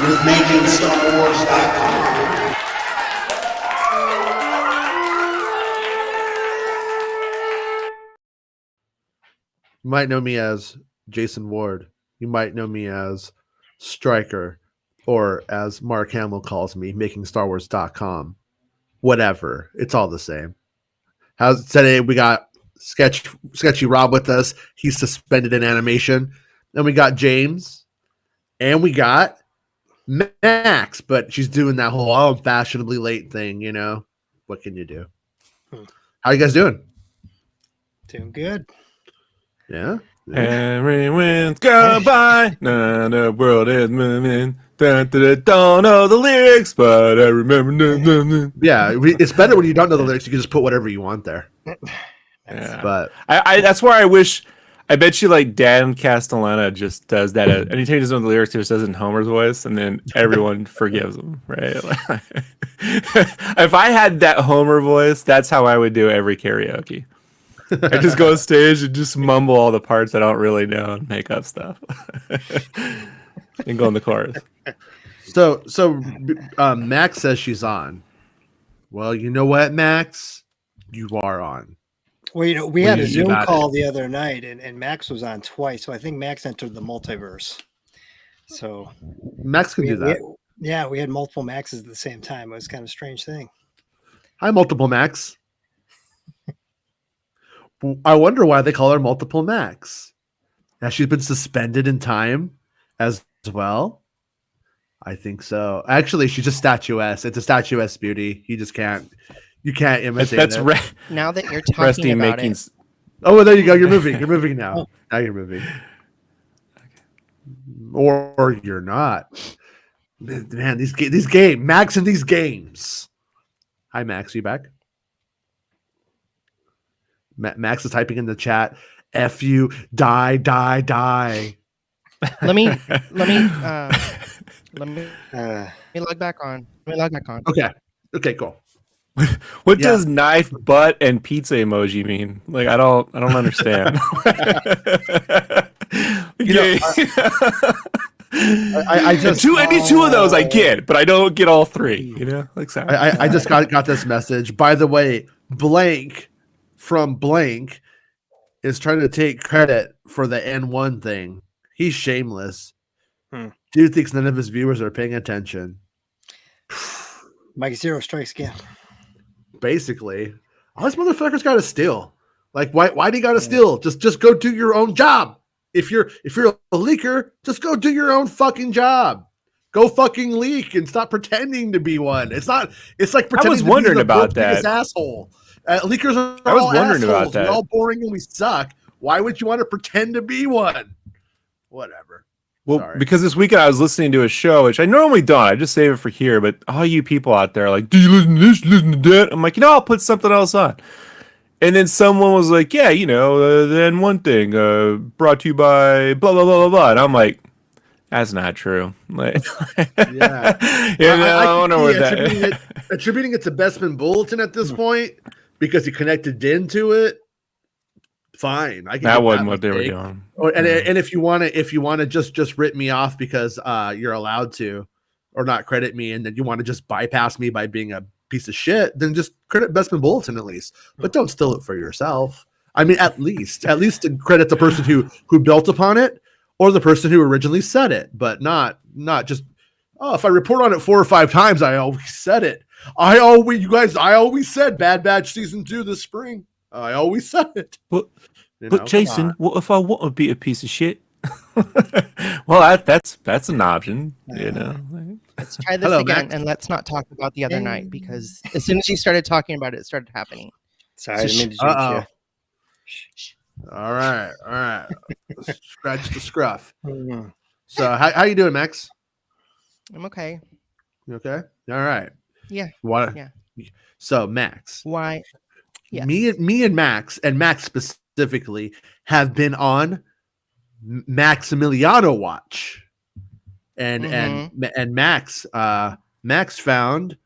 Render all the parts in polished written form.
With MakingStarWars.net. You might know me as Jason Ward. You might know me as Stryker, or as Mark Hamill calls me, MakingStarWars.com. Whatever. It's all the same. How's today? We got Sketchy Rob with us. He's suspended in animation. Then we got James. And we got Max, but she's doing that whole unfashionably late thing, you know. What can you do? How you guys doing? Doing good. Yeah. Every winds go by, the world is moving. Don't know the lyrics, but I remember. Yeah, it's better when you don't know the lyrics. You can just put whatever you want there. Yeah. But I that's where I wish. I bet you like Dan Castellana just does that. Anytime he doesn't know the lyrics, he just does it in Homer's voice, and then everyone forgives him, right? If I had that Homer voice, that's how I would do every karaoke. I just go on stage and just mumble all the parts I don't really know and make up stuff, and go in the chorus. So Max says she's on. Well, you know what, Max? You are on. Well, you know, we had a Zoom call the other night, and Max was on twice. So I think Max entered the multiverse. So Max can do that. We had multiple Maxes at the same time. It was kind of a strange thing. Hi, multiple Max. I wonder why they call her multiple Max. Has she been suspended in time as well? I think so. Actually, she's just statuesque. It's a statuesque beauty. You just can't. You can't imitate it. Now that you're talking about it. Oh, well, there you go. You're moving. You're moving now. Now you're moving. Or you're not. Man, these games. Max in these games. Hi, Max. Are you back? Max is typing in the chat. F you. Die. Let me log back on. Okay, cool. What does knife, butt, and pizza emoji mean? Like, I don't understand. I just any two of those I get, but I don't get all three. You know, like sorry. I just got this message. By the way, blank from blank is trying to take credit for the N1 thing. He's shameless. Dude thinks none of his viewers are paying attention. Mike Zero strikes again. Basically, all this motherfucker's got to steal. Like, why do you got to steal? Just go do your own job. If you're a leaker, just go do your own fucking job. Go fucking leak and stop pretending to be one. It's like pretending. I was wondering about that. Asshole. Leakers are. I was wondering about that. We're all boring and we suck. Why would you want to pretend to be one? Whatever. Well, Sorry. Because this weekend I was listening to a show, which I normally don't. I just save it for here. But all you people out there are like, do you listen to this, listen to that? I'm like, I'll put something else on. And then someone was like, yeah, then one thing brought to you by blah, blah, blah, blah, blah. And I'm like, that's not true. Like, yeah. I don't know what that attributing it to Bestman Bulletin at this point because he connected Din to it. Fine, I can. That wasn't what they were doing. And if you want to just rip me off because you're allowed to, or not credit me, and then you want to just bypass me by being a piece of shit, then just credit Bestman Bulletin at least, but don't steal it for yourself. I mean, at least to credit the person who built upon it, or the person who originally said it, but not just if I report on it 4 or 5 times, I always said it. I always said Bad Batch season 2 this spring. I always said it. But Jason, what if I want to be a piece of shit? Well, that's an option, Let's try this again, Max. And let's not talk about the other night, because as soon as you started talking about it, it started happening. Sorry, All right. Scratch the scruff. So, how you doing, Max? I'm okay. You okay? All right. Yeah. Yeah. So, Max. Why? Yes. Me and Max specifically have been on Maximiliano watch, and Max Max found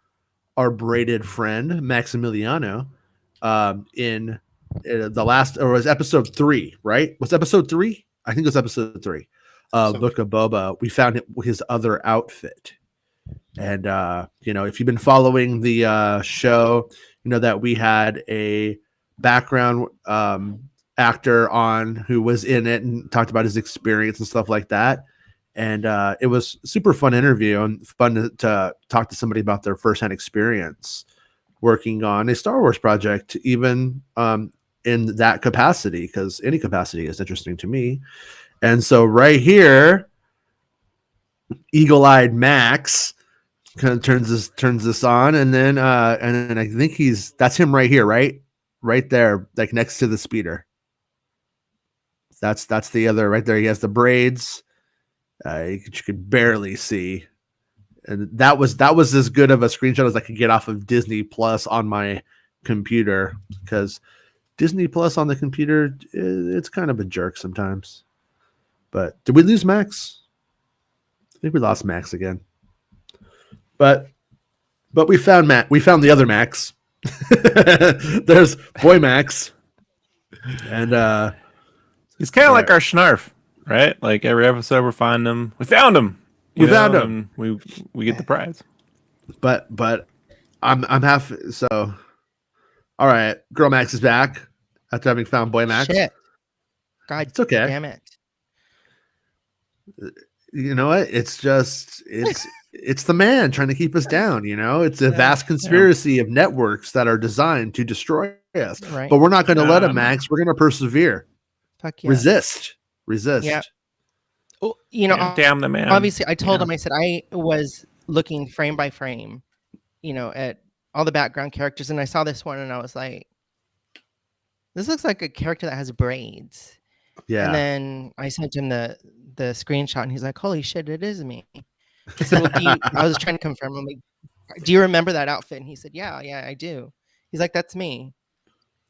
our braided friend Maximiliano in the last, or was episode 3, right? Was episode 3? I think it was episode 3 of Book of Boba. We found his other outfit. And, if you've been following the show, you know that we had a background actor on who was in it and talked about his experience and stuff like that. And it was super fun interview and fun to talk to somebody about their firsthand experience working on a Star Wars project, even in that capacity, because any capacity is interesting to me. And so right here, eagle-eyed Max kind of turns this on, and then I think that's him right here, right there, like next to the speeder. That's the other right there. He has the braids. You could barely see, and that was as good of a screenshot as I could get off of Disney Plus on my computer, because Disney Plus on the computer, it's kind of a jerk sometimes. But did we lose Max? I think we lost Max again. But we found Matt. We found the other Max. There's Boy Max, and he's kind of like our Schnarf, right? Like every episode, we find him. We found him. We found him. And we get the prize. But I'm half. So, all right, Girl Max is back after having found Boy Max. Shit. God, it's okay. Damn it. You know what? It's the man trying to keep us down. It's a vast conspiracy of networks that are designed to destroy us. Right. But we're not going to let him, Max. We're going to persevere. Fuck yeah. Resist. Yeah. Well, damn the man. Obviously, I told him. I said I was looking frame by frame, at all the background characters, and I saw this one, and I was like, "This looks like a character that has braids." Yeah. And then I sent him the screenshot, and he's like, "Holy shit, it is me." So I was trying to confirm. I'm like, "Do you remember that outfit?" And he said, "Yeah, I do." He's like, "That's me."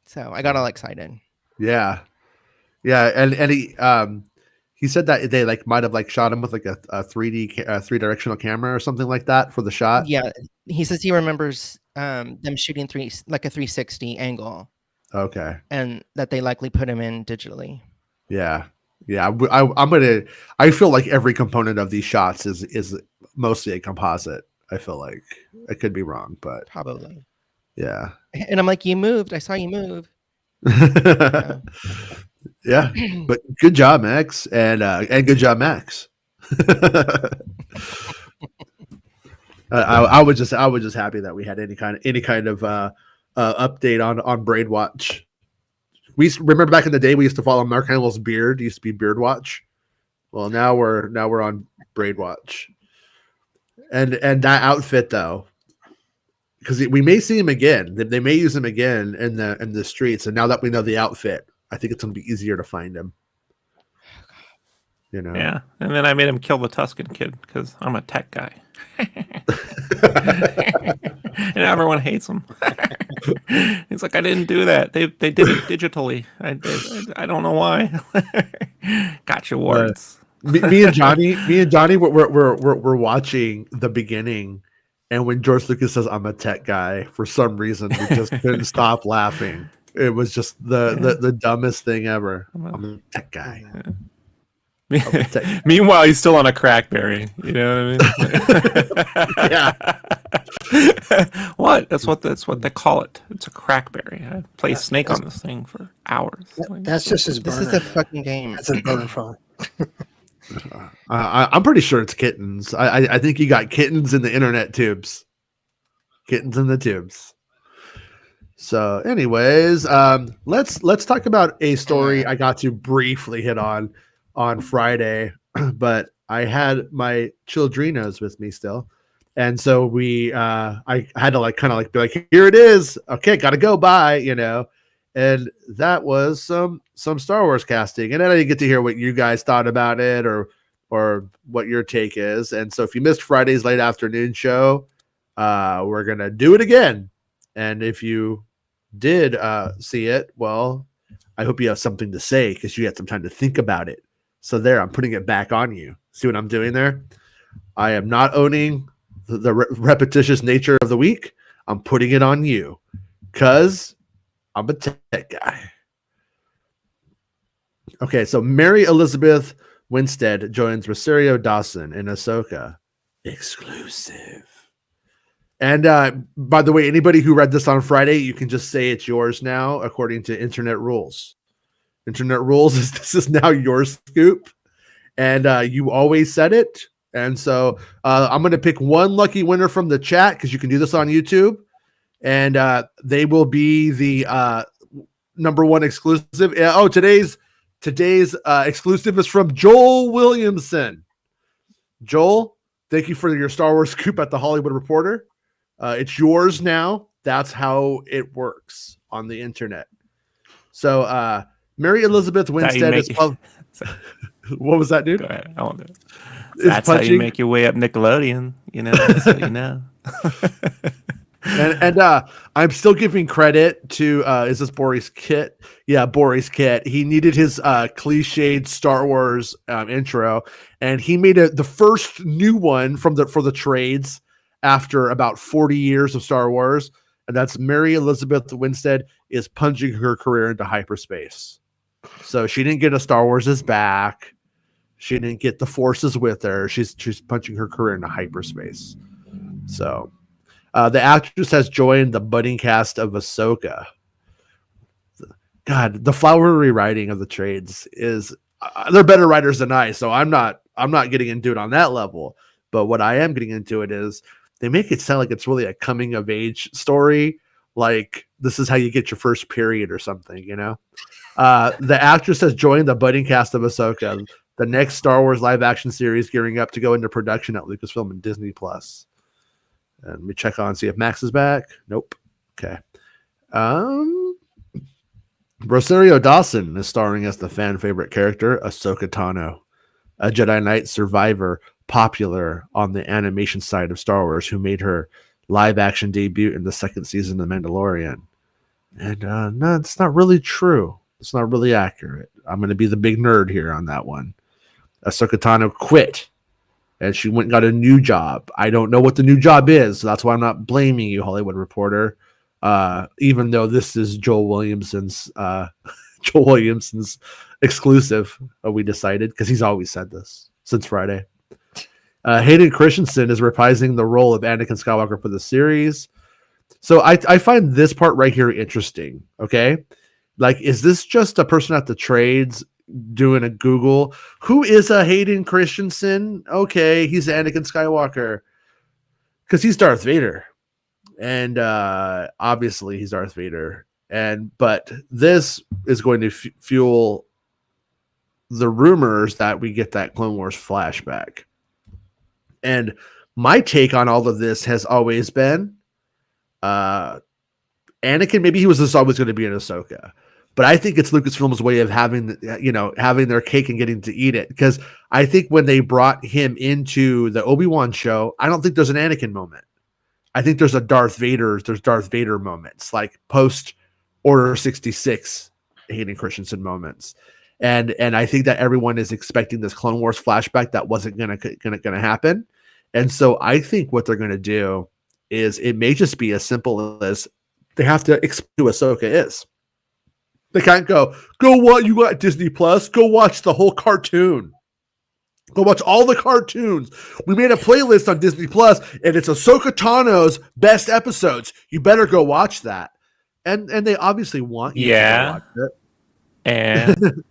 So I got all excited. Yeah, and he said that they might have shot him with a 3D 3-directional camera or something like that for the shot. Yeah, he says he remembers them shooting a 360 angle. Okay, and that they likely put him in digitally. Yeah. I feel like every component of these shots is mostly a composite. I feel like I could be wrong, but probably. Yeah. And I'm like, you moved. I saw you move. Yeah, but good job, Max, and good job, Max. I was just happy that we had any kind of update on Braid Watch. We remember back in the day we used to follow Mark Hamill's beard. It used to be Beard Watch. Well, now we're on Braid Watch, and that outfit though, because we may see him again. They may use him again in the streets, and now that we know the outfit, I think it's going to be easier to find him. Yeah, and then I made him kill the Tuscan kid because I'm a tech guy, and everyone hates him. He's like, I didn't do that. They did it digitally. I don't know why. Gotcha, Wards. Me and Johnny, we're watching the beginning, and when George Lucas says I'm a tech guy, for some reason we just couldn't stop laughing. It was just the dumbest thing ever. I'm a tech guy. Yeah. Meanwhile, he's still on a crackberry. You know what I mean? Yeah. What? That's what they call it. It's a crackberry. I play Snake on this thing for hours. That's just his burner. This is a fucking game. That's a burner phone. I'm pretty sure it's kittens. I think you got kittens in the internet tubes. Kittens in the tubes. So, anyways, let's talk about a story I got to briefly hit on Friday, but I had my childrinos with me still, and so I had to be like, here it is. Okay, gotta go. Bye. And that was some Star Wars casting, and then I didn't get to hear what you guys thought about it or what your take is. And so if you missed Friday's late afternoon show, we're gonna do it again. And if you did see it, well, I hope you have something to say because you had some time to think about it. So there, I'm putting it back on you. See what I'm doing there? I am not owning the repetitious nature of the week, I'm putting it on you because I'm a tech guy. Okay, so Mary Elizabeth Winstead joins Rosario Dawson in Ahsoka. Exclusive. And by the way, anybody who read this on Friday, you can just say it's yours now, according to internet rules. Internet rules is this is now your scoop, and you always said it. And so I'm going to pick one lucky winner from the chat because you can do this on YouTube, and they will be the number one exclusive. Oh, today's exclusive is from Joel Williamson. Joel, thank you for your Star Wars scoop at the Hollywood Reporter. It's yours now. That's how it works on the internet. So Mary Elizabeth Winstead is what was that, dude? Go ahead. I want to. That's how you make your way up Nickelodeon. You know, so you know. And I'm still giving credit to is this Boris Kit? Yeah, Boris Kit. He needed his cliched Star Wars intro, and he made the first new one for the trades after about 40 years of Star Wars, and that's Mary Elizabeth Winstead is plunging her career into hyperspace. So she didn't get a Star Wars is back. She didn't get the forces with her. She's punching her career into hyperspace. So the actress has joined the budding cast of Ahsoka. God, the flowery writing of the trades is they're better writers than I. So I'm not getting into it on that level. But what I am getting into it is they make it sound like it's really a coming of age story. Like this is how you get your first period or something, you know? The actress has joined the budding cast of Ahsoka, the next Star Wars live action series gearing up to go into production at Lucasfilm and Disney Plus. And let me check on see if Max is back. Nope. Okay. Rosario Dawson is starring as the fan favorite character Ahsoka Tano, a Jedi Knight survivor popular on the animation side of Star Wars, who made her live action debut in the second season of The Mandalorian. And no, it's not really true. It's not really accurate. I'm going to be the big nerd here on that one. Ahsoka Tano quit, and she went and got a new job. I don't know what the new job is, so that's why I'm not blaming you, Hollywood Reporter. Even though this is Joel Williamson's exclusive, we decided because he's always said this since Friday. Hayden Christensen is reprising the role of Anakin Skywalker for the series. So I find this part right here interesting. Okay. Like, is this just a person at the trades doing a Google? Who is a Hayden Christensen? Okay. He's Anakin Skywalker because he's Darth Vader. And obviously he's Darth Vader. But this is going to fuel the rumors that we get that Clone Wars flashback. And my take on all of this has always been Anakin, maybe he was just always going to be in Ahsoka. But I think it's Lucasfilm's way of having their cake and getting to eat it. Because I think when they brought him into the Obi-Wan show, I don't think there's an Anakin moment. I think there's Darth Vader moments, like post Order 66 Hayden Christensen moments. And I think that everyone is expecting this Clone Wars flashback that wasn't gonna happen. And so I think what they're gonna do is it may just be as simple as they have to explain who Ahsoka is. They can't go what you got Disney Plus, go watch the whole cartoon. Go watch all the cartoons. We made a playlist on Disney Plus, and it's Ahsoka Tano's best episodes. You better go watch that. And they obviously want you to go watch it. And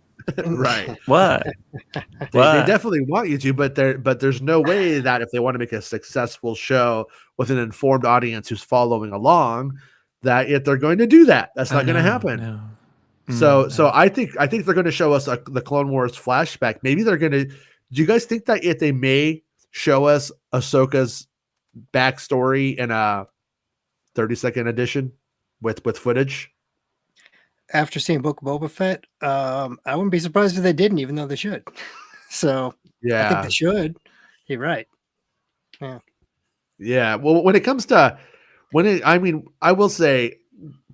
right. What? They definitely want you to, but there's no way that if they want to make a successful show with an informed audience who's following along, that if they're going to do that, that's not going to happen. No. So I think they're going to show us the Clone Wars flashback. Maybe they're going to. Do you guys think that if they may show us Ahsoka's backstory in a 30-second edition with footage? After seeing Book of Boba Fett, I wouldn't be surprised if they didn't, even though they should. So yeah, I think they should. You're right. Yeah. Well, when it comes to I will say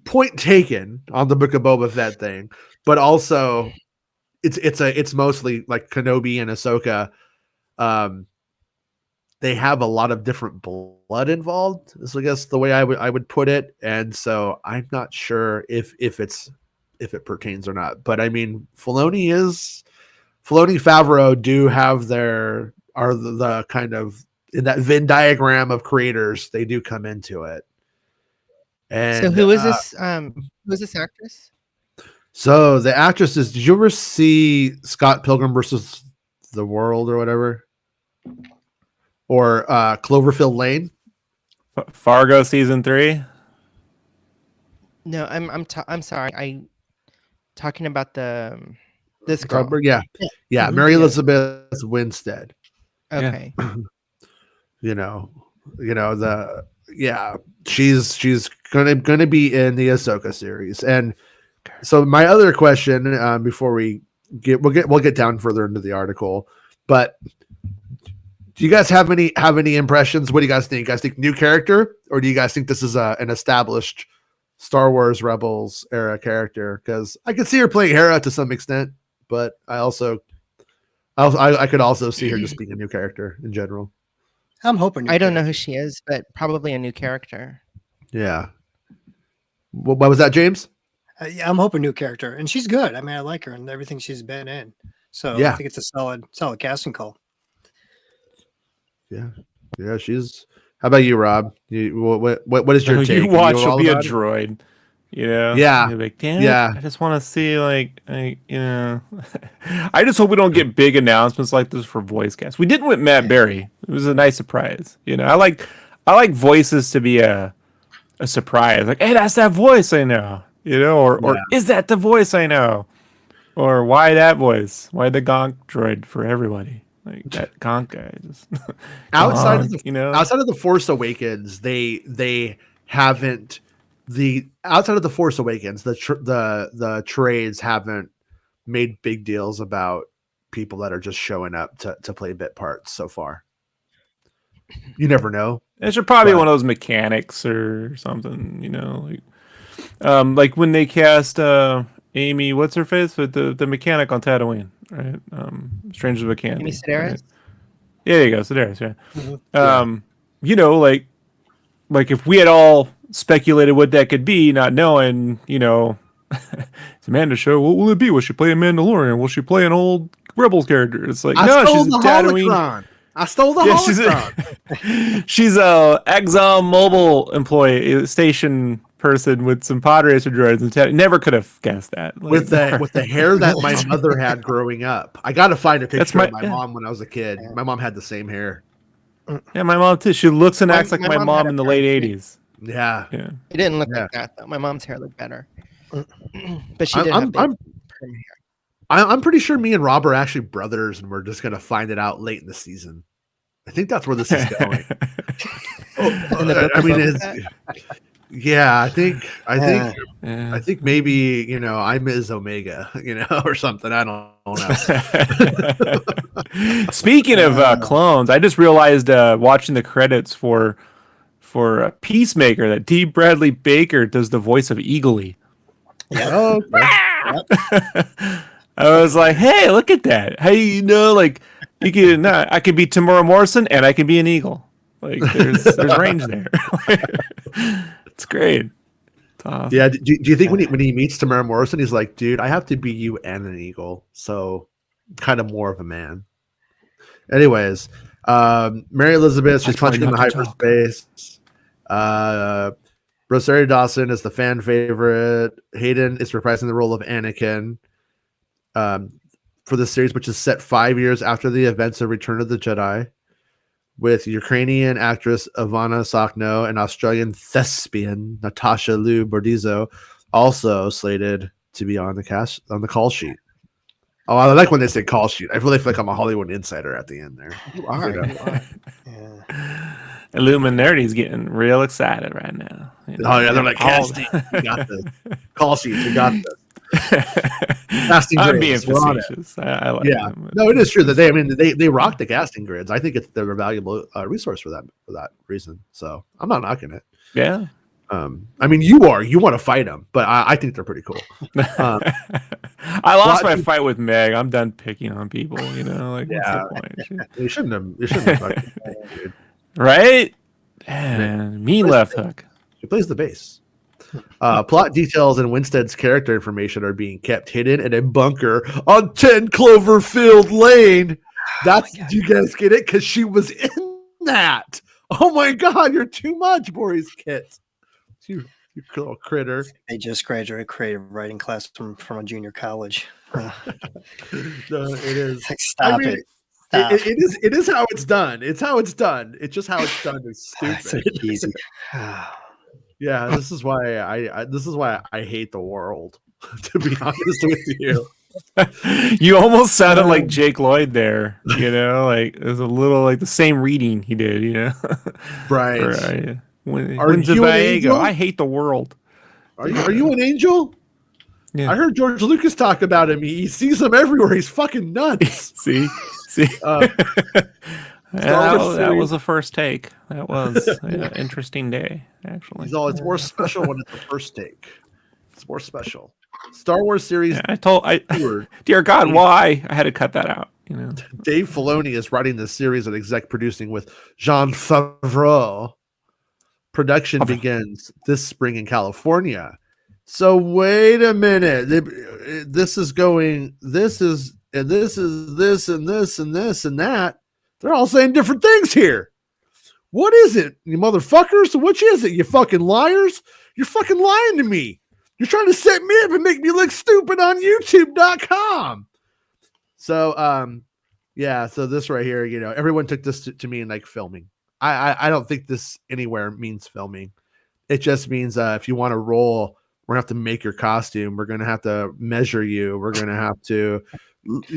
point taken on the Book of Boba Fett thing, but also it's mostly like Kenobi and Ahsoka they have a lot of different blood involved. Is I guess the way I would put it, and so I'm not sure if it pertains or not. But I mean, Filoni, Favreau do have the kind of in that Venn diagram of creators, they do come into it. And so who is this? Who is this actress? So the actress is. Did you ever see Scott Pilgrim versus the World or whatever, or Cloverfield Lane? Fargo season 3. No, I'm sorry. I talking about this girl. Yeah. Mhm. Mary Elizabeth Winstead. Okay. She's gonna be in the Ahsoka series. And so my other question, before we'll get down further into the article, but do you guys have any impressions? What do you guys think? You guys think new character, or do you guys think this is an established Star Wars Rebels era character? Because I could see her playing Hera to some extent, but I could also see her just being a new character in general. I'm hoping. I don't know who she is, but probably a new character. Yeah. What was that, James? Yeah, I'm hoping new character, and she's good. I mean, I like her and everything she's been in. So Yeah. I think it's a solid casting call. Yeah, she's. How about you, Rob? What is your take? You watch, she'll all be a about it? droid. You know? Yeah. You're like, damn Yeah. it, I just want to see, I just hope we don't get big announcements like this for voice cast. We didn't with Matt Berry. It was a nice surprise. I like voices to be a surprise. Like, hey, that's that voice I know. Or is that the voice I know? Or why that voice? Why the gonk droid for everybody? Like that gonk guy. Just outside gonk, outside of the Force Awakens, they haven't outside of the Force Awakens, the trades haven't made big deals about people that are just showing up to play bit parts so far. You never know. It should probably be one of those mechanics or something, like when they cast Amy, what's her face, with the mechanic on Tatooine, right? Strangers with Candy. Amy Sedaris? Right? Yeah, there you go, Sedaris. Yeah. Mhm. Like if we had all speculated what that could be, not knowing, it's Amanda's show. What will it be? Will she play a Mandalorian? Will she play an old Rebels character? It's like, no, she's a Tatooine. I stole the holocron. She's a Exxon Mobil employee, station person with some pod racer droids, and never could have guessed that. With the hair that my mother had growing up. I got to find a picture of my mom when I was a kid. My mom had the same hair. Yeah, my mom too. She looks and acts like my mom in the late 80s. Yeah. It didn't look like that though. My mom's hair looked better, but she did have big perm hair. I'm pretty sure me and Rob are actually brothers, and we're just gonna find it out late in the season. I think that's where this is going. I think maybe I'm Ms. Omega, or something. I don't know. Speaking of clones, I just realized watching the credits for Peacemaker that D. Bradley Baker does the voice of Eagly. Oh, okay. I was like, hey, look at that. Hey, like you can I could be Tamora Morrison and I can be an eagle. Like there's range there. It's great. It's awesome. Yeah. Do you think when he meets Tamora Morrison, he's like, dude, I have to be you and an eagle, so kind of more of a man. Anyways, Mary Elizabeth, she's punching into hyperspace. Rosario Dawson is the fan favorite. Hayden is reprising the role of Anakin for the series, which is set 5 years after the events of Return of the Jedi, with Ukrainian actress Ivana Sokno and Australian thespian Natasha Liu Bordizzo also slated to be on the call sheet. Oh, I like when they say call sheet. I really feel like I'm a Hollywood insider at the end there. You are. Yeah. Illuminati's getting real excited right now. Oh yeah, they're like, casting. We got this. Call sheets. We got this. Casting I'm grids. being facetious. I like them. No, it is true that they rock the casting grids. I think they're a valuable resource for that reason. So I'm not knocking it. Yeah. I mean, you want to fight them, but I think they're pretty cool. I lost my fight with Meg. I'm done picking on people. You know, like what's the point? You shouldn't have fucking, dude. Right? Man, mean left hook. She plays the bass. Plot details and Winstead's character information are being kept hidden in a bunker on 10 Cloverfield Lane. That's you guys get it? Because she was in that. Oh my god, you're too much, Boris Kit. You little critter. They just graduated creative writing class from a junior college. No, it is. Like, stop it. It is how it's done. It's how it's done. It's just how it's done is stupid. Easy. Yeah, this is why I hate the world. To be honest with you, You almost sounded like Jake Lloyd there. You know, like it was a little like the same reading he did. You know, right? Are you an angel? I hate the world. Are you an angel? Yeah. I heard George Lucas talk about him. He sees him everywhere. He's fucking nuts. See. That was a first take. That was an interesting day, actually. It's more special when it's the first take. It's more special. Star Wars series. Yeah, dear God, why? I had to cut that out. You know, Dave Filoni is writing this series and exec producing with Jon Favreau. Production begins this spring in California. So wait a minute. This is this and that. They're all saying different things here. What is it, you motherfuckers? Which is it, you fucking liars? You're fucking lying to me. You're trying to set me up and make me look stupid on YouTube.com. So, so this right here, you know, everyone took this to mean like filming. I don't think this anywhere means filming. It just means if you want to roll, we're going to have to make your costume. We're going to have to measure you. We're going to have to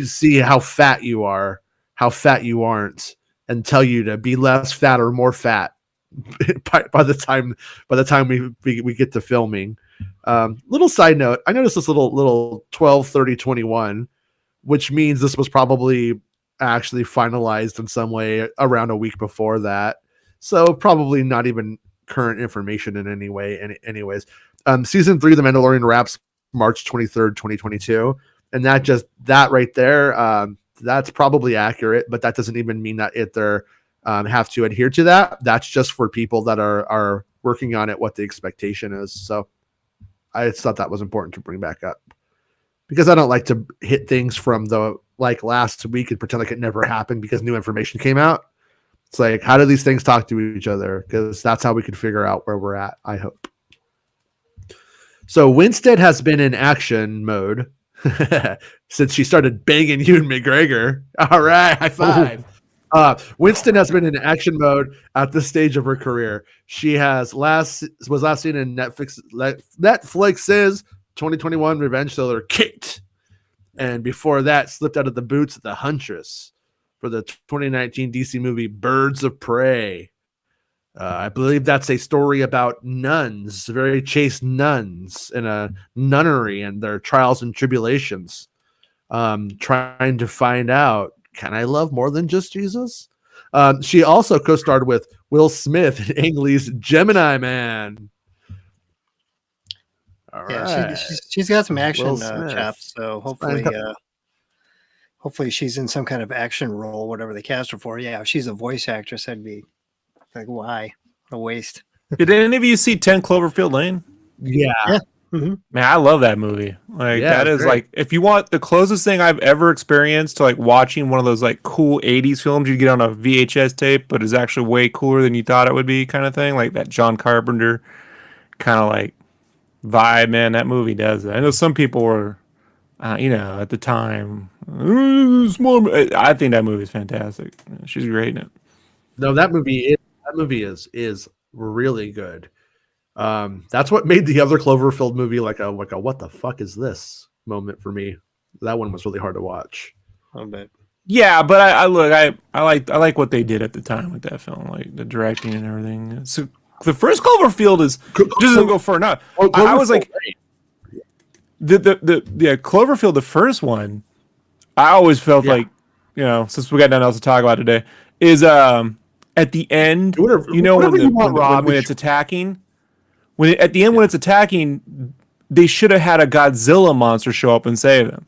see how fat you are, how fat you aren't, and tell you to be less fat or more fat by the time we get to filming. Little side note, I noticed this little 12/30/21, which means this was probably actually finalized in some way around a week before that. So probably not even current information in any way. Anyways, season 3 of The Mandalorian wraps March 23rd, 2022. And that right there, that's probably accurate, but that doesn't even mean that they're have to adhere to that. That's just for people that are working on it, what the expectation is. So I just thought that was important to bring back up, because I don't like to hit things from the last week and pretend like it never happened because new information came out. It's like, how do these things talk to each other? Because that's how we can figure out where we're at, I hope. So Winstead has been in action mode since she started banging Ewan McGregor. All right, high five. Winston has been in action mode at this stage of her career. She was last seen in Netflix's 2021 revenge thriller Kate, and before that slipped out of the boots of the Huntress for the 2019 DC movie Birds of Prey. I believe that's a story about nuns, very chaste nuns in a nunnery and their trials and tribulations, trying to find out, can I love more than just Jesus? She also co-starred with Will Smith in Ang Lee's Gemini Man. All right. She's got some action chops, so hopefully she's in some kind of action role, whatever they cast her for. Yeah, if she's a voice actress, I'd be like, why? A waste. Did any of you see 10 Cloverfield Lane? Yeah. Mm-hmm. Man, I love that movie. That is great. Like, if you want the closest thing I've ever experienced to like watching one of those like cool 80s films you get on a VHS tape, but is actually way cooler than you thought it would be, kind of thing, like that John Carpenter kind of like vibe, man, that movie does it. I know some people were, at the time, I think that movie is fantastic. She's great in it. No, that movie is really good. That's what made the other Cloverfield movie like a what the fuck is this moment for me. That one was really hard to watch. A bit. Yeah, but I like what they did at the time with that film, like the directing and everything. So the first Cloverfield is just doesn't go far enough. I was like, the Cloverfield, the first one, I always felt like, since we got nothing else to talk about today, is at the end, when it's attacking, At the end when it's attacking, they should have had a Godzilla monster show up and save them.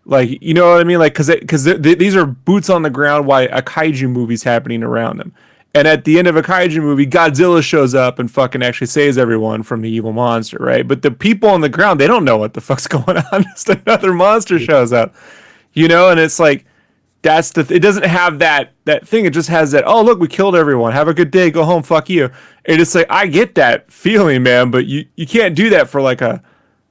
Like, you know what I mean? Like, because these are boots on the ground while a kaiju movie's happening around them. And at the end of a kaiju movie, Godzilla shows up and fucking actually saves everyone from the evil monster, right? But the people on the ground, they don't know what the fuck's going on. Just another monster shows up, you know? And it's like, it doesn't have that thing. It just has that, oh, look, we killed everyone. Have a good day. Go home. Fuck you. And it's like, I get that feeling, man, but you can't do that for like a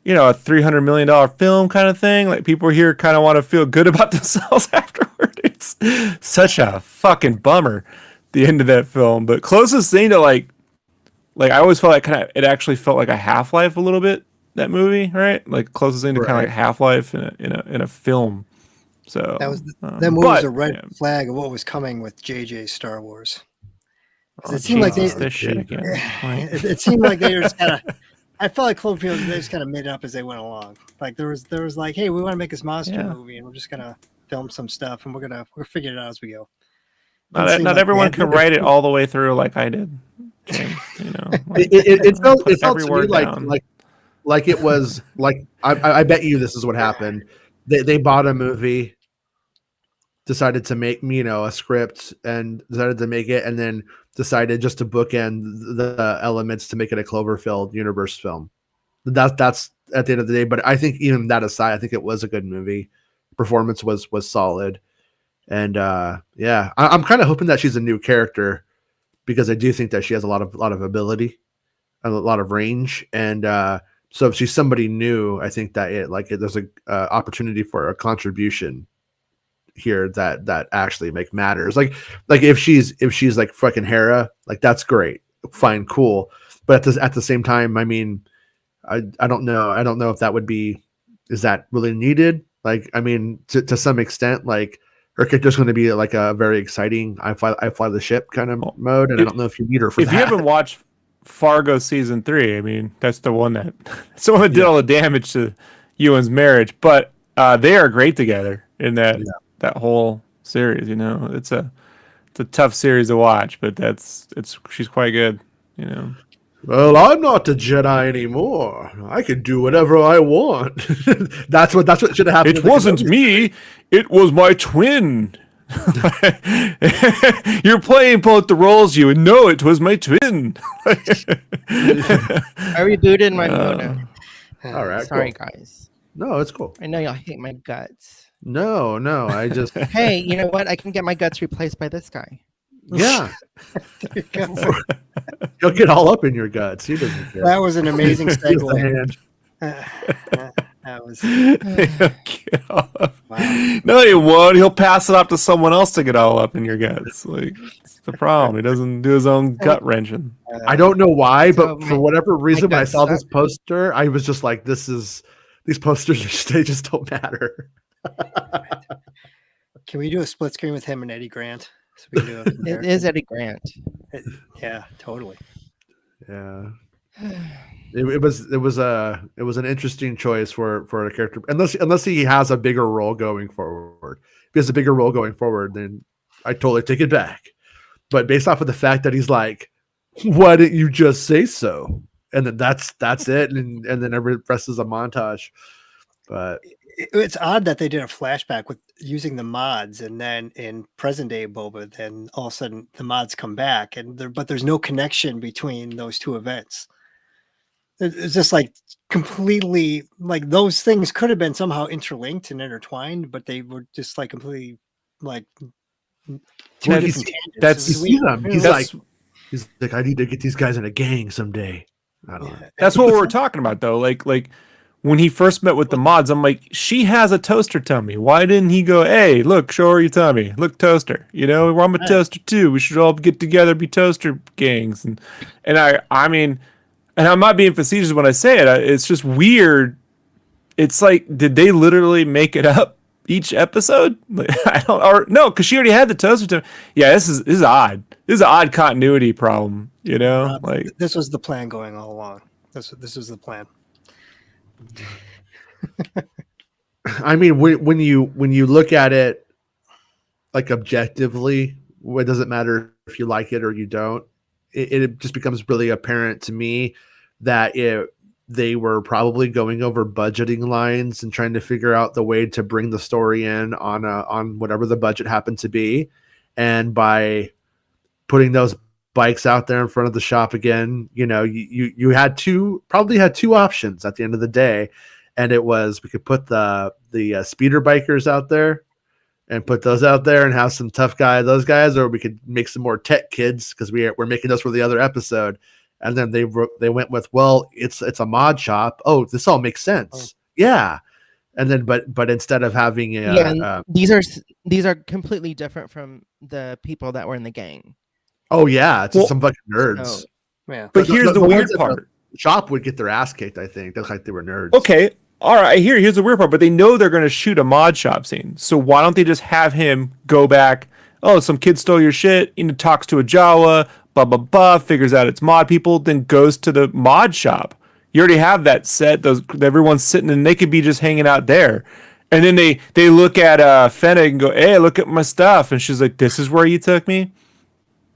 $300 million film kind of thing. Like, people here kind of want to feel good about themselves afterward. It's such a fucking bummer, the end of that film. But closest thing to like I always felt like it actually felt like a Half-Life a little bit, that movie, right? Like closest thing to kind of like Half-Life in a film. So that movie was a red flag of what was coming with JJ Star Wars. It seemed like this shit again. It seemed like they were just kind of. I felt like Cloverfield, they just kind of made it up as they went along. Like there was like, hey, we want to make this monster movie, and we're just gonna film some stuff, and we'll figure it out as we go. Not everyone can write it all the way through like I did. James, it felt to me like it was like I bet you this is what happened. They bought a movie, decided to make a script, and decided to make it, and then decided just to bookend the elements to make it a Cloverfield universe film. That's at the end of the day. But I think even that aside, I think it was a good movie. Performance was solid, and I'm kind of hoping that she's a new character, because I do think that she has a lot of ability and a lot of range, and so if she's somebody new, I think that there's a opportunity for a contribution here that actually matters. Like if she's like fucking Hera, like that's great, fine, cool. But at the same time, I mean, I don't know if that is that really needed? Like, I mean, to some extent, like her character's going to be like a very exciting I fly the ship kind of mode, and I don't know if you need her for that. If you haven't watched Fargo season 3, I mean, that's the one that did all the damage to Ewan's marriage, but they are great together in that whole series. It's a tough series to watch, but she's quite good. Well, I'm not a Jedi anymore. I can do whatever I want. that's what should have happened. It wasn't me. It was my twin. You're playing both the roles, you, and no, it was my twin. I rebooted my phone. All right. Sorry, cool. guys. No, it's cool. I know y'all hate my guts. No, I just. Hey, you know what? I can get my guts replaced by this guy. Yeah. He'll get all up in your guts. He doesn't care. That was an amazing segue. That was. Get all up. Wow. No, he won't. He'll pass it off to someone else to get all up in your guts. Like, it's the problem. He doesn't do his own gut wrenching. I don't know why, but for whatever reason, when I saw this poster, I was just like, these posters, they just don't matter. Can we do a split screen with him and Eddie Grant? So we can do it is Eddie Grant. Yeah, totally. Yeah. It was an interesting choice for a character, unless he has a bigger role going forward. If he has a bigger role going forward, then I totally take it back. But based off of the fact that he's like, why didn't you just say so? And then that's it, and then every rest is a montage. But it's odd that they did a flashback with using the mods, and then in present day Boba, then all of a sudden the mods come back, but there's no connection between those two events. It's just like completely like those things could have been somehow interlinked and intertwined, but they were just like completely like two different tangents. He's like, I need to get these guys in a gang someday. I don't know. That's what we were talking about, though. Like when he first met with the mods, I'm like, she has a toaster tummy. Why didn't he go, hey, look, show her your tummy. Look, toaster. I'm a toaster too. We should all get together, be toaster gangs. And I mean, and I'm not being facetious when I say it. It's just weird. It's like, did they literally make it up each episode? Because she already had the toaster tummy. Yeah, this is odd. This is an odd continuity problem. Like this was the plan going all along. This was the plan. I mean, when you look at it like objectively, it doesn't matter if you like it or you don't. it just becomes really apparent to me that they were probably going over budgeting lines and trying to figure out the way to bring the story in on whatever the budget happened to be. And by putting those bikes out there in front of the shop again, you had two options at the end of the day. And it was, we could put the speeder bikers out there and put those out there and have some tough those guys, or we could make some more tech kids, because we're making those for the other episode. And then they went with, well, it's a mod shop. Oh, this all makes sense. Yeah. And then, but instead of having these are completely different from the people that were in the gang. Oh yeah, it's just some fucking nerds. So, Yeah. But here's the weird part. The shop would get their ass kicked, I think. They look like they were nerds. Okay, all right. Here's the weird part. But they know they're going to shoot a mod shop scene. So why don't they just have him go back? Oh, some kid stole your shit. Talks to a Jawa. Blah blah blah. Figures out it's mod people. Then goes to the mod shop. You already have that set. Everyone's sitting, and they could be just hanging out there. And then they look at Fennec and go, "Hey, look at my stuff." And she's like, "This is where you took me."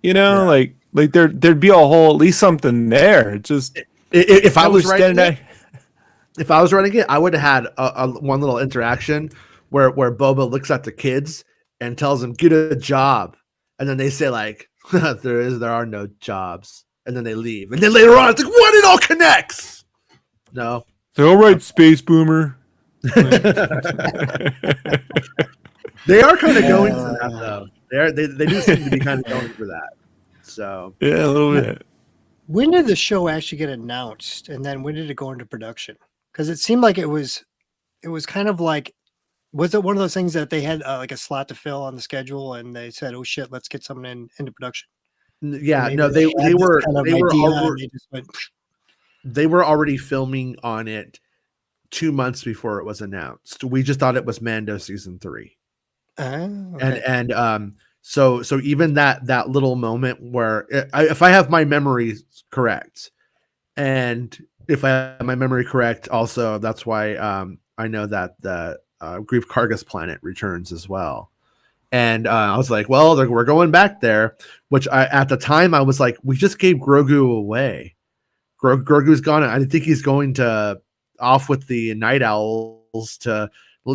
Like there'd be a whole, at least something there. It just if I was writing it, I would have had a one little interaction where Boba looks at the kids and tells them, "Get a job," and then they say like, there are no jobs," and then they leave. And then later on, it's like, what? It all connects. No, so all right, space boomer. They are kind of going for that though. They do seem to be kind of going for that. So yeah, a little bit. When did the show actually get announced, and then when did it go into production? Because it seemed like it was kind of like, was it one of those things that they had like a slot to fill on the schedule, and they said, "Oh shit, let's get something into production"? Yeah, no, they were already filming on it 2 months before it was announced. We just thought it was Mando season 3. Okay. And so even that little moment where, if I have my memory correct, and if I have my memory correct, also that's why I know that the Grief Karga's planet returns as well. And I was like, well, we're going back there, which at the time I was like, we just gave Grogu away. Grogu's gone. I think he's going to off with the Night Owls to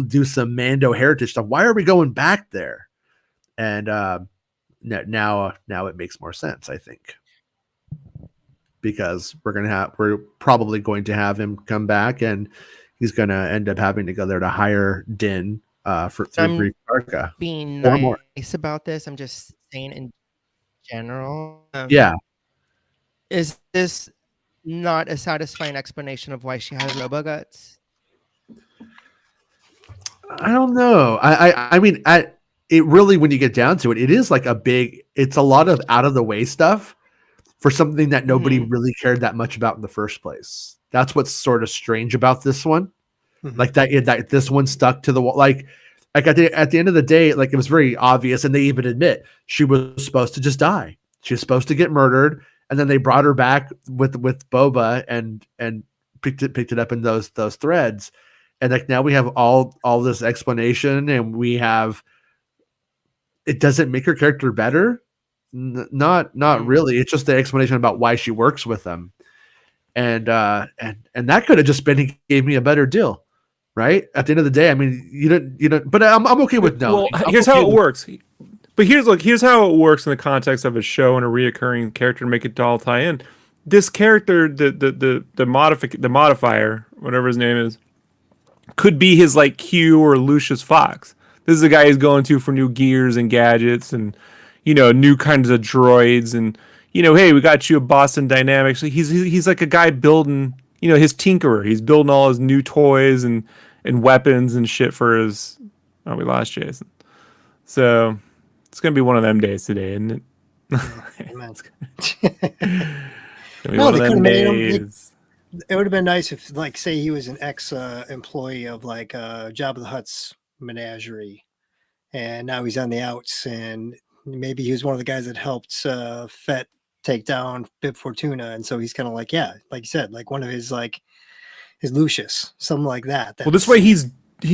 do some Mando heritage stuff. Why are we going back there? And now it makes more sense, I think, because we're probably going to have him come back, and he's going to end up having to go there to hire Din through Grief Karga. Being More. nice about this, I'm just saying in general. Yeah. Is this not a satisfying explanation of why she has robo guts? I don't know. I mean, it really, when you get down to it, it is like it's a lot of out of the way stuff for something that nobody really cared that much about in the first place. That's what's sort of strange about this one. Like that this one stuck to the wall. Like at the end of the day, like it was very obvious, and they even admit she was supposed to just die. She was supposed to get murdered, and then they brought her back with Boba and picked it up in those threads. And like now we have all this explanation, and we have, it doesn't make her character better. Not really. It's just the explanation about why she works with them. And that could have just been, he gave me a better deal, right? At the end of the day, I mean, you don't. But I'm okay with no. Well, here's how it works. But here's how it works in the context of a show and a reoccurring character to make it all tie in. This character, the modifier, whatever his name is, could be his like Q or Lucius Fox. This is the guy he's going to for new gears and gadgets and, new kinds of droids and, hey, we got you a Boston Dynamics. He's like a guy building, his tinkerer. He's building all his new toys and weapons and shit for his. Oh, we lost Jason. So it's gonna be one of them days today, isn't it? No, they could have made him. It would have been nice if, like, say he was an ex-employee of like Jabba the Hutt's menagerie, and now he's on the outs, and maybe he was one of the guys that helped Fett take down Bib Fortuna, and so he's kind of like, yeah, like you said, like one of his his Lucius, something like that. Well, this way he's that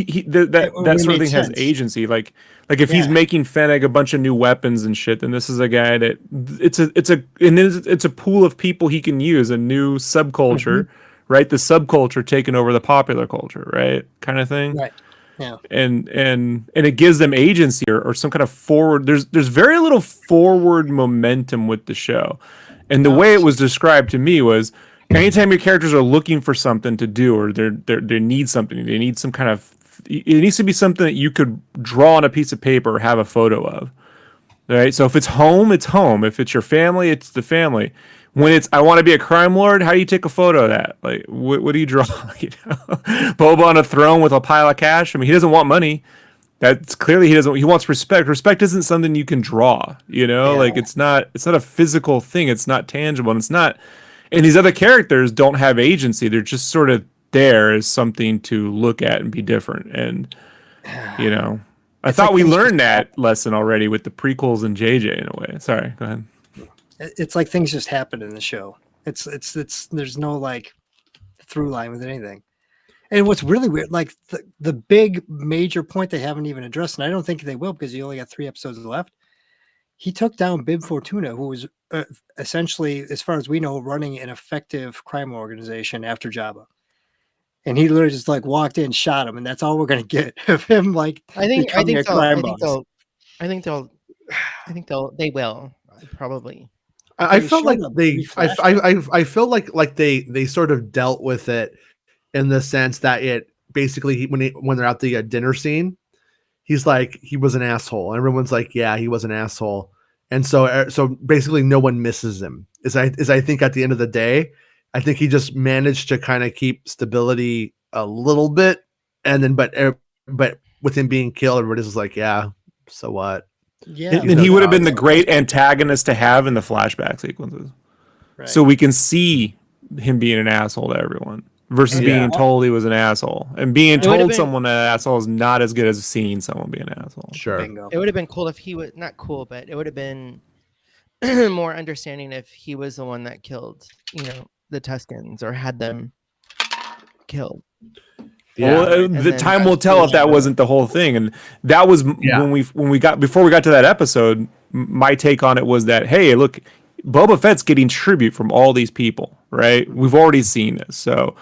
It sort of made thing has sense. agency. Like if he's Yeah. making Fennec a bunch of new weapons and shit, then this is a guy that it's a pool of people he can use, a new subculture, right? The subculture taking over the popular culture, right? Kind of thing. Right. Yeah. And it gives them agency or some kind of forward. There's very little forward momentum with the show, and the way it was described to me was anytime your characters are looking for something to do or they need something, they need some kind of, it needs to be something that you could draw on a piece of paper or have a photo of, right? So if it's home, it's home. If it's your family, it's the family. When it's I want to be a crime lord, how do you take a photo of that? Like what do you draw? You know, Boba on a throne with a pile of cash. I mean, he doesn't want money. That's clearly he wants respect. Respect isn't something you can draw, you know? Yeah. Like it's not a physical thing. It's not tangible. And it's not, and these other characters don't have agency. They're just sort of there as something to look at and be different. And you know, I thought we learned that lesson already with the prequels and JJ in a way. Sorry, go ahead. It's like things just happen in the show. It's there's no like through line with anything. And what's really weird, like the big major point they haven't even addressed, and I don't think they will because you only got 3 episodes left. He took down Bib Fortuna, who was essentially, as far as we know, running an effective crime organization after Jabba. And he literally just like walked in, shot him, and that's all we're gonna get of him. Like I think becoming a crime boss. they will probably. I They felt like showed a they brief I feel like they sort of dealt with it in the sense that it basically when they're at the dinner scene, he's like he was an asshole. Everyone's like, yeah, he was an asshole, and so basically no one misses him. I think at the end of the day, I think he just managed to kind of keep stability a little bit, and then but with him being killed, everybody's just like, yeah, so what? Yeah, And he would have been the great antagonist to have in the flashback sequences. right. So we can see him being an asshole to everyone versus Yeah. being told he was an asshole. And being It would've told been- someone an asshole is not as good as seeing someone be an asshole. Sure. Bingo. It would have been cool if he was not cool, but it would have been more understanding if he was the one that killed, the Tuscans or had them killed. Yeah. Well, And the then time will tell if that wasn't the whole thing, and that was Yeah. when we got to that episode. My take on it was that, hey, look, Boba Fett's getting tribute from all these people, right? We've already seen this. So,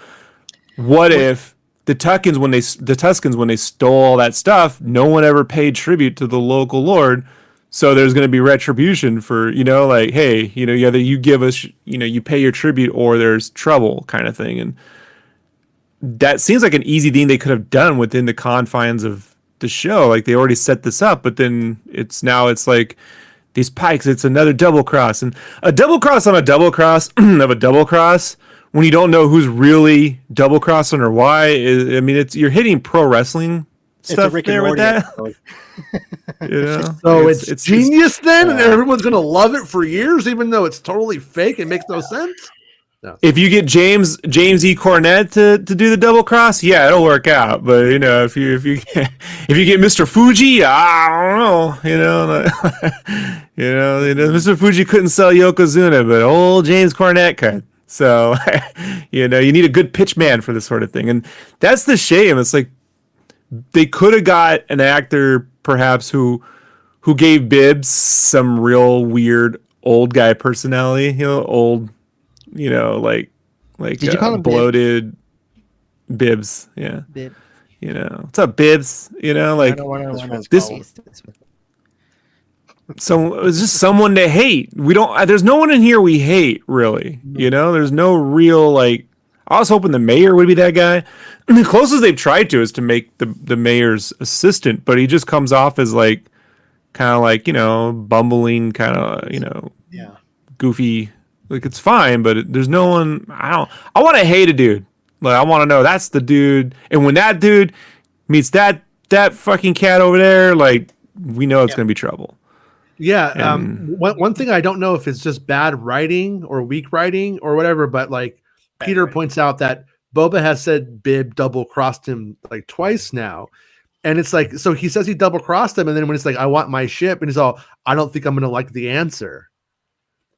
what if the Tuscans when they stole all that stuff, no one ever paid tribute to the local lord? So there's going to be retribution for, like, hey, either you give us, you pay your tribute or there's trouble kind of thing. And that seems like an easy thing they could have done within the confines of the show. Like they already set this up, but then it's like these pikes, it's another double cross, and a double cross on a double cross of a double cross when you don't know who's really double crossing or why. You're hitting pro wrestling stuff Rick there and with Morty that. episode. So it's genius then, and everyone's gonna love it for years, even though it's totally fake. It makes no sense. No. If you get James E. Cornette to do the double cross, yeah, it'll work out. But if you get Mr. Fuji, I don't know. Mr. Fuji couldn't sell Yokozuna, but old James Cornette could. So you need a good pitch man for this sort of thing, and that's the shame. It's like they could have got an actor perhaps who gave Bibbs some real weird old guy personality, old. Like Did you call him bloated Bibbs? Yeah. Bib. What's up, Bibbs? I don't want this. So it's just someone to hate. There's no one in here we hate, really. There's no real like. I was hoping the mayor would be that guy. And the closest they've tried to is to make the mayor's assistant, but he just comes off as like, kind of like bumbling, kind of goofy. Like it's fine, but there's no one. I want to hate a dude. Like I want to know that's the dude. And when that dude meets that fucking cat over there, like we know it's gonna be trouble. Yeah. One thing I don't know if it's just bad writing or weak writing or whatever, but like Peter points out that Boba has said Bib double crossed him like twice now. And it's like, so he says he double crossed him. And then when it's like, I want my ship, and he's all, I don't think I'm going to like the answer.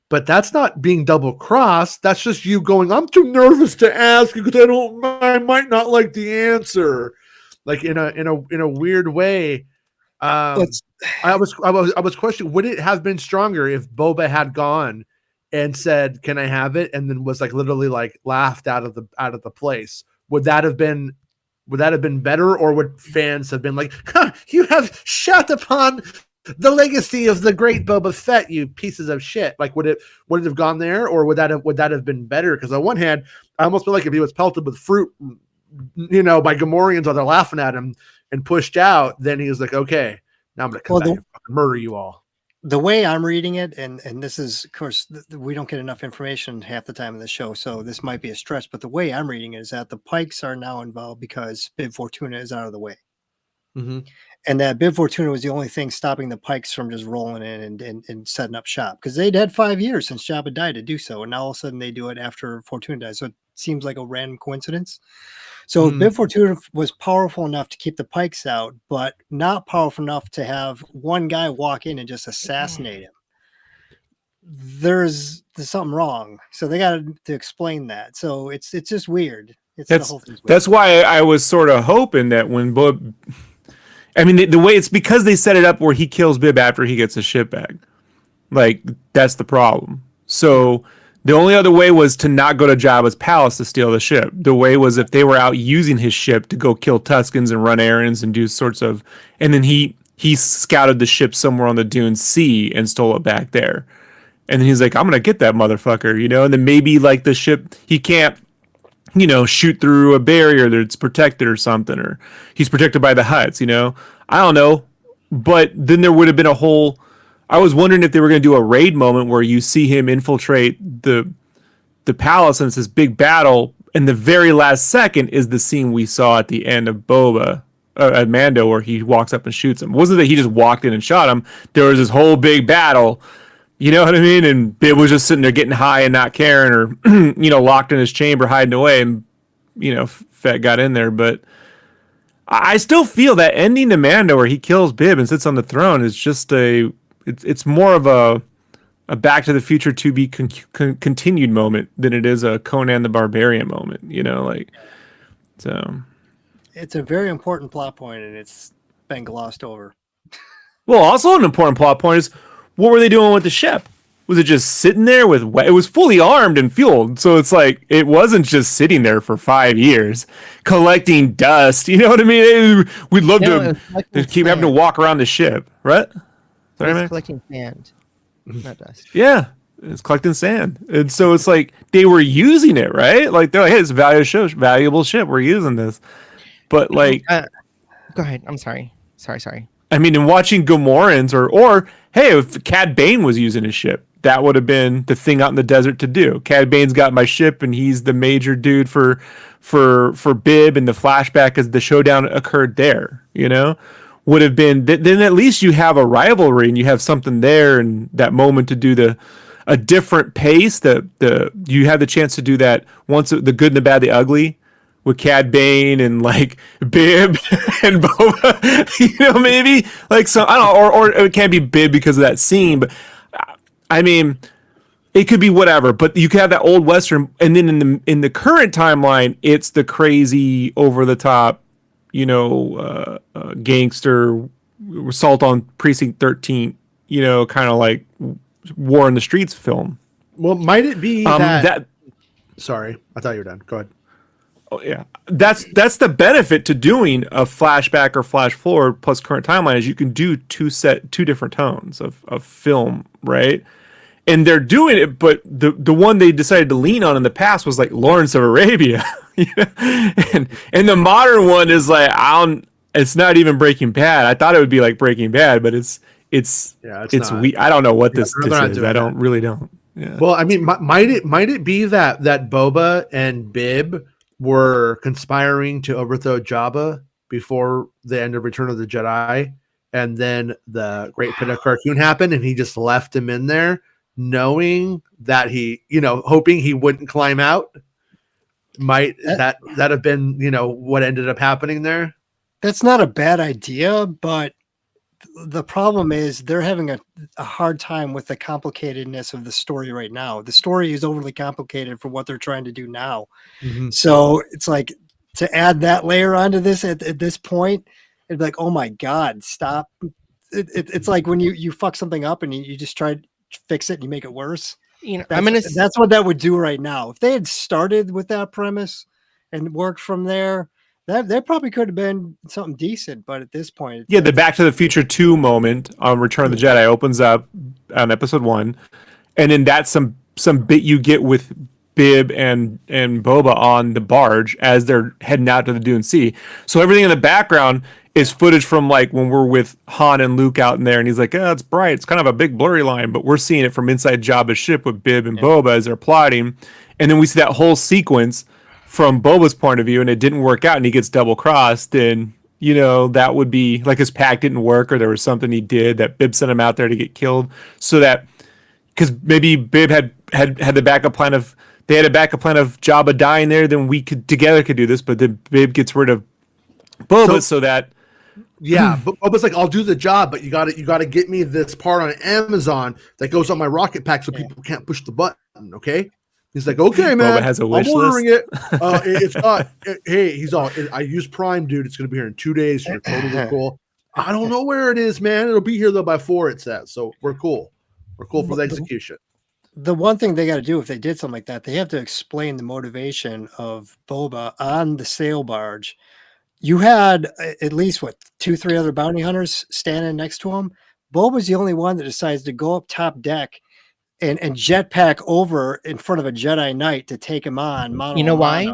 But that's not being double crossed. That's just you going, I'm too nervous to ask because I might not like the answer. like in a weird way. Let's- I was questioning, would it have been stronger if Boba had gone and said, "Can I have it?" and then was like literally like laughed out of the place? Would that have been better, or would fans have been like, huh, "You have shat upon the legacy of the great Boba Fett, you pieces of shit"? Like, would it have gone there, or would that have been better? Because on one hand, I almost feel like if he was pelted with fruit, by Gamorreans while they're laughing at him and pushed out, then he was like, "Okay, now I'm gonna come back and fucking murder you all." The way I'm reading it, and this is, of course, we don't get enough information half the time in the show, so this might be a stretch, but the way I'm reading it is that the Pikes are now involved because Bib Fortuna is out of the way. Mm-hmm. And that Bib Fortuna was the only thing stopping the Pikes from just rolling in and setting up shop, because they'd had 5 years since Jabba died to do so, and now all of a sudden they do it after Fortuna dies. So it seems like a random coincidence. So Bib Fortuna was powerful enough to keep the Pikes out, but not powerful enough to have one guy walk in and just assassinate him. There's something wrong. So they got to explain that. So it's just weird. The whole thing's weird. That's why I was sort of hoping that when Bib, I mean, the way it's because they set it up where he kills Bib after he gets his ship back. Like, that's the problem. So the only other way was to not go to Jabba's palace to steal the ship. The way was if they were out using his ship to go kill Tuscans and run errands and do sorts of, and then he scouted the ship somewhere on the Dune Sea and stole it back there. And then he's like, "I'm gonna get that motherfucker," and then maybe like the ship, he can't, shoot through a barrier that's protected or something, or he's protected by the Hutts, I don't know. But then there would have been a whole, I was wondering if they were going to do a raid moment where you see him infiltrate the palace and it's this big battle, and the very last second is the scene we saw at the end of at Mando, where he walks up and shoots him. It wasn't that he just walked in and shot him. There was this whole big battle, you know what I mean? And Bib was just sitting there getting high and not caring, or locked in his chamber hiding away, and Fett got in there. But I still feel that ending to Mando where he kills Bib and sits on the throne is just it's more of a Back to the Future to be continued moment than it is a Conan the Barbarian moment, so. It's a very important plot point, and it's been glossed over. Well, also an important plot point is, what were they doing with the ship? Was it just sitting there it was fully armed and fueled, so it's like it wasn't just sitting there for 5 years collecting dust. You know what I mean? We'd love to keep having to walk around the ship, right? Sorry, man. Collecting sand, not dust. Yeah, it's collecting sand, and so it's like they were using it, right? Like they're like, "Hey, it's a valuable ship. We're using this." But like, go ahead. I'm sorry. Sorry. I mean, in watching Gamorreans, or hey, if Cad Bane was using his ship, that would have been the thing out in the desert to do. Cad Bane's got my ship, and he's the major dude for Bib, and the flashback as the showdown occurred there. Would have been then at least you have a rivalry and you have something there, and that moment to do a different pace. You have the chance to do that once, the good and the bad, the ugly, with Cad Bane and like Bib and Boba, maybe like so. I don't know, or it can't be Bib because of that scene, but I mean, it could be whatever. But you could have that old Western, and then in the current timeline, it's the crazy, over the top, gangster assault on Precinct 13, kind of like War in the Streets film. Well, might it be that? Sorry, I thought you were done. Go ahead. Oh yeah, that's the benefit to doing a flashback or flash forward plus current timeline, is you can do two different tones of film, right? And they're doing it, but the one they decided to lean on in the past was like Lawrence of Arabia, and the modern one is like it's not even Breaking Bad. I thought it would be like Breaking Bad, but it's I don't know what this is. I don't. Yeah. Well, I mean, might it be that Boba and Bib were conspiring to overthrow Jabba before the end of Return of the Jedi, and then the Great Pit of Carcoon happened, and he just left him in there, knowing that hoping he wouldn't climb out? Might that have been what ended up happening there? That's not a bad idea, but the problem is they're having a hard time with the complicatedness of the story right now. The story is overly complicated for what they're trying to do now. Mm-hmm. So it's like to add that layer onto this at this point, it'd be like, oh my God, stop. It's like when you fuck something up and you just try to fix it and you make it worse. That's what that would do right now. If they had started with that premise and worked from there, that probably could have been something decent. But at this point, the Back to the Future 2 moment on Return of the Jedi opens up on episode 1, and then that's some bit you get with Bib and Boba on the barge as they're heading out to the Dune Sea. So everything in the background is footage from like when we're with Han and Luke out in there, and he's like, "Oh, it's bright. It's kind of a big blurry line," but we're seeing it from inside Jabba's ship with Bib and Boba as they're plotting, and then we see that whole sequence from Boba's point of view, and it didn't work out, and he gets double crossed. Then that would be like his pack didn't work, or there was something he did that Bib sent him out there to get killed, so that because maybe Bib had the backup plan of. They had a backup plan of Jabba dying there, then we could do this, but then Bib gets rid of Boba so that. Yeah, but Boba's like, I'll do the job, but you gotta get me this part on Amazon that goes on my rocket pack so people can't push the button, okay? He's like, okay, man. Boba has a wish I'm ordering list. it. It's not. Hey, he's all. I use Prime, dude. It's gonna be here in 2 days. You're totally cool. I don't know where it is, man. It'll be here though by 4. It says so. We're cool. We're cool for the execution. The one thing they got to do if they did something like that, they have to explain the motivation of Boba on the sail barge. You had at least 2-3 other bounty hunters standing next to him. Boba's the only one that decides to go up top deck and jetpack over in front of a Jedi Knight to take him on. You know why?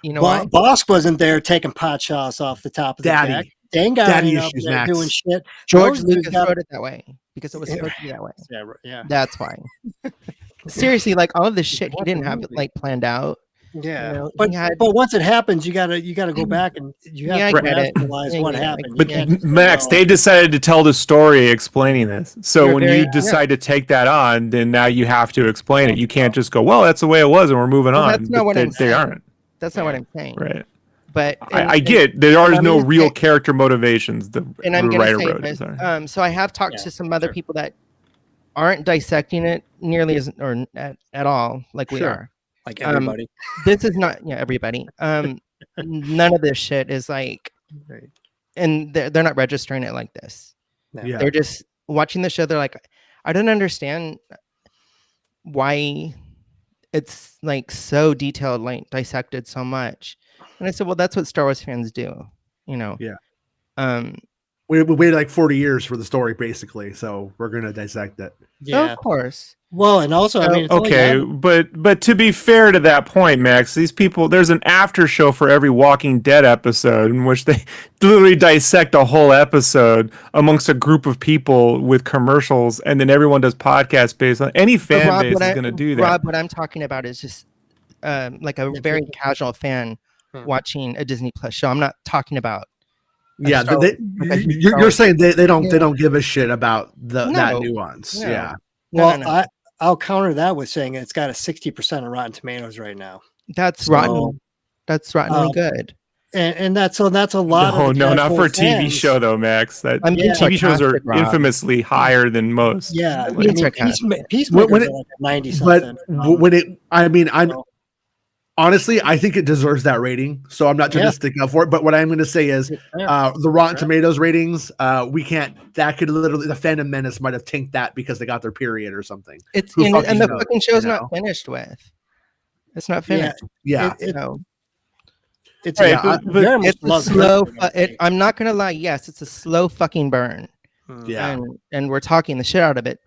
Why? Bosk wasn't there taking pot shots off the top of the deck. Dang guy up there doing shit. George Lucas wrote it that way because it was supposed to be that way. Yeah. That's why. Seriously, like all of this shit, he didn't have it like planned out. Yeah, but once it happens, you gotta go back and you have to rationalize what happened. But Max, they decided to tell the story explaining this. So when you decide to take that on, then now you have to explain it. You can't just go, well, that's the way it was, and we're moving on. That's not what I'm saying. They aren't. That's not what I'm saying. Right. But I get there are no real character motivations. And I'm going to say this. So I have talked to some other people that aren't dissecting it nearly as or at all like we are. Like everybody. This is not everybody. None of this shit is like, and they're not registering it like this. Yeah. They're just watching the show. They're like, I don't understand why it's like so detailed, like dissected so much. And I said, well, that's what Star Wars fans do, Yeah. We waited like 40 years for the story, basically, so we're gonna dissect it. Yeah, of course. Well, and also, I mean, okay, but to be fair to that point, Max, these people, there's an after show for every Walking Dead episode in which they literally dissect a whole episode amongst a group of people with commercials, and then everyone does podcasts based on any fan base is going to do that. Rob, what I'm talking about is just like a very casual fan watching a Disney Plus show. I'm not talking about. Yeah, you're saying they don't give a shit about that nuance. No. Yeah. Well, I'll counter that with saying it's got a 60% of Rotten Tomatoes right now. That's rotten. That's rottenly good. And that's a lot. No, not for a TV show though, Max. TV shows are infamously higher than most. Yeah, Peacemaker like 90 something. But honestly, I think it deserves that rating, so I'm not trying to stick up for it. But what I'm going to say is, the Rotten Tomatoes ratings, we can't. That could literally, the Fandom Menace might have tanked that because they got their period or something. And the fucking show's not finished with. It's not finished. Yeah. It's a slow. I'm not going to lie. Yes, it's a slow fucking burn. Yeah, and we're talking the shit out of it.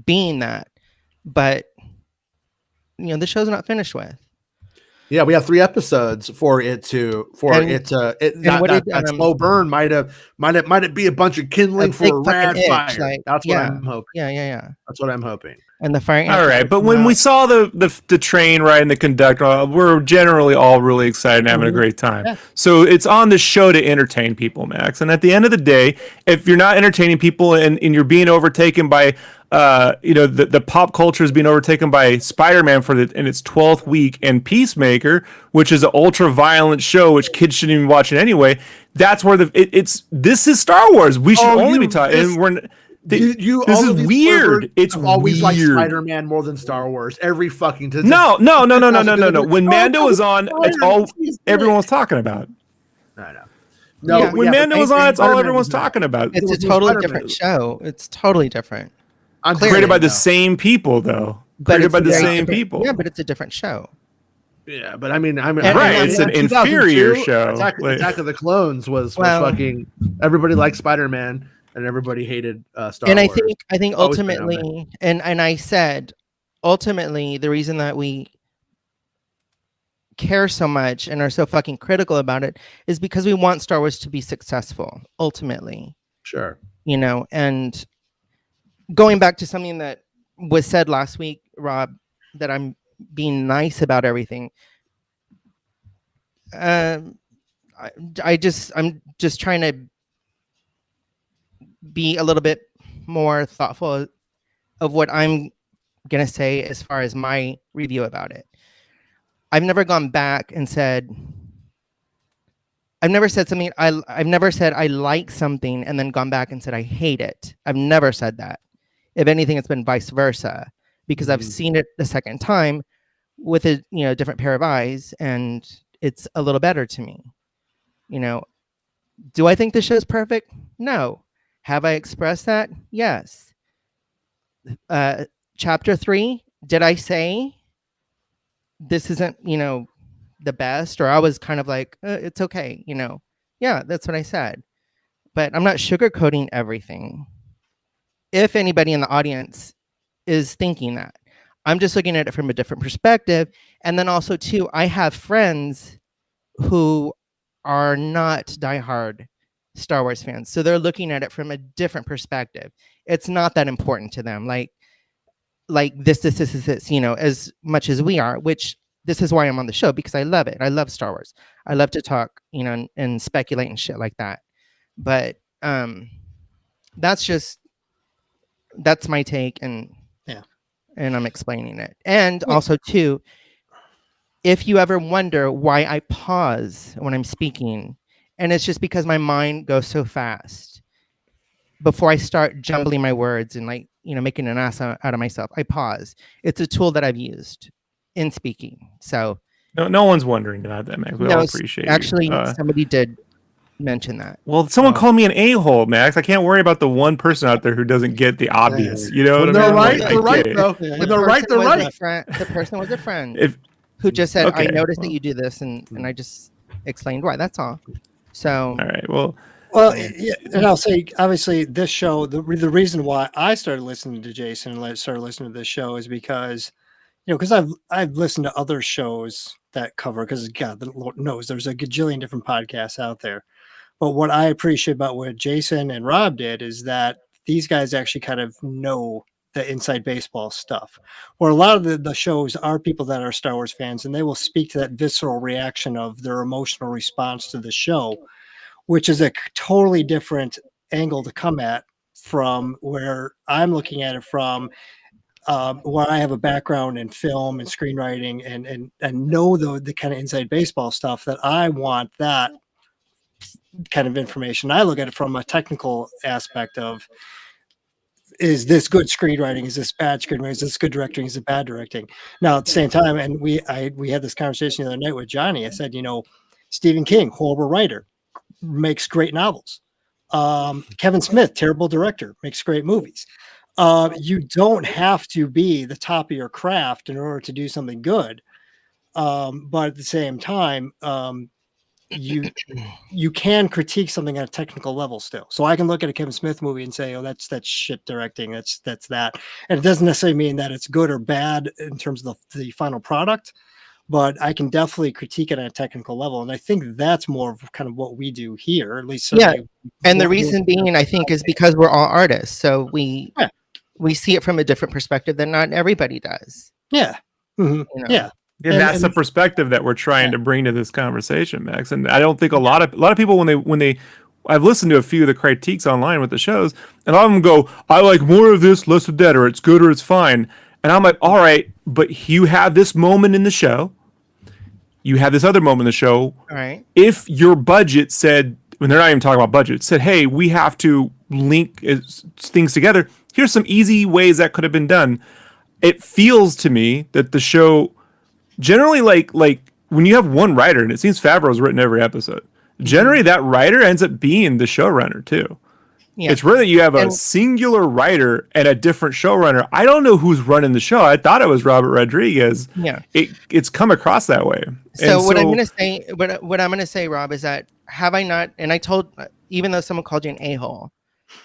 Being that, but the show's not finished with. Yeah, we have 3 episodes for it to that slow burn might it be a bunch of kindling for a rad fire. That's what I'm hoping. Yeah. That's what I'm hoping. And the fire. All right, but when we saw the train ride and the conductor, we're generally all really excited and having a great time. Yeah. So it's on the show to entertain people, Max. And at the end of the day, if you're not entertaining people and you're being overtaken by the pop culture is being overtaken by Spider-Man in its 12th week, and Peacemaker, which is an ultra violent show which kids shouldn't even watch it anyway. That's where this is Star Wars. We should only be talking. This all is of these weird. perverts It's have always liked weird. Spider-Man more than Star Wars. Every fucking No. When Mando was on, it's all everyone was talking about. I know. Yeah. When Mando was on, it's all everyone's talking about. It's a totally different show. It's totally different. Created by the same people, though. Created by the same people. Yeah, but it's a different show. Yeah, but I mean, right. It's an inferior show. Attack of the Clones was fucking. Everybody liked Spider-Man, and everybody hated Star and Wars. I think ultimately, and I said, ultimately, the reason that we care so much and are so fucking critical about it is because we want Star Wars to be successful. Ultimately, sure, and going back to something that was said last week, Rob, that I'm being nice about everything. I'm just trying to be a little bit more thoughtful of what I'm gonna say as far as my review about it. I've never gone back and said. I've never said something. I've never said I like something and then gone back and said I hate it. I've never said that. If anything, it's been vice versa because I've seen it the second time with a different pair of eyes, and it's a little better to me. Do I think the show's perfect? No. Have I expressed that? Yes. Chapter 3, did I say this isn't, the best? Or I was kind of like, it's okay, Yeah, that's what I said. But I'm not sugarcoating everything. If anybody in the audience is thinking that. I'm just looking at it from a different perspective. And then also, too, I have friends who are not diehard Star Wars fans. So they're looking at it from a different perspective. It's not that important to them. Like this, as much as we are, which this is why I'm on the show, because I love it. I love Star Wars. I love to talk, and speculate and shit like that. But that's my take, and I'm explaining it. And also, too, if you ever wonder why I pause when I'm speaking, and it's just because my mind goes so fast before I start jumbling my words and making an ass out of myself, I pause. It's a tool that I've used in speaking. So no one's wondering about that, Max. We all appreciate actually, somebody did mention that. Well, someone called me an a-hole, Max. I can't worry about the one person out there who doesn't get the obvious. You know what I mean? They're right. They're right, though. They're right. They're right. The person was a friend who just said, "I noticed that you do this," and I just explained why. That's all. So. All right. Well, yeah, and I'll say, obviously, this show, the reason why I started listening to Jason and started listening to this show is because, because I've listened to other shows that cover, because God, the Lord knows there's a gajillion different podcasts out there. But what I appreciate about what Jason and Rob did is that these guys actually kind of know the inside baseball stuff, where a lot of the shows are people that are Star Wars fans, and they will speak to that visceral reaction of their emotional response to the show, which is a totally different angle to come at from where I'm looking at it from, where I have a background in film and screenwriting and know the kind of inside baseball stuff that I want that kind of information. I look at it from a technical aspect of, is this good screenwriting? Is this bad screenwriting? Is this good directing? Is it bad directing? Now, at the same time, and we had this conversation the other night with Johnny. I said, Stephen King, horrible writer, makes great novels. Kevin Smith, terrible director, makes great movies. You don't have to be the top of your craft in order to do something good. But at the same time, you can critique something at a technical level still. So I can look at a Kevin Smith movie and say, oh, that's shit directing. That's that. And it doesn't necessarily mean that it's good or bad in terms of the final product, but I can definitely critique it at a technical level. And I think that's more of kind of what we do here, at least. Yeah. And the reason being, I think, is because we're all artists. So we see it from a different perspective than not everybody does. Yeah. Mm-hmm. Yeah. And that's the perspective that we're trying to bring to this conversation, Max. And I don't think a lot of people, when they I've listened to a few of the critiques online with the shows, and a lot of them go, I like more of this, less of that, or it's good or it's fine. And I'm like, all right, but you have this moment in the show. You have this other moment in the show. All right. If your budget said, when they're not even talking about budget, said, hey, we have to link things together. Here's some easy ways that could have been done. It feels to me that the show generally like when you have one writer, and it seems Favreau's written every episode, generally that writer ends up being the showrunner too. Yeah. It's rare that you have a And- singular writer and a different showrunner. I don't know who's running the show. I thought it was Robert Rodriguez. Yeah. It's come across that way. So And what I'm going to say, what I'm going to say, Rob, is that have I not, and I told, even though someone called you an a-hole,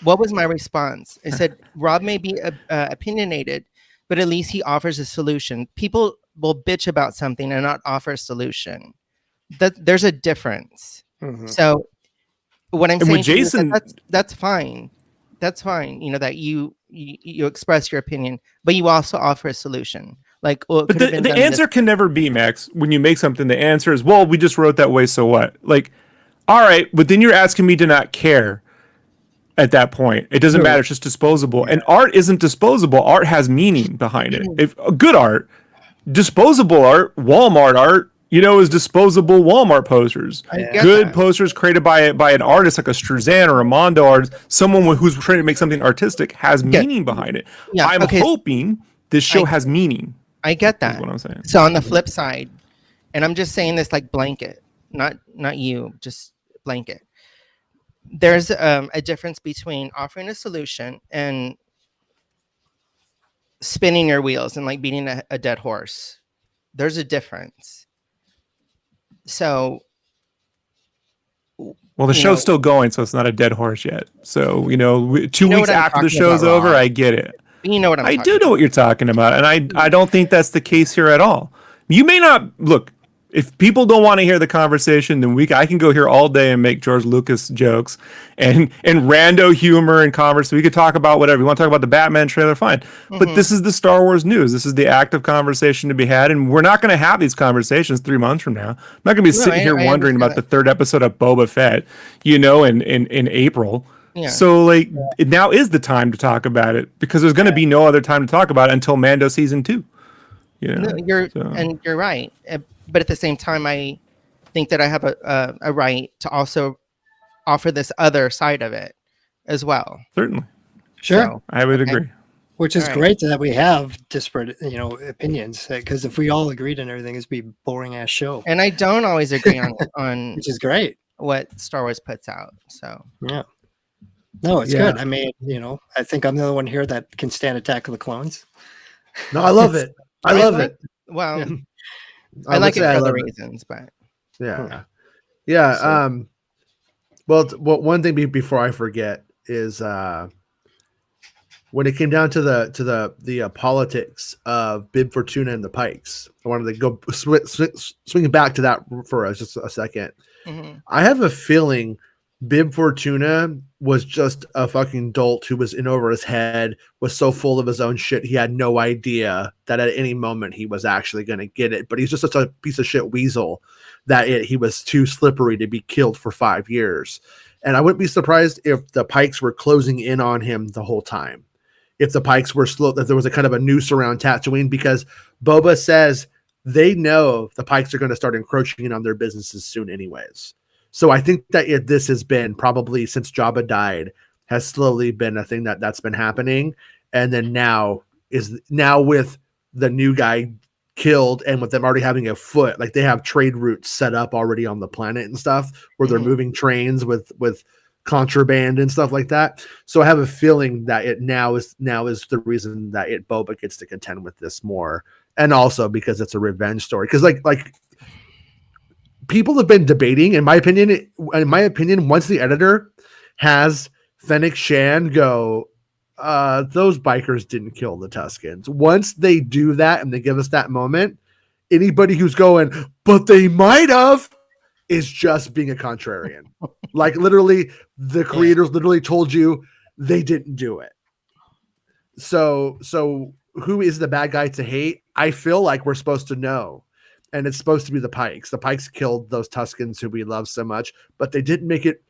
what was my response? I said, Rob may be opinionated, but at least he offers a solution. People will bitch about something and not offer a solution. There's a difference. Mhm. So what I'm And saying with to you is that Jason- that's fine. That's fine. You know, that you express your opinion, but you also offer a solution. Like, well, it But could have been the done in answer this- can never be, Max, when you make something, the answer is, well, we just wrote that way, so what? Like, all right, but then you're asking me to not care at that point. It doesn't matter, it's just disposable. And art isn't disposable. Art has meaning behind it. If good art, disposable art, Walmart art, is disposable Walmart posters. I get Good that. posters created by an artist like a Struzan or a Mondo artist, someone who's trying to make something artistic, has meaning behind it. Yeah, I'm okay. hoping this show has meaning. I get that. What I'm saying. So on the flip side, and I'm just saying this like blanket, not you, just blanket. There's a difference between offering a solution and spinning your wheels and like beating a dead horse. There's a difference. So Well, the you show's know- still going, so it's not a dead horse yet. So, 2 You know weeks what I'm after the talking show's about, over, Rob. I get it. you know what I'm I talking do know what you're talking about, and I don't think that's the case here at all. You may not look. If people don't want to hear the conversation, then I can go here all day and make George Lucas jokes and rando humor and converse. We could talk about whatever you want to talk about. The Batman trailer, fine. But this is the Star Wars news. This is the active conversation to be had, and we're not going to have these conversations 3 months from now. I'm not going to be sitting here I wondering about understand the third episode of Boba Fett, in April. Yeah. So now is the time to talk about it because there's going to be no other time to talk about it until Mando season 2. No, you're right. But at the same time, I think that I have a right to also offer this other side of it as well. Certainly, Sure. So, I would okay. agree. Which is All right. great that we have disparate, opinions. Because if we all agreed on everything, it'd be a boring ass show. And I don't always agree on Which is great. what Star Wars puts out. So Yeah. No, it's Yeah. good. I mean, I think I'm the only one here that can stand Attack of the Clones. No, I love it. I love it. well, Yeah. I like it would for say other love it. reasons, but Yeah. Yeah. So- Well, one thing before I forget is when it came down to the politics of Bib Fortuna and the Pikes. I wanted to go swing back to that for just a second. mhm. I have a feeling Bib Fortuna was just a fucking dolt who was in over his head, was so full of his own shit, he had no idea that at any moment he was actually going to get it. But he's just such a piece of shit weasel that he was too slippery to be killed for 5 years. And I wouldn't be surprised if the Pikes were closing in on him the whole time. If the Pikes were slow, that there was a kind of a noose around Tatooine, because Boba says they know the Pikes are going to start encroaching on their businesses soon anyways. So I think that this has been probably since Jabba died, has slowly been a thing that's been happening. And then now with the new guy killed and with them already having a foot, like they have trade routes set up already on the planet and stuff where they're Mhm. moving trains with contraband and stuff like that. So I have a feeling that it now is the reason that Boba gets to contend with this more. And also because it's a revenge story. Because like people have been debating, in my opinion, once the editor has Fennec Shan go, those bikers didn't kill the Tuscans. Once they do that and they give us that moment, anybody who's going, but they might have, is just being a contrarian. Like literally, the creators literally told you they didn't do it. So who is the bad guy to hate? I feel like we're supposed to know. And it's supposed to be the Pikes. The Pikes killed those Tuscans who we love so much, but they didn't make it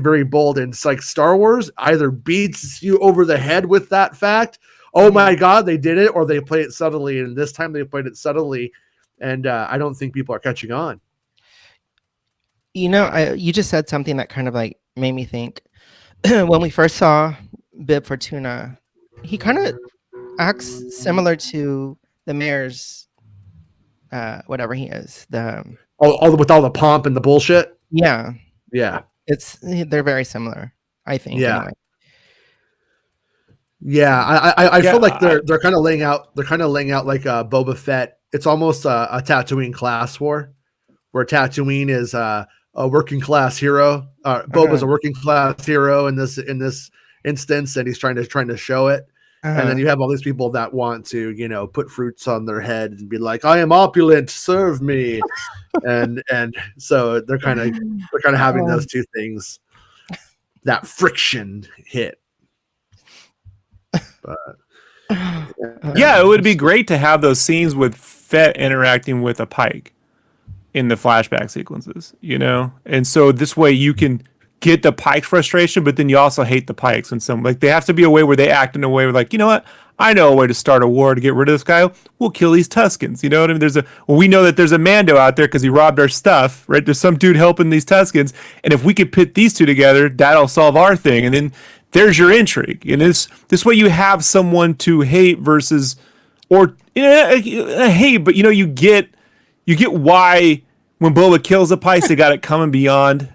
very bold. And it's like Star Wars either beats you over the head with that fact, oh my God, they did it, or they play it subtly. And this time they played it subtly. And I don't think people are catching on. You just said something that kind of like made me think. when we first saw Bib Fortuna, he kind of acts similar to the mayor's whatever he is. With all the pomp and the bullshit. Yeah, Yeah. they're very similar, I think. Yeah. Anyway. Yeah, I feel like Yeah, they're kind of laying out like Boba Fett. It's almost a Tatooine class war, where Tatooine is a working class hero. Boba's a working class hero in this instance, and he's trying to show it. And then you have all these people that want to put fruits on their head and be like, "I am opulent, serve me," and so they're kind of having those two things, that friction hit. But yeah, it would be great to have those scenes with Fett interacting with a Pike in the flashback sequences, and so this way you can get the Pike's frustration, but then you also hate the Pikes, and some they have to be a way where they act in a way where like, you know what, I know a way to start a war to get rid of this guy. We'll kill these Tuscans. You know what I mean? We know that there's a Mando out there because he robbed our stuff, right? There's some dude helping these Tuscans, and if we could pit these two together, that'll solve our thing, and then there's your intrigue. And this way you have someone to hate versus, or hate, but you get why when Boba kills a Pike, they got it coming beyond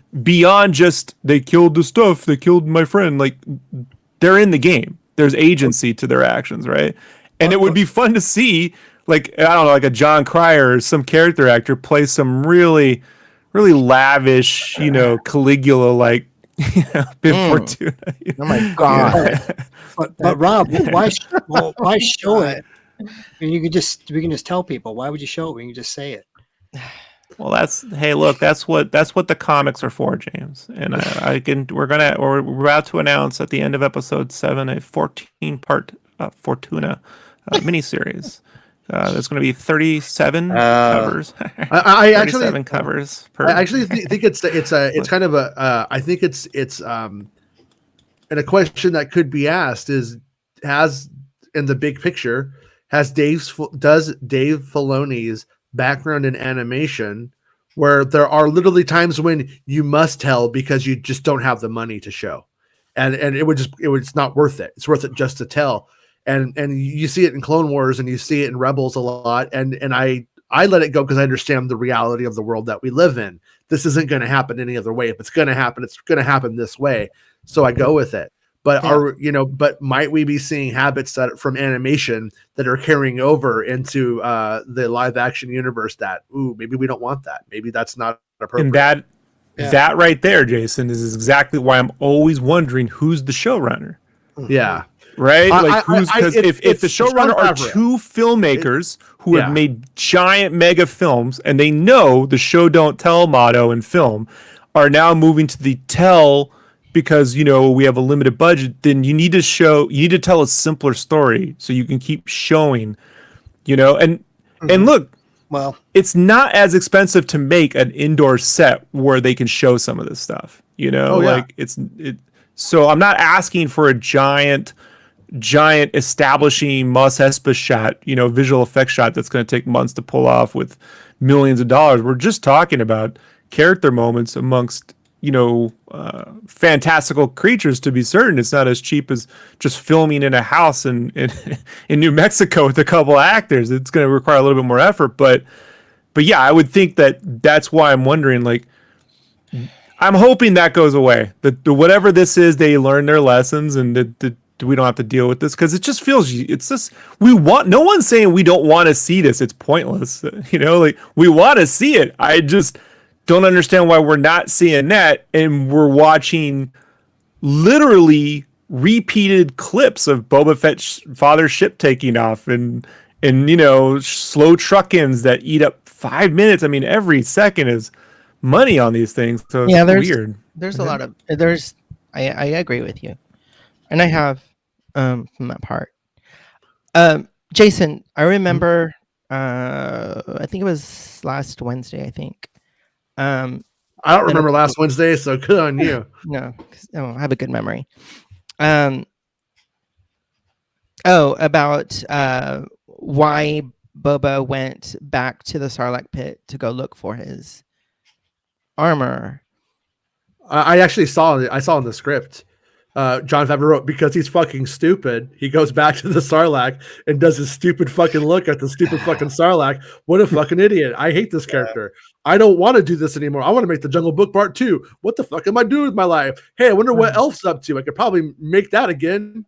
just they killed the stuff, they killed my friend. Like, they're in the game. There's agency to their actions, right? And it would be fun to see, like, I don't know, like a John Cryer or some character actor play some really, really lavish, Caligula like Bib Fortuna. Oh my god! But Rob, why show it? We can just tell people. Why would you show it when you can just say it? Well, that's what the comics are for, James. And we're about to announce at the end of episode 7 a 14-part Fortuna miniseries. There's going to be 37 covers. I actually covers. I actually think it's kind of a I think it's and a question that could be asked is, has in the big picture, does Dave Filoni's background in animation, where there are literally times when you must tell because you just don't have the money to show, and it's not worth it. It's worth it just to tell. And you see it in Clone Wars and you see it in Rebels a lot. And I let it go because I understand the reality of the world that we live in. This isn't going to happen any other way. If it's going to happen, it's going to happen this way. So I go with it. But but might we be seeing habits that from animation that are carrying over into the live action universe that, maybe we don't want that. Maybe that's not appropriate. And that right there, Jason, is exactly why I'm always wondering who's the showrunner. Yeah. Right? Because if the showrunner are two filmmakers who have made giant mega films and they know the show don't tell motto in film, are now moving to the tell because we have a limited budget, then you need to tell a simpler story so you can keep showing, and look, well, it's not as expensive to make an indoor set where they can show some of this stuff, so I'm not asking for a giant establishing Mos Espa shot, visual effects shot that's going to take months to pull off with millions of dollars. We're just talking about character moments amongst, fantastical creatures, to be certain. It's not as cheap as just filming in a house in New Mexico with a couple actors. It's going to require a little bit more effort, but yeah, I would think that's why I'm wondering, like, I'm hoping that goes away. That whatever this is, they learn their lessons and we don't have to deal with this, because it just feels, no one's saying we don't want to see this. It's pointless. Like, we want to see it. I just don't understand why we're not seeing that. And we're watching literally repeated clips of Boba Fett's father's ship taking off and slow truck-ins that eat up 5 minutes. I mean, every second is money on these things. So it's weird. There's a lot of, I agree with you. And I have from that part. Jason, I remember I think it was last Wednesday, I think. I don't remember last Wednesday, so good on you. No, I have a good memory. About why Boba went back to the Sarlacc pit to go look for his armor. I actually saw it. I saw in the script John Favreau wrote, because he's fucking stupid, he goes back to the Sarlacc and does his stupid fucking look at the stupid fucking Sarlacc. What a fucking idiot. I hate this character. I don't want to do this anymore. I want to make the Jungle Book Part 2. What the fuck am I doing with my life? Hey, I wonder what Elf's up to. I could probably make that again.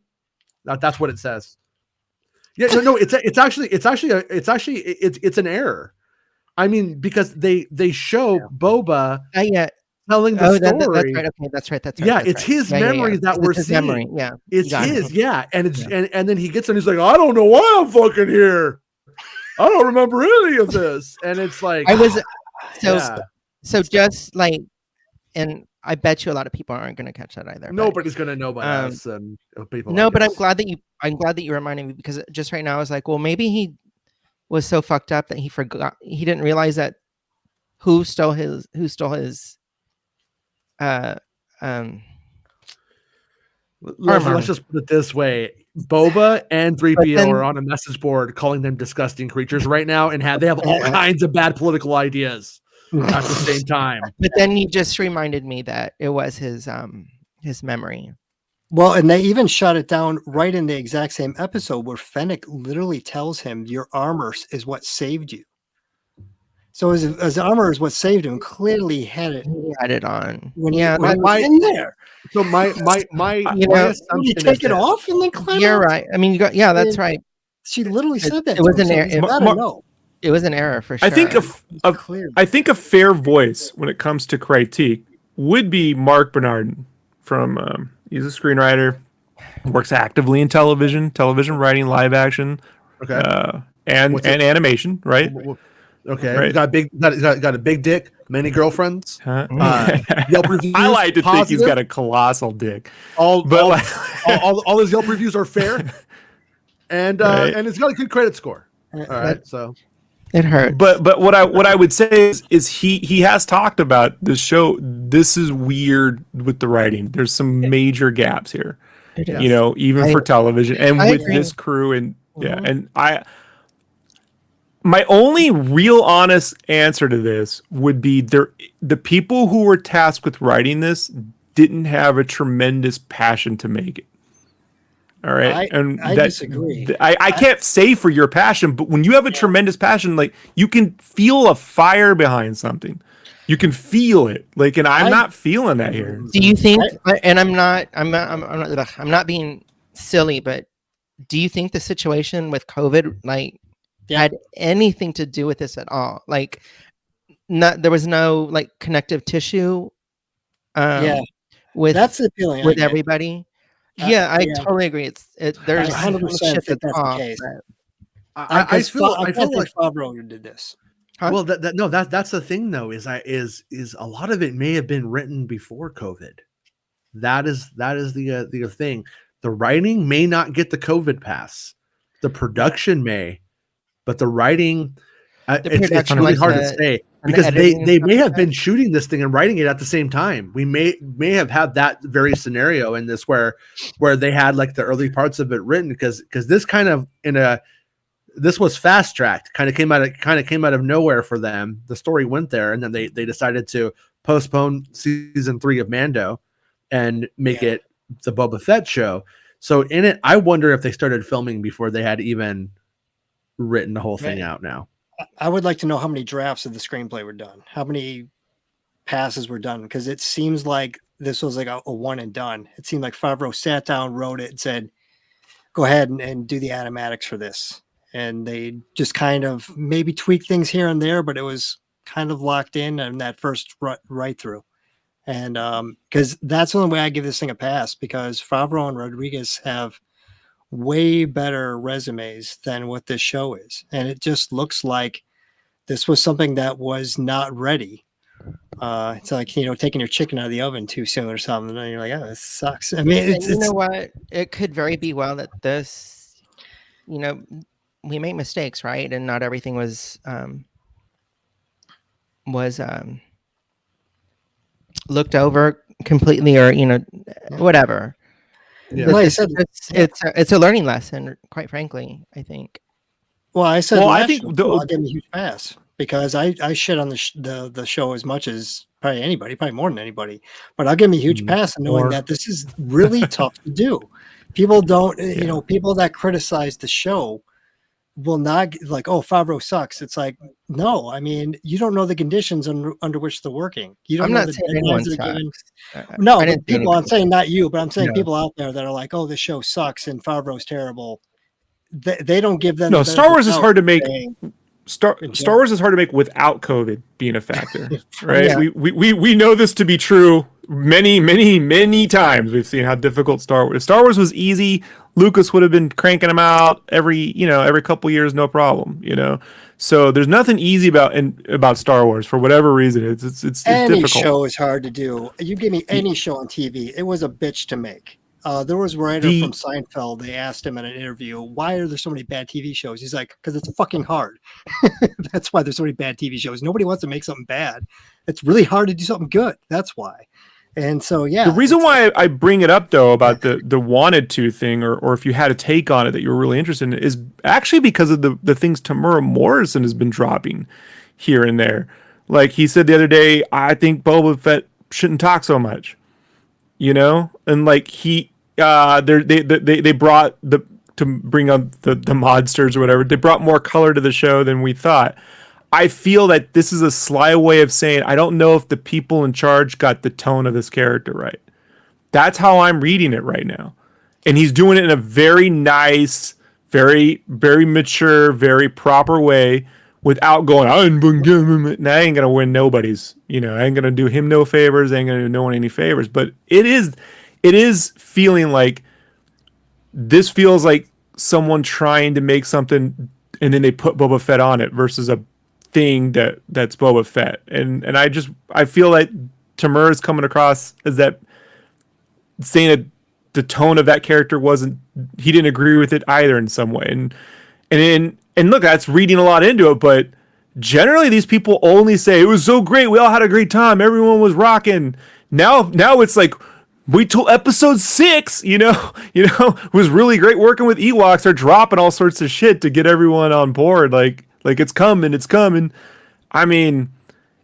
That's what it says. Yeah, no, it's an error. I mean, because they show Boba telling the story. That's right. Okay, that's right. That's right. Yeah, that's it's right. his memory that we're seeing. Memory. Yeah, it's his. Yeah, and it's and then he gets on. He's like, I don't know why I'm fucking here. I don't remember any of this. And it's like I was so just like, and I bet you a lot of people aren't going to catch that either. Nobody's going to know by us and people. No, like but us. I'm glad that you reminded me, because just right now I was like, well, maybe he was so fucked up that he didn't realize that who stole his let's just put it this way. Boba and 3PO are on a message board calling them disgusting creatures right now, and they have all kinds of bad political ideas at the same time. But then you just reminded me that it was his memory. Well, and they even shut it down right in the exact same episode where Fennec literally tells him your armor is what saved you. So his armor is what saved him. Clearly had it. He had it on. When he was in there. So my you take it off and then climb You're out? right. I mean, that's right. She literally said that. It was an error. It was an error for sure. I think a fair voice when it comes to critique would be Mark Bernardin from. He's a screenwriter, works actively in television writing, live action, and animation, right? Okay, right. He's got a big dick, many girlfriends. Yelp reviews, I like to positive. think he's got a colossal dick. All his Yelp reviews are fair, and it's got a good credit score. All right, so it hurts. But what I would say is he has talked about this show. This is weird with the writing. There's some major gaps here, even for television and with this crew and and my only real honest answer to this would be the people who were tasked with writing this didn't have a tremendous passion to make it. All right. I disagree. I can't say for your passion, but when you have a tremendous passion, like you can feel a fire behind something. You can feel it. Like, and I'm not feeling that here. Do you think, and I'm not being silly, but do you think the situation with COVID, had anything to do with this at all? Like, there was no connective tissue. With that's the feeling with everybody. I totally agree. There's 100% that's the case. I feel like Favreau did this. Huh? Well, that's the thing though. Is a lot of it may have been written before COVID. That is the thing. The writing may not get the COVID pass. The production may, but the writing, it's really hard to say because they may have been shooting this thing and writing it at the same time. We may have had that very scenario in this where they had the early parts of it written because this kind of this was fast tracked, kind of came out of nowhere for them. The story went there, and then they decided to postpone season 3 of Mando and make it the Boba Fett show. So in it, I wonder if they started filming before they had even written the whole thing out now. I would like to know how many drafts of the screenplay were done, how many passes were done, because it seems like this was a one and done. It seemed like Favreau sat down, wrote it, and said, go ahead and do the animatics for this. And they just kind of maybe tweak things here and there, but it was kind of locked in that first write through. And because that's the only way I give this thing a pass, because Favreau and Rodriguez have way better resumes than what this show is. And it just looks like this was something that was not ready. It's like, taking your chicken out of the oven too soon or something. And you're like, oh, this sucks. I mean, you know what? It could very be well that this, we make mistakes, right? And not everything was looked over completely, or whatever. Yeah. Like I said, it's a learning lesson, quite frankly, I think. Well, I said, I think I'll give him a huge pass because I shit on the show as much as probably anybody, probably more than anybody. But I'll give him a huge pass in knowing More. that this is really tough to do. People don't, Yeah. you know, people that criticize the show will not like, oh, Favreau sucks. It's like, no, I mean, you don't know the conditions under which they're working. You don't I'm know not the saying deadlines anyone that are given. sucks. No, I but didn't say people, I'm anybody. saying not you, but I'm saying No. people out there that are like, oh, the show sucks and Favreau's terrible. They don't give them No, the Star benefit Wars of is the hard to doubt, make. saying, Star Wars is hard to make without COVID being a factor, right? Yeah. We know this to be true. Many times we've seen how difficult Star Wars. If Star Wars was easy, Lucas would have been cranking them out every couple years, no problem. So there's nothing easy about Star Wars for whatever reason. It's any difficult. show is hard to do. You give me any show on TV, it was a bitch to make. There was a writer from Seinfeld. They asked him in an interview, why are there so many bad TV shows? He's like, because it's fucking hard. That's why there's so many bad TV shows. Nobody wants to make something bad. It's really hard to do something good. That's why. And so, yeah. The reason why I bring it up, though, about the wanted to thing, or if you had a take on it that you were really interested in, is actually because of the things Tamura Morrison has been dropping here and there. Like he said the other day, I think Boba Fett shouldn't talk so much, and like they brought to bring up the modsters or whatever. They brought more color to the show than we thought. I feel that this is a sly way of saying I don't know if the people in charge got the tone of this character right. That's how I'm reading it right now. And he's doing it in a very nice, very, very mature, very proper way without going, I ain't going to win nobody's. I ain't going to do him no favors. I ain't going to do no one any favors. But it is feeling like this feels like someone trying to make something and then they put Boba Fett on it versus a thing that's Boba Fett, and I feel like Tamura is coming across as that saying that the tone of that character he didn't agree with it either in some way, and look, that's reading a lot into it, but generally these people only say it was so great, we all had a great time, everyone was rocking. Now it's like wait till episode 6, it was really great working with Ewoks. They're dropping all sorts of shit to get everyone on board, like it's coming. I mean,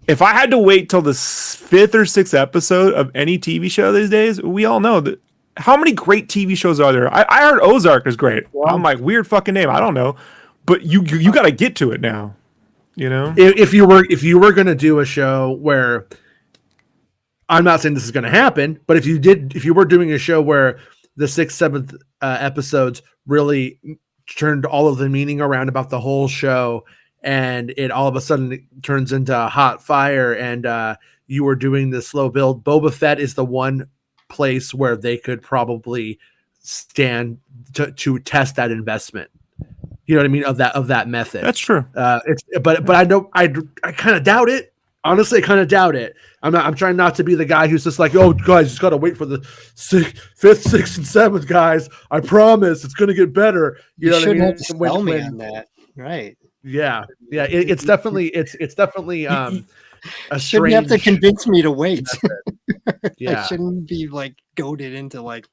if I had to wait till the 5th or 6th episode of any TV show these days, we all know that how many great TV shows are there? I heard Ozark is great. I'm like, weird fucking name. I don't know, but you got to get to it now. If you were going to do a show where, I'm not saying this is going to happen, but if you were doing a show where the 6th, 7th episodes really turned all of the meaning around about the whole show, and it all of a sudden turns into hot fire, and you were doing the slow build, Boba Fett is the one place where they could probably stand to test that investment. You know what I mean? Of that method. That's true. But I know I kind of doubt it. Honestly, I kind of doubt it. I'm trying not to be the guy who's just like, oh, guys, just gotta wait for the 5th, 6th, and 7th, guys. I promise it's gonna get better. You know what I mean? Have to sell me on that, right? Yeah. It's definitely a shouldn't have to convince me to wait. Yeah. I shouldn't be like goaded into like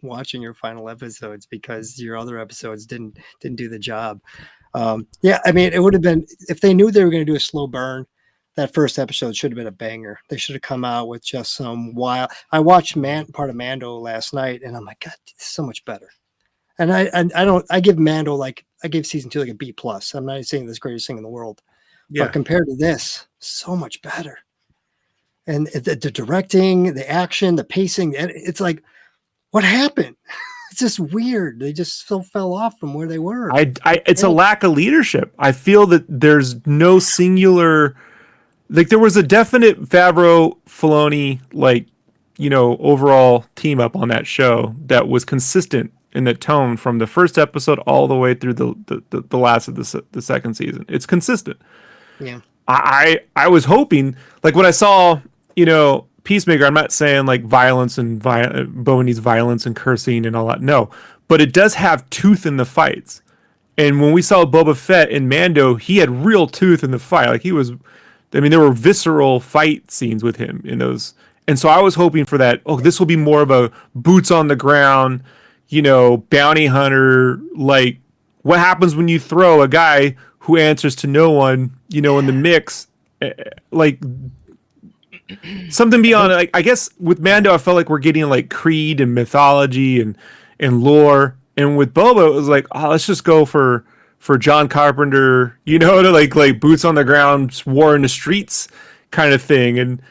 watching your final episodes because your other episodes didn't do the job. Yeah, I mean, it would have been if they knew they were going to do a slow burn. That first episode should have been a banger. They should have come out with just some wild. I watched part of Mando last night, and I'm like, God, this is so much better. And I give Mando I gave season 2 like a B+. I'm not saying this greatest thing in the world, but compared to this, so much better. And the directing, the action, the pacing, it's like, what happened? It's just weird. They just still fell off from where they were. It's a lack of leadership. I feel that there's no singular. Like there was a definite Favreau, Filoni, overall team up on that show that was consistent in the tone from the first episode all the way through the last of the second season. It's consistent. Yeah. I was hoping, like when I saw, Peacemaker, I'm not saying like violence and Boba needs violence and cursing and all that. No, but it does have tooth in the fights. And when we saw Boba Fett in Mando, he had real tooth in the fight. Like there were visceral fight scenes with him in those. And so I was hoping for that. Oh, this will be more of a boots on the ground, bounty hunter. Like what happens when you throw a guy who answers to no one, in the mix? Like something beyond. Like I guess with Mando, I felt like we're getting like creed and mythology and lore, and with Boba, it was like, oh, let's just go for John Carpenter, to like boots on the ground, war in the streets kind of thing, and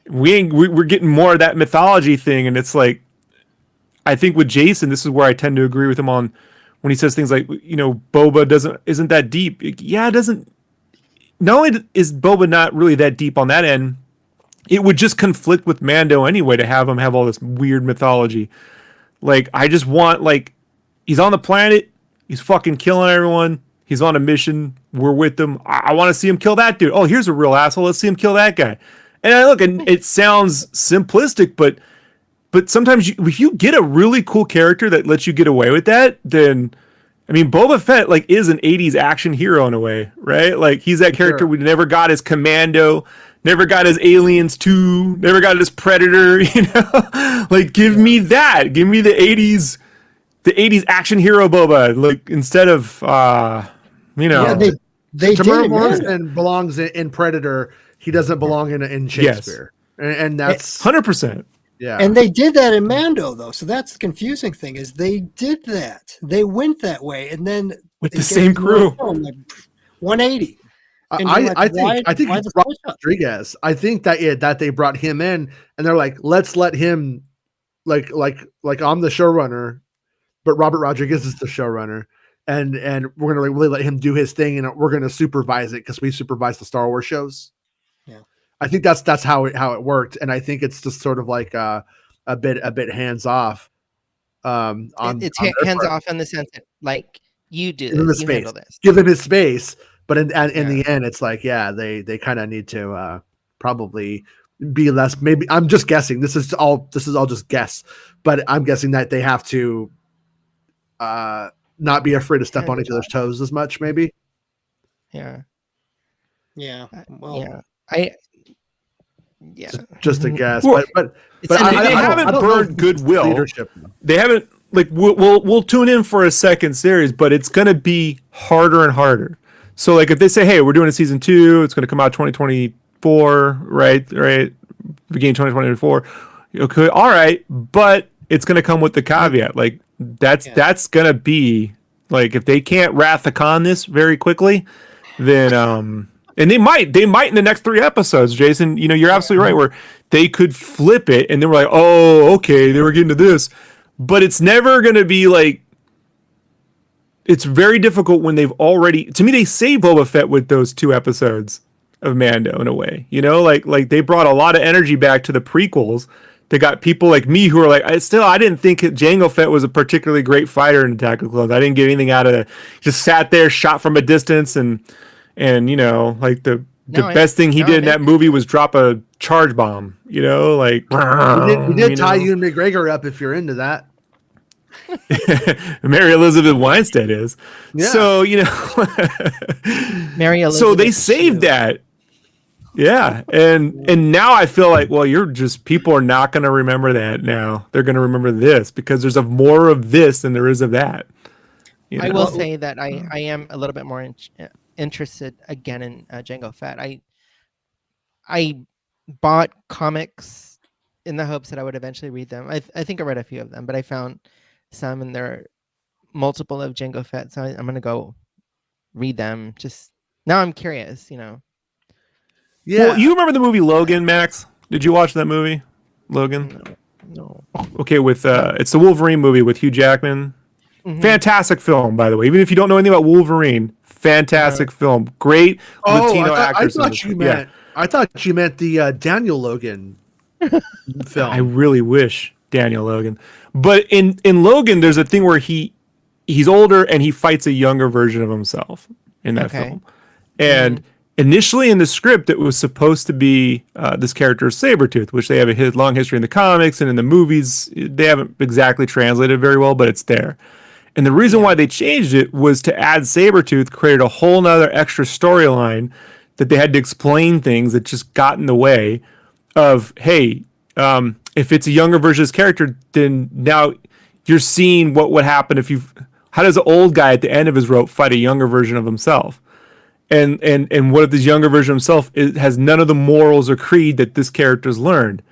we're getting more of that mythology thing, and it's like, I think with Jason, this is where I tend to agree with him on when he says things like, Boba isn't that deep. Yeah, it doesn't. Not only is Boba not really that deep on that end, it would just conflict with Mando anyway to have him have all this weird mythology. Like, I just want, like, he's on the planet, he's fucking killing everyone, he's on a mission, we're with him. I want to see him kill that dude. Oh, here's a real asshole, let's see him kill that guy. And it sounds simplistic, but sometimes if you get a really cool character that lets you get away with that, then, I mean, Boba Fett, like, is an 80s action hero in a way, right? Like, he's that character we never got as Commando, never got as Aliens 2, never got as Predator, Like, give me that. Give me the 80s action hero Boba, like, instead of, Yeah, they did. Morrison belongs in Predator. He doesn't belong in Shakespeare. Yes. And that's 100%. Yeah. And they did that in Mando, though. So that's the confusing thing, is they did that. They went that way, and then with the same crew, like 180. I think it's Robert Rodriguez. I think that they brought him in, and they're like, let's let him, like I'm the showrunner, but Robert Rodriguez is the showrunner, and we're gonna really let him do his thing, and we're gonna supervise it because we supervise the Star Wars shows. Yeah, I think that's how it worked, and I think it's just sort of like a bit hands off. It's hands off in the sense that, like, you do this, you handle this, give him his space. But in the end, it's like, they kind of need to probably be less. Maybe I'm just guessing. This is all just guess, but I'm guessing that they have to not be afraid to step on each other's toes as much. Maybe. Yeah. Well, Just a guess, well, but they haven't burned goodwill. Leadership. They haven't, like, we'll tune in for a second series, but it's gonna be harder and harder. So, like, if they say, hey, we're doing a season 2, it's going to come out 2024, right, beginning 2024, okay, all right, but it's going to come with the caveat, like, that's going to be, like, if they can't Wrath-a-Con this very quickly, then, and they might in the next 3 episodes, Jason, you're absolutely right, where they could flip it, and then we're like, oh, okay, they were getting to this, but it's never going to be, like, it's very difficult when they've already, to me, they saved Boba Fett with those 2 episodes of Mando in a way, like they brought a lot of energy back to the prequels. They got people like me who are like, I didn't think Jango Fett was a particularly great fighter in Attack of the Clones. I didn't get anything out of it. Just sat there, shot from a distance, and like the best thing he did in that movie was drop a charge bomb, like. We did tie Ewan McGregor up if you're into that. Mary Elizabeth Winstead is. Yeah. So, Mary Elizabeth. So they saved that. Yeah. And now I feel like, well, people are not going to remember that now. They're going to remember this because there's more of this than there is of that. I will say that I am a little bit more interested again in Jango Fett. I bought comics in the hopes that I would eventually read them. I think I read a few of them, but I found some, and there are multiple of Jango Fett, so I'm gonna go read them. Just now, I'm curious. Yeah. Well, you remember the movie Logan, Max? Did you watch that movie, Logan? No. Okay, with it's the Wolverine movie with Hugh Jackman. Mm-hmm. Fantastic film, by the way. Even if you don't know anything about Wolverine, fantastic film. Great Latino actors. I thought you meant the Daniel Logan film. I really wish Daniel Logan. But in Logan, there's a thing where he's older and he fights a younger version of himself in that film. And initially in the script, it was supposed to be this character Sabretooth, which they have a long history in the comics, and in the movies, they haven't exactly translated very well, but it's there. And the reason why they changed it was to add Sabretooth, created a whole nother extra storyline that they had to explain things that just got in the way of, hey, if it's a younger version of this character, then now you're seeing what would happen how does an old guy at the end of his rope fight a younger version of himself? And what if this younger version of himself has none of the morals or creed that this character's learned,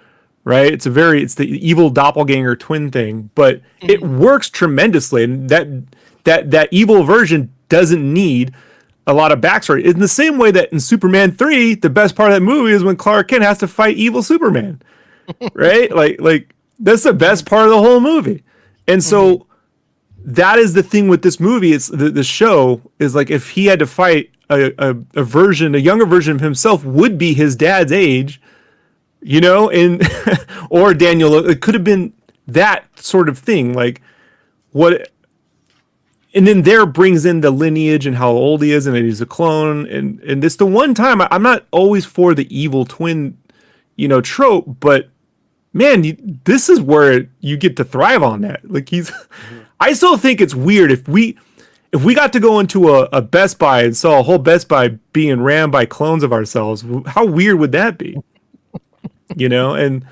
right? It's the evil doppelganger twin thing, but it works tremendously, and that evil version doesn't need a lot of backstory. In the same way that in Superman 3, the best part of that movie is when Clark Kent has to fight evil Superman, right? like that's the best part of the whole movie. And so that is the thing with this movie. It's the show is like, if he had to fight a younger version of himself would be his dad's age, and or Daniel, it could have been that sort of thing. Like what, and then there brings in the lineage and how old he is and that he's a clone. And this the one time I'm not always for the evil twin, trope, but man, this is where you get to thrive on that. Like I still think it's weird if we got to go into a Best Buy and saw a whole Best Buy being ran by clones of ourselves. How weird would that be? And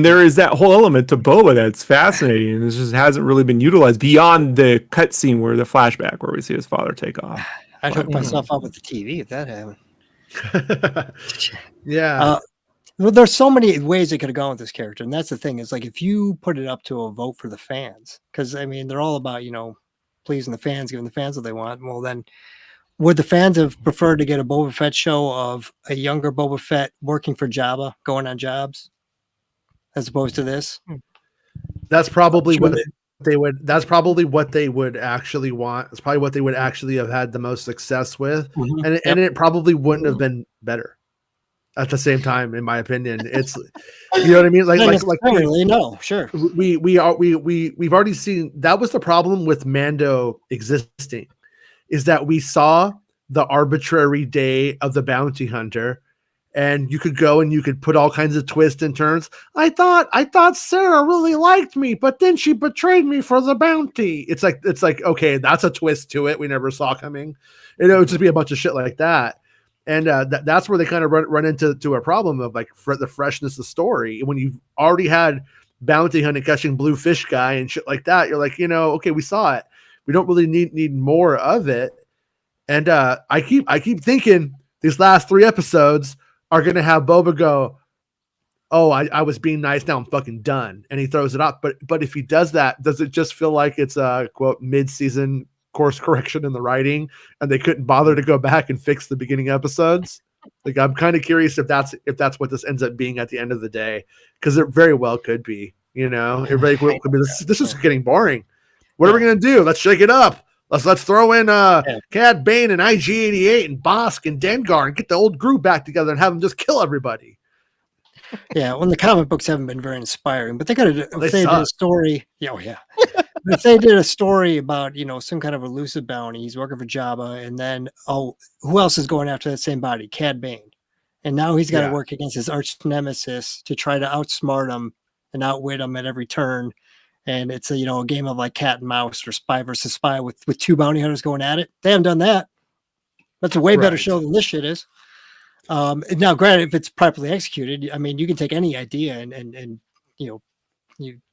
there is that whole element to Boba that's fascinating, and it just hasn't really been utilized beyond the cutscene where the flashback where we see his father take off. I'd hook myself up with the TV if that happened. Yeah. Well, there's so many ways they could have gone with this character, and that's the thing. Is like if you put it up to a vote for the fans, because they're all about pleasing the fans, giving the fans what they want. Well, then would the fans have preferred to get a Boba Fett show of a younger Boba Fett working for Jabba, going on jobs, as opposed to this? That's probably what they would. That's probably what they would actually want. It's probably what they would actually have had the most success with, and it probably wouldn't have been better. At the same time, in my opinion, it's you know what I mean. No, sure. We've already seen that was the problem with Mando existing, is that we saw the arbitrary day of the bounty hunter, and you could go and you could put all kinds of twists and turns. I thought Sarah really liked me, but then she betrayed me for the bounty. It's like okay, that's a twist to it we never saw coming. It would just be a bunch of shit like that. And that's where they kind of run into a problem of like the freshness of story. When you've already had bounty hunting, catching blue fish guy and shit like that, you're like, okay, we saw it. We don't really need more of it. And I keep thinking these last 3 episodes are going to have Boba go, oh, I was being nice. Now I'm fucking done. And he throws it up. But if he does that, does it just feel like it's a quote mid-season course correction in the writing and they couldn't bother to go back and fix the beginning episodes? Like, I'm kind of curious if that's what this ends up being at the end of the day, because it very well could be, it very well could be. This is getting boring. What are we going to do? Let's shake it up. Let's throw in Cad Bane and IG-88 and Bosk and Dengar and get the old group back together and have them just kill everybody. Yeah, well, the comic books haven't been very inspiring, but they could have. If they did a story, if they did a story about some kind of elusive bounty, he's working for Jabba, and then who else is going after that same body? Cad Bane, and now he's got to work against his arch nemesis to try to outsmart him and outwit him at every turn. And it's a game of like cat and mouse or spy versus spy with 2 bounty hunters going at it. They haven't done that. That's a way better show than this shit is. Now, granted, if it's properly executed, you can take any idea and you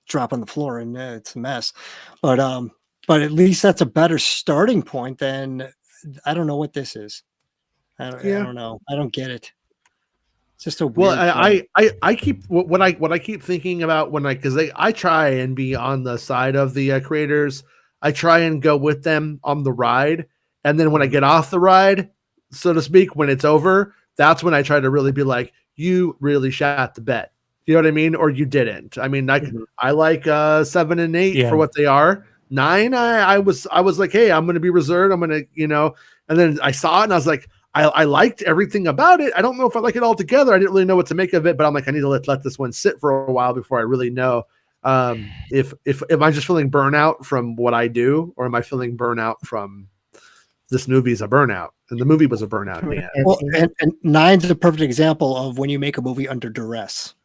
drop on the floor and it's a mess. But at least that's a better starting point than I don't know what this is. I don't know. I don't get it. It's just a weird I keep what I keep thinking about when I try and be on the side of the creators. I try and go with them on the ride, and then when I get off the ride, so to speak, when it's over, that's when I try to really be like, you really shot the bet. You know what I mean? Or you didn't. I mean, I like 7 and 8 for what they are. 9, I was like, hey, I'm going to be reserved. I'm going to, and then I saw it and I was like, I liked everything about it. I don't know if I like it all together. I didn't really know what to make of it, but I'm like, I need to let this one sit for a while before I really know if I'm just feeling burnout from what I do, or am I feeling burnout from this movie's a burnout. And the movie was a burnout. Man. Well, and 9's a perfect example of when you make a movie under duress,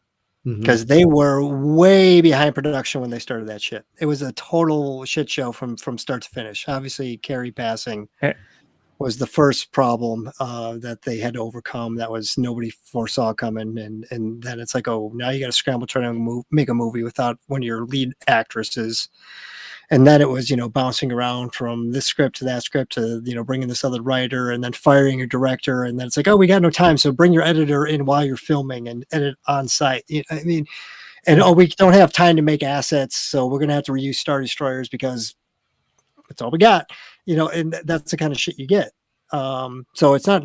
because they were way behind production when they started that shit. It was a total shit show from start to finish. Obviously, Carrie passing was the first problem that they had to overcome. That was nobody foresaw coming. And then it's like, oh, now you got to scramble trying to make a movie without one of your lead actresses. And then it was, bouncing around from this script to that script to, bringing this other writer and then firing your director. And then it's like, oh, we got no time. So bring your editor in while you're filming and edit on site. I mean, and we don't have time to make assets. So we're going to have to reuse Star Destroyers because that's all we got, and that's the kind of shit you get. So it's not,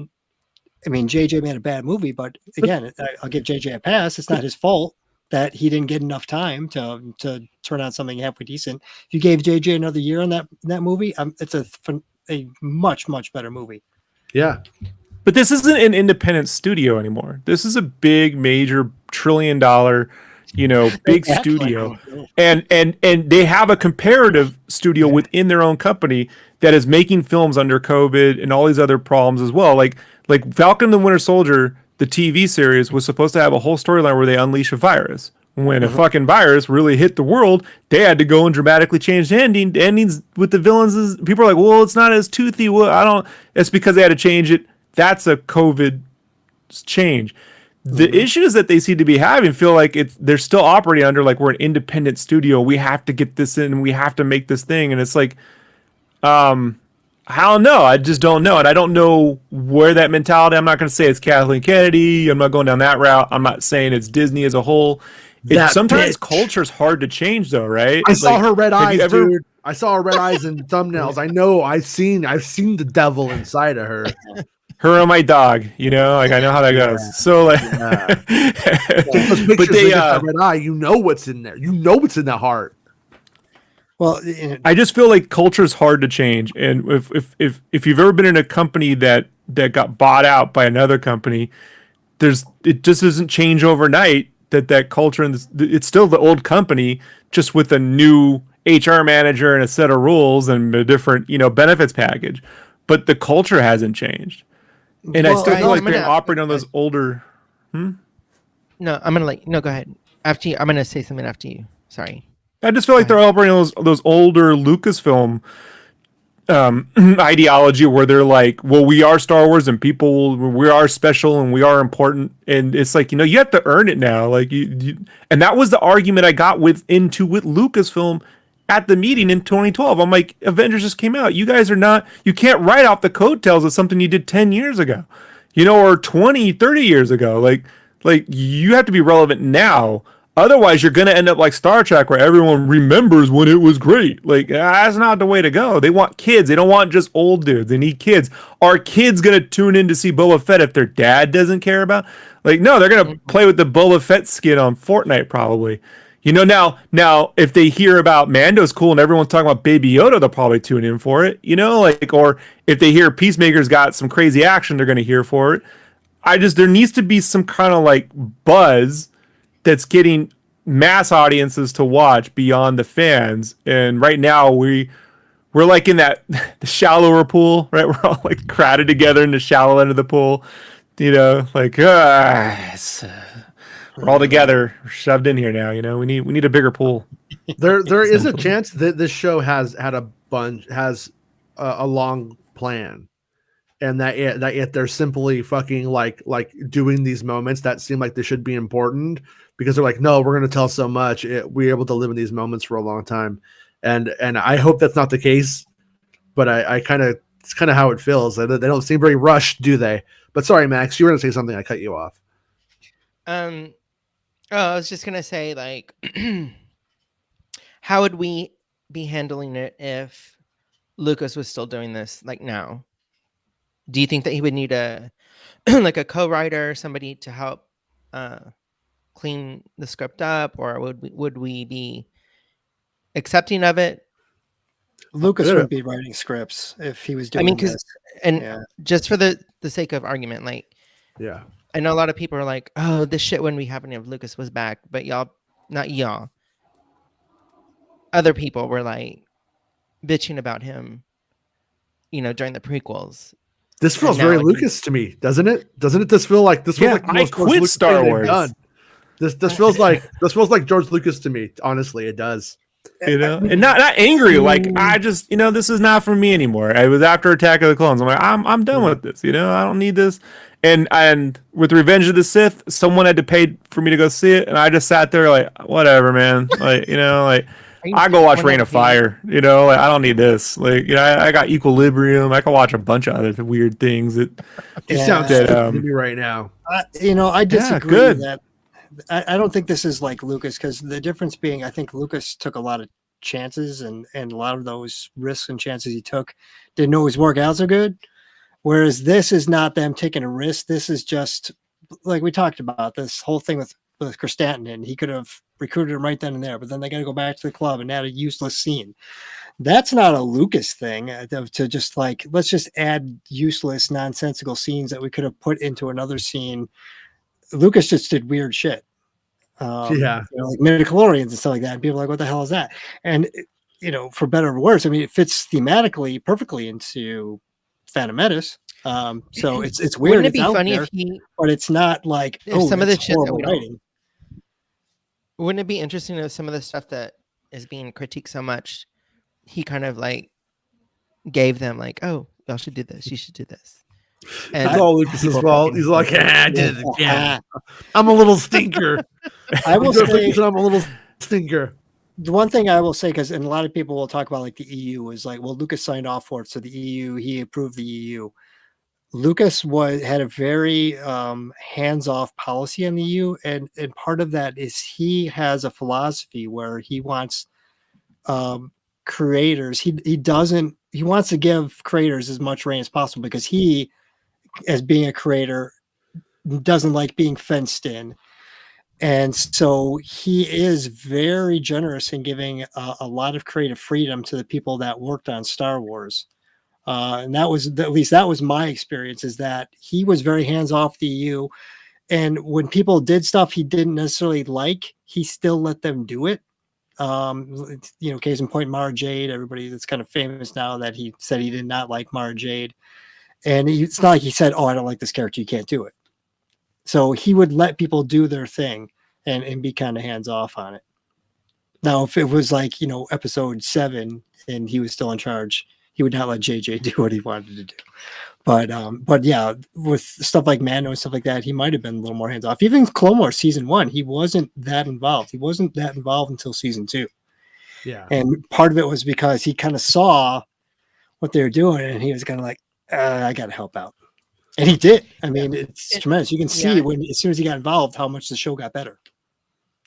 JJ made a bad movie, but again, I'll give JJ a pass. It's not his fault that he didn't get enough time to turn out something halfway decent. If you gave JJ another year on that movie, it's a much, much better movie. Yeah. But this isn't an independent studio anymore. This is a big, major, $1 trillion, big studio. And they have a comparative studio within their own company that is making films under COVID and all these other problems as well. Like Falcon and the Winter Soldier, the TV series, was supposed to have a whole storyline where they unleash a virus. When a fucking virus really hit the world, they had to go and dramatically change the ending. The endings with the villains people are like, well, it's not as toothy. Well, it's because they had to change it. That's a COVID change. The issues that they seem to be having feel like they're still operating under like we're an independent studio. We have to get this in. We have to make this thing. And it's like, I don't know. I just don't know. And I don't know where that mentality, I'm not going to say it's Kathleen Kennedy. I'm not going down that route. I'm not saying it's Disney as a whole. Sometimes culture's hard to change though, right? I saw her red eyes, dude. I saw her red eyes in thumbnails. I know I've seen the devil inside of her. Her and my dog, I know how that goes. So like, those pictures, but they got that red eye. You know what's in there. You know what's in that heart. Well, I just feel like culture is hard to change, and if you've ever been in a company that got bought out by another company, it just doesn't change overnight. That culture and it's still the old company, just with a new HR manager and a set of rules and a different benefits package, but the culture hasn't changed, and I still feel like they're operating on those older. No, I'm gonna go ahead. After you, I'm gonna say something after you. Sorry. I just feel like they're operating those older Lucasfilm ideology where they're like, well, we are Star Wars and we are special and we are important. And it's like, you have to earn it now. Like and that was the argument I got with Lucasfilm at the meeting in 2012. I'm like, Avengers just came out. You guys you can't write off the coattails of something you did 10 years ago, or 20, 30 years ago. Like you have to be relevant now. Otherwise, you're going to end up like Star Trek, where everyone remembers when it was great. Like, that's not the way to go. They want kids. They don't want just old dudes. They need kids. Are kids going to tune in to see Boba Fett if their dad doesn't care about? Like, no, they're going to play with the Boba Fett skin on Fortnite probably. Now, if they hear about Mando's cool and everyone's talking about Baby Yoda, they'll probably tune in for it. Or if they hear Peacemaker's got some crazy action, they're going to hear for it. There needs to be some kind of like buzz that's getting mass audiences to watch beyond the fans. And right now we're like in the shallower pool, right? We're all like crowded together in the shallow end of the pool, like we're all together, shoved in here now. We need a bigger pool. There is a chance that this show has a long plan, and that yet they're simply fucking like doing these moments that seem like they should be important because they're like, no, we're going to tell so much. We're able to live in these moments for a long time, and I hope that's not the case. But it's kind of how it feels. They don't seem very rushed, do they? But sorry, Max, you were going to say something. I cut you off. I was just gonna say, like, how would we be handling it if Lucas was still doing this, like now? Do you think that he would need a like a co-writer, somebody to help clean the script up, or would we be accepting of it? Lucas wouldn't be writing scripts if he was doing this. Just for the sake of argument, like, yeah, I know a lot of people are like, oh, this shit wouldn't be happening if Lucas was back, but not y'all. Other people were like bitching about him, during the prequels. This feels very Lucas to me, doesn't it? Doesn't it? This feel like I quit Star Wars. This feels like George Lucas to me. Honestly, it does. And not angry. Like, I just, this is not for me anymore. I was after Attack of the Clones. I'm like, I'm done with this. I don't need this. And with Revenge of the Sith, someone had to pay for me to go see it, and I just sat there like, whatever, man. Like, I go watch Reign of Fire. You know, like, I don't need this. Like, you know, I got Equilibrium. I can watch a bunch of other weird things. That You Yeah. sound That, stupid to me right now. I disagree good. that I don't think this is like Lucas, because the difference being, I think Lucas took a lot of chances, and a lot of those risks and chances he took didn't always work out so good. Whereas this is not them taking a risk. This is just like we talked about this whole thing with Kristanton. He could have recruited him right then and there, but then they got to go back to the club and add a useless scene. That's not a Lucas thing to just like, let's just add useless, nonsensical scenes that we could have put into another scene. Lucas just did weird shit. Yeah. You know, like midichlorians and stuff like that. And people are like, what the hell is that? And, you know, for better or worse, I mean, it fits thematically perfectly into Phantom Menace. So it's weird. Wouldn't it It's be out funny there, if he, but it's not like, if oh, some of the that's shit that horrible we don't, writing. wouldn't it be interesting if some of the stuff that is being critiqued so much, he kind of like gave them like, oh, y'all should do this. You should do this. And It's all Lucas's people fault. fucking- He's like, I did it again. I'm a little stinker. I will Joe say, said I'm a little stinker. the one thing I will say, because and a lot of people will talk about like the EU is like, well, Lucas signed off for it, so the EU, he approved the EU. Lucas had a very hands-off policy on the EU, and part of that is he has a philosophy where he wants creators. He wants to give creators as much reign as possible, because he, as being a creator, doesn't like being fenced in. And so he is very generous in giving a lot of creative freedom to the people that worked on Star Wars. And that was, at least that was my experience, is that he was very hands off the EU. And when people did stuff he didn't necessarily like, he still let them do it. You know, case in point, Mara Jade, everybody that's kind of famous now that he said he did not like Mara Jade. And it's not like he said, oh, I don't like this character, you can't do it. So he would let people do their thing and be kind of hands off on it. Now, if it was like, you know, episode 7 and he was still in charge, he would not let JJ do what he wanted to do. But yeah, with stuff like Mando and stuff like that, he might have been a little more hands off. Even Clone Wars season 1, he wasn't that involved. He wasn't that involved until season 2. Yeah. And part of it was because he kind of saw what they were doing, and he was kind of like, I got to help out. And he did. I mean, it's tremendous. You can see as soon as he got involved, how much the show got better.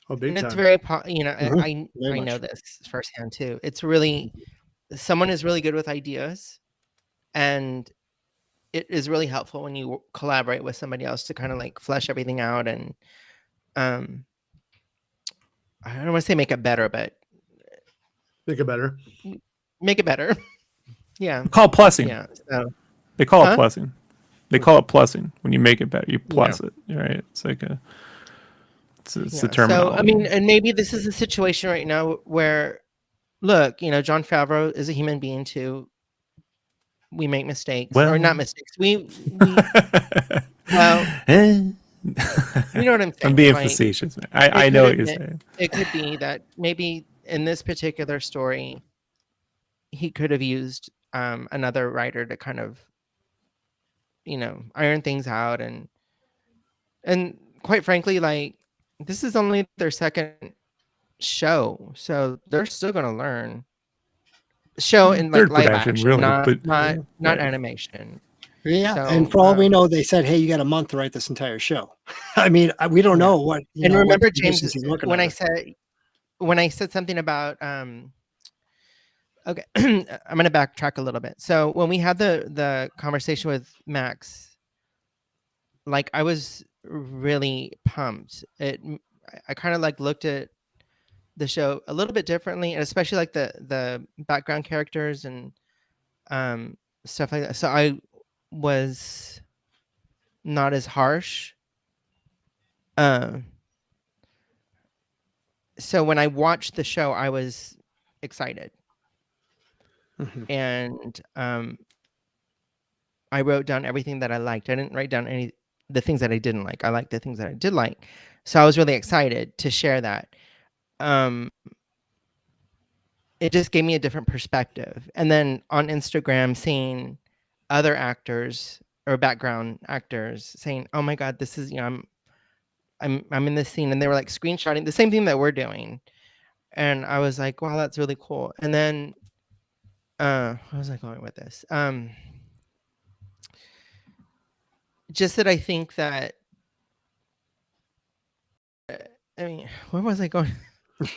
Oh, big and time. it's very, you know, Mhm. I know this firsthand too. It's really, someone is really good with ideas, and it is really helpful when you collaborate with somebody else to kind of like flesh everything out. And I don't want to say make it better, but Make it better. make it better. Yeah. call it plussing. Yeah. So, They call Huh? it plussing. They call it plussing when you make it better. You plus it, right? It's like it's the so, terminology. I mean, and maybe this is a situation right now where, look, you know, Jon Favreau is a human being too. We make mistakes, or not mistakes. We well, you know what I'm saying. I'm being like, facetious. I know what you're been- saying. It could be that maybe in this particular story, he could have used another writer to kind of, you know, iron things out, and quite frankly, like, this is only their second show, so they're still gonna learn. Show in like Third live production, action, really, not but- not right. animation. Yeah, So, and for all we know, they said, "Hey, you got a month to write this entire show." I mean, we don't know what. And know, remember, what James, positions he's working when under. I said something about okay, I'm gonna backtrack a little bit. So when we had the conversation with Max, like, I was really pumped. I kind of like looked at the show a little bit differently, and especially like the background characters and stuff like that. So I was not as harsh. So when I watched the show, I was excited. Mhm. And I wrote down everything that I liked. I didn't write down the things that I didn't like. I liked the things that I did like. So I was really excited to share that. It just gave me a different perspective. And then on Instagram, seeing other actors or background actors saying, "Oh my God, this is, you know, I'm in this scene," and they were like screenshotting the same thing that we're doing. And I was like, wow, that's really cool. And then where was I going with this? Just that I think that I mean, where was I going?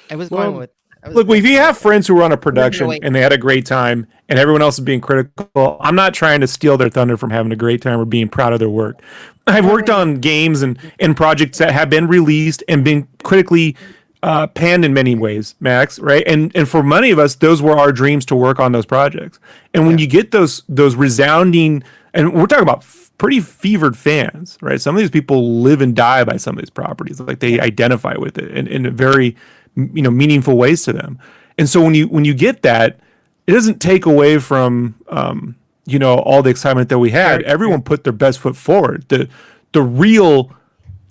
I was Well, going with Look, if you have friends who run a away production from and they had a great time and everyone else is being critical, I'm not trying to steal their thunder from having a great time or being proud of their work. I've worked on games and projects that have been released and been critically panned in many ways, Max, right? And for many of us, those were our dreams to work on those projects. And when you get those resounding, and we're talking about pretty fevered fans, right? Some of these people live and die by some of these properties, like they identify with it in a very meaningful ways to them. And so when you get that, it doesn't take away from all the excitement that we had. Everyone put their best foot forward. The real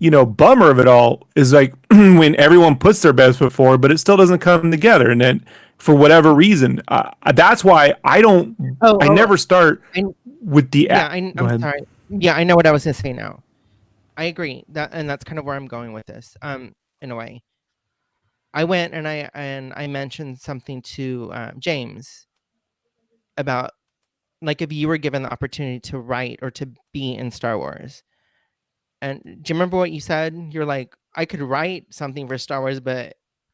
bummer of it all is like when everyone puts their best foot forward, but it still doesn't come together. And then for whatever reason, that's why I never start with the. I'm sorry. Yeah, I know what I was going to say now. I agree and that's kind of where I'm going with this. In a way, I went and I mentioned something to James about like if you were given the opportunity to write or to be in Star Wars. And do you remember what you said? You're like, I could write something for Star Wars,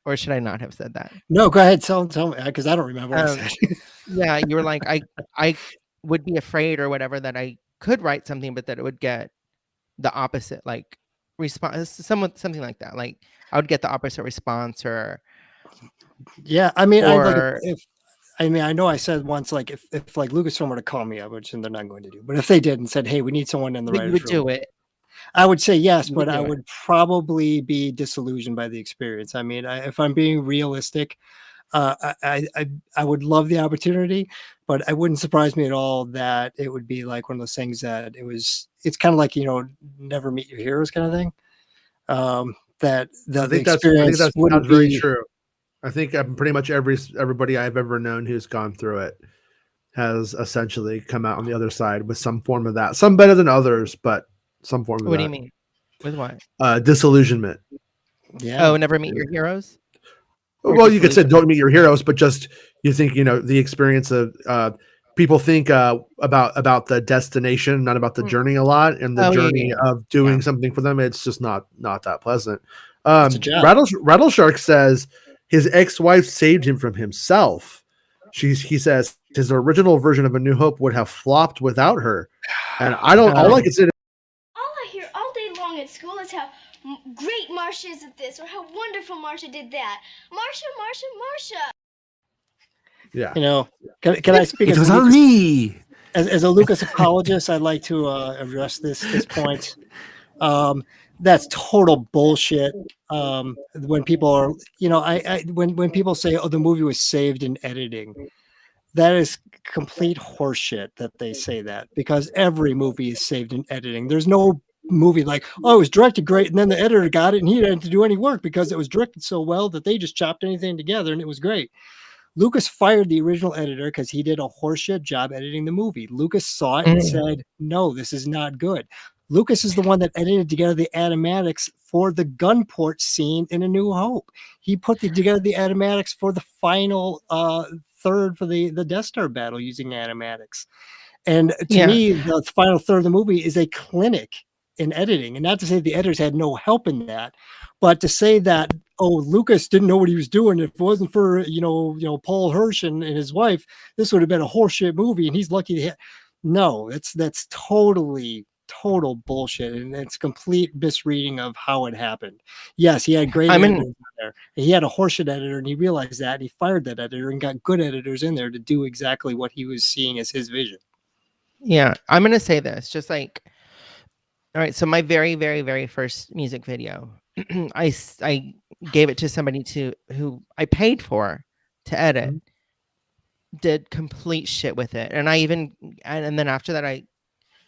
or should I not have said that? No, go ahead. Tell me, because I don't remember what I said. Yeah, you were like, I would be afraid or whatever that I could write something, but that it would get the opposite, like response, something like that. Like I would get the opposite response, or yeah. I mean, or, I know I said once, like if like Lucasfilm were to call me, which they're not going to do, but if they did and said, hey, we need someone in the you would writers' room, do it. I would say yes, You but would I do it. would probably be disillusioned by the experience. I mean, if I'm being realistic, I would love the opportunity, but it wouldn't surprise me at all that it would be like one of those things that it's kind of like, never meet your heroes kind of thing. That the experience wouldn't sounds very be true. I think pretty much everybody I've ever known who's gone through it has essentially come out on the other side with some form of that. Some better than others, but some form of What that. do you mean? With what? Disillusionment. Yeah. Oh, never meet your heroes? Or Well, you could say disillusionment? don't meet your heroes, but just you think the experience of people think about the destination, not about the journey a lot, and the journey of doing something for them. It's just not that pleasant. It's a job. Rattle Shark says his ex-wife saved him from himself. He says his original version of A New Hope would have flopped without her, and I don't. All I can say. All I hear all day long at school is how great Marsha is at this, or how wonderful Marsha did that. Marsha, Marsha, Marsha. Yeah. Can I speak It was on me. As a Lucas apologist? I'd like to address this point. That's total bullshit. When people are, when people say, "Oh, the movie was saved in editing," that is complete horseshit that they say that, because every movie is saved in editing. There's no movie like, oh, it was directed great, and then the editor got it, and he didn't have to do any work because it was directed so well that they just chopped anything together and it was great. Lucas fired the original editor because he did a horseshit job editing the movie. Lucas saw it and said, no, this is not good. Lucas is the one that edited together the animatics for the gunport scene in A New Hope. He put together the animatics for the final third for the Death Star battle using animatics. And to me, the final third of the movie is a clinic in editing. And not to say the editors had no help in that, but to say that, oh, Lucas didn't know what he was doing. If it wasn't for, Paul Hirsch and his wife, this would have been a horseshit movie. And he's lucky to hit. No, that's total bullshit. And it's complete misreading of how it happened. Yes, he had great editors there. He had a horseshit editor, and he realized that, and he fired that editor and got good editors in there to do exactly what he was seeing as his vision. Yeah, I'm going to say this, just like, all right, so my very, very, very first music video, I gave it to somebody who I paid for to edit, did complete shit with it. And and then after that, I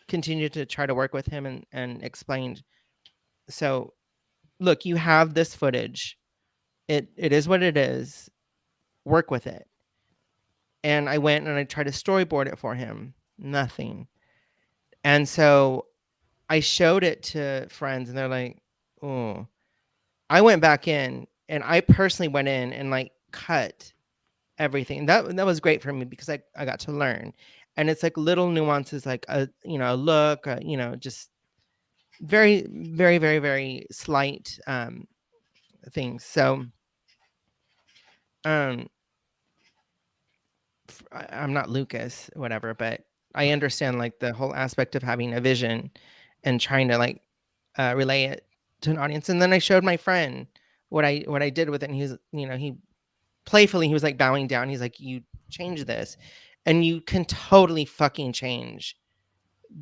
continued to try to work with him and explained, so look, you have this footage. It is what it is. Work with it. And I went and I tried to storyboard it for him. Nothing. And so I showed it to friends and they're like, oh. I went back in I personally went in and like cut everything. That was great for me because I got to learn. And it's like little nuances, like a look, just very, very, very, very slight things. So I'm not Lucas, whatever, but I understand like the whole aspect of having a vision and trying to like relay it to an audience. And then I showed my friend what I did with it, and he playfully, he was like bowing down. He's like, "You change this, and you can totally fucking change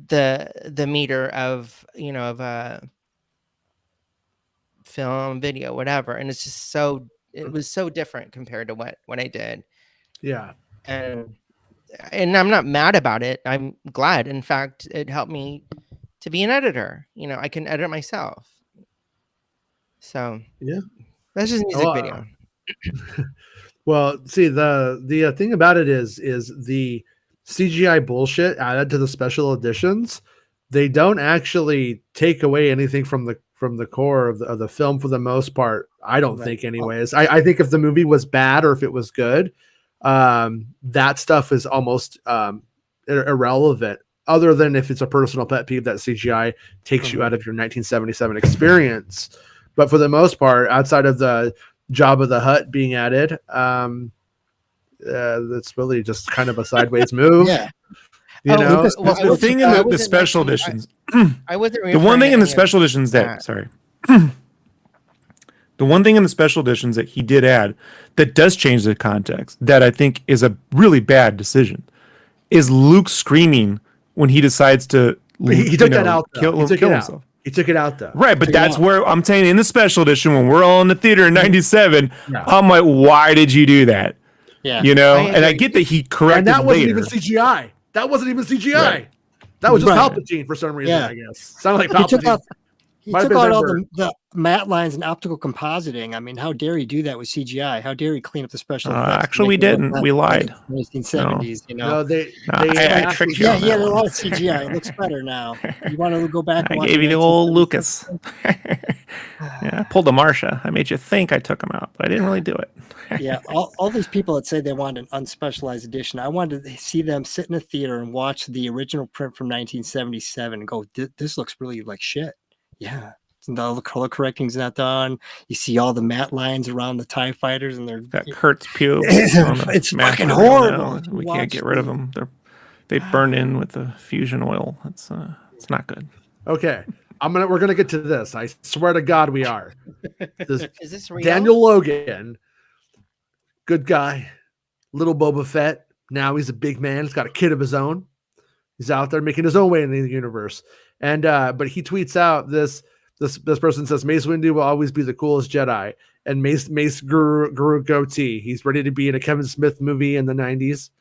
the meter of film, video, whatever." And it's just it was so different compared to what I did. Yeah. And I'm not mad about it. I'm glad. In fact, it helped me to be an editor. I can edit myself. So Yeah, that's just music video. Well, see, the thing about it is the CGI bullshit added to the special editions. They don't actually take away anything from the core of the film for the most part. I don't think, anyways. I think if the movie was bad or if it was good, that stuff is almost irrelevant. Other than if it's a personal pet peeve that CGI takes you out of your 1977 experience. But for the most part, outside of the Jabba the Hutt being added, that's really just kind of a sideways move. Yeah. The thing in the special editions, I wasn't the one thing in the special editions the one thing in the special editions that he did add that does change the context, that I think is a really bad decision, is Luke screaming when he decides to he took that out, kill himself. He took it out though. Right, but that's where I'm saying in the special edition, when we're all in the theater in '97, I'm like, why did you do that? Yeah. I get that he corrected and that wasn't later. even CGI. That wasn't even CGI. Right. That was just Palpatine for some reason, I guess. Sounded like Palpatine. He took out all the matte lines and optical compositing. I mean, how dare he do that with CGI? How dare he clean up the special effects? Actually, we didn't. We lied. 1970s, No, I tricked you. Yeah, he had a lot of CGI. It looks better now. You want to go back? I gave you the old Lucas. I pulled a Marsha. I made you think I took him out, but I didn't really do it. Yeah, all these people that say they want an unspecialized edition, I wanted to see them sit in a theater and watch the original print from 1977 and go, this looks really like shit. Yeah, all the color correcting's not done. You see all the matte lines around the TIE fighters, and they're got Kurt's pubes. It's fucking horrible. We can't get rid of them. They burn in with the fusion oil. It's not good. Okay, we're gonna get to this. I swear to God, we are. Is this real? Daniel Logan, good guy, little Boba Fett. Now he's a big man. He's got a kid of his own. He's out there making his own way in the universe. And but he tweets out this person says Mace Windu will always be the coolest Jedi, and Mace grew goatee. He's ready to be in a Kevin Smith movie in the 90s,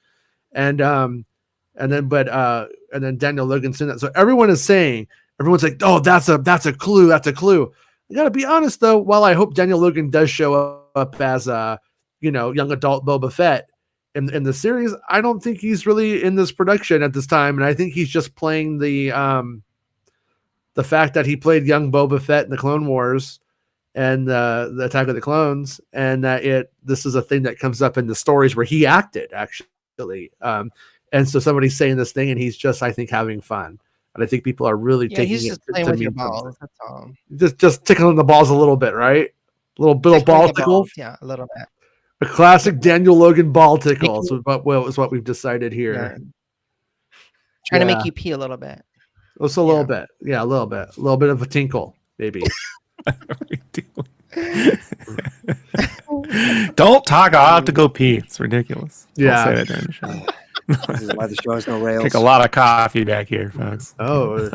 and then Daniel Logan said that. So everyone's like, oh, that's a clue. That's a clue. I gotta be honest though. While I hope Daniel Logan does show up as young adult Boba Fett in the series, I don't think he's really in this production at this time, and I think he's just playing the fact that he played young Boba Fett in the Clone Wars and the Attack of the Clones, and that this is a thing that comes up in the stories where he acted actually. And so somebody's saying this thing, and he's just, I think, having fun. And I think people are really taking he's it just playing with your balls. That's all. Just tickling the balls a little bit, right? A little ball tickle. Yeah, a little bit. A classic Daniel Logan ball tickle is what we've decided here. Yeah. Trying to make you pee a little bit. Just a little bit. Yeah, a little bit of a tinkle, maybe. Don't talk. I'll have to go pee. It's ridiculous. Yeah. I'll say that during the show. This is why the show has no rails. Take a lot of coffee back here, folks. Oh,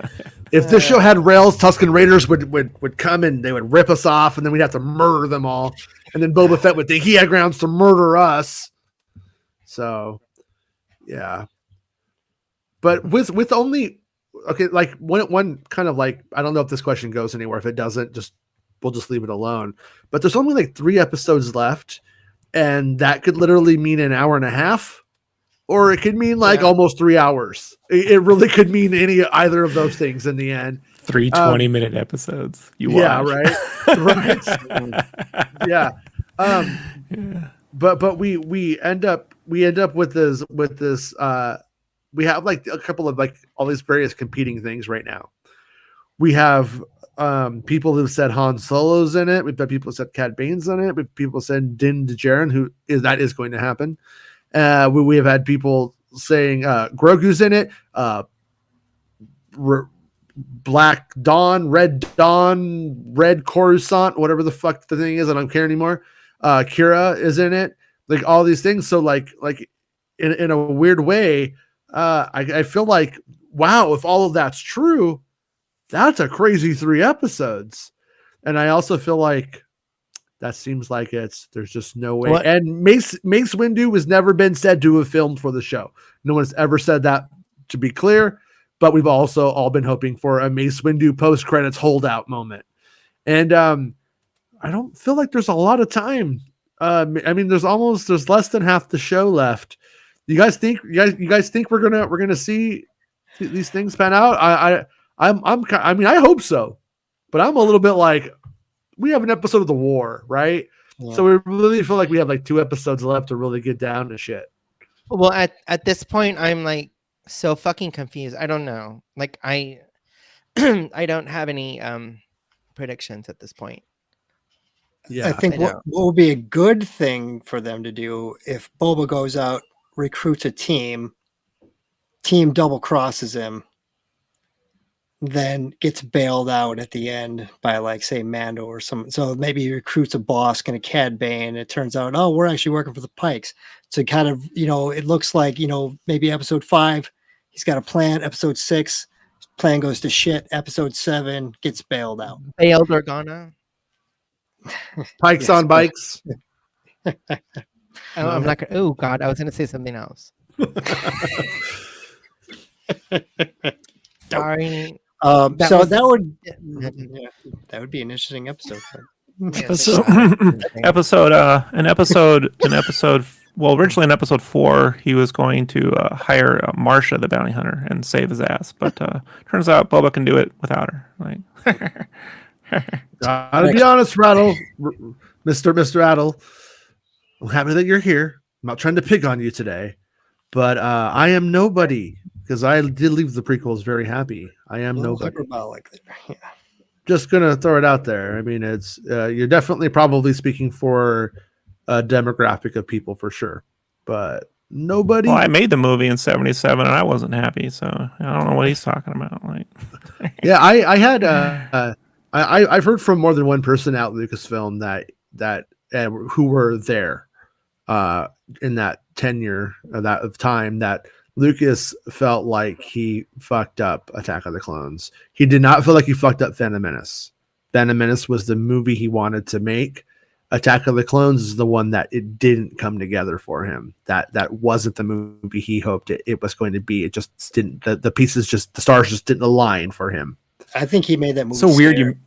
if this show had rails, Tuscan Raiders would come and they would rip us off, and then we'd have to murder them all. And then Boba Fett would think he had grounds to murder us. So, yeah. But with only like one kind of like, I don't know if this question goes anywhere. If it doesn't, we'll just leave it alone. But there's only like 3 episodes left, and that could literally mean an hour and a half. Or it could mean like almost 3 hours. It really could mean either of those things in the end. 3 20-minute episodes. You Yeah, watch. right. Yeah. Yeah. But we end up with this we have like a couple of like all these various competing things right now. We have people who've said Han Solo's in it. We've had people who said Cad Bane's in it. We've people said Din Djarin, that is going to happen. We have had people saying Grogu's in it. Black Dawn, Red Coruscant, whatever the fuck the thing is, I don't care anymore. Kira is in it. Like all these things. So like in a weird way, I feel like, wow, if all of that's true, that's a crazy 3 episodes. And I also feel like that seems like there's just no way. What? And Mace Windu has never been said to have filmed for the show. No one's ever said that, to be clear. But we've also all been hoping for a Mace Windu post-credits holdout moment. And I don't feel like there's a lot of time. I mean, there's less than half the show left. You guys think we're gonna see these things pan out? I mean, I hope so, but I'm a little bit like, we have an episode of The War, right? Yeah. So we really feel like we have like 2 episodes left to really get down to shit. Well, at this point, I'm like so fucking confused. I don't know. Like I don't have any predictions at this point. Yeah, I think what will be a good thing for them to do if Boba goes out, recruits a team double crosses him, then gets bailed out at the end by like say Mando or some. So maybe he recruits a Bosk and a Cad Bane, and it turns out, oh, we're actually working for the Pikes. So kind of, it looks like, maybe episode 5, he's got a plan. Episode 6, plan goes to shit. Episode 7 gets bailed out. Bailed Organa. Pikes on bikes. I'm not gonna. Oh God, I was gonna say something else. Sorry. So that would be an interesting episode. Well, originally in episode 4, he was going to hire Marsha, the bounty hunter, and save his ass. But turns out Boba can do it without her. Like, gotta be honest, Rattle, Mr. Rattle. I'm happy that you're here. I'm not trying to pick on you today, but I am nobody because I did leave the prequels very happy. I am nobody. Yeah. Just gonna throw it out there. I mean, it's you're definitely probably speaking for a demographic of people for sure, but nobody. Well, I made the movie in '77 and I wasn't happy, so I don't know what he's talking about. Like, yeah, I had I've heard from more than one person at Lucasfilm that who were there in that tenure of time that Lucas felt like he fucked up Attack of the Clones. He did not feel like he fucked up Phantom Menace. Phantom Menace was the movie he wanted to make. Attack of the Clones is the one that it didn't come together for him. That wasn't the movie he hoped it was going to be. It just didn't. The stars just didn't align for him. I think he made that movie so weird.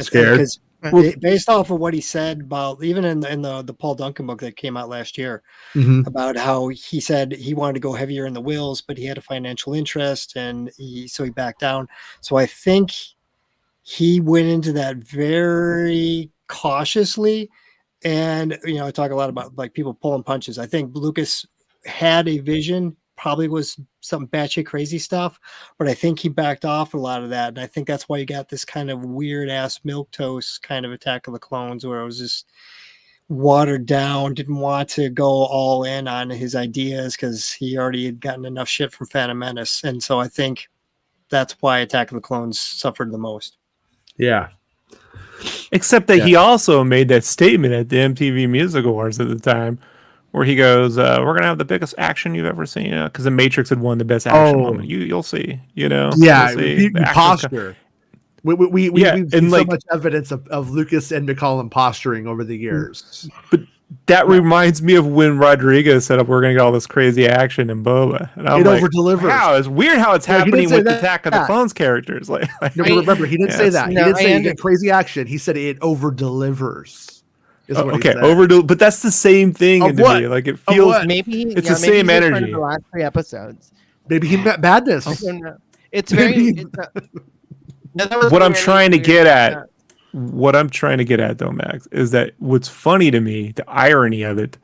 Scared. Scared? Based off of what he said about even in the Paul Duncan book that came out last year, about how he said he wanted to go heavier in the wills, but he had a financial interest and he backed down. So I think he went into that very cautiously. And, I talk a lot about like people pulling punches. I think Lucas had a vision, probably was some batshit crazy stuff, but I think he backed off a lot of that. And I think that's why you got this kind of weird ass milquetoast kind of Attack of the Clones where it was just watered down, didn't want to go all in on his ideas because he already had gotten enough shit from Phantom Menace. And so I think that's why Attack of the Clones suffered the most. Yeah. Except that he also made that statement at the MTV Music Awards at the time where he goes, we're going to have the biggest action you've ever seen. Because The Matrix had won the best action moment. You'll see, Yeah, you'll see. posture. We've seen so like, much evidence of Lucas and McCollum posturing over the years. But that reminds me of when Rodriguez said, we're going to get all this crazy action in Boba. And I'm like, over-delivers. Wow, it's weird how it's happening with the Attack of the Clones characters. Like, remember, he didn't say that. He didn't say you get crazy action. He said it over-delivers. But that's the same thing to me. Like it feels it's the same energy. The last 3 episodes. Maybe he meant badness. I don't know. It's very. No, that was what I'm really trying to weird. get at, what I'm trying to get at though, Max, is that what's funny to me, the irony of it,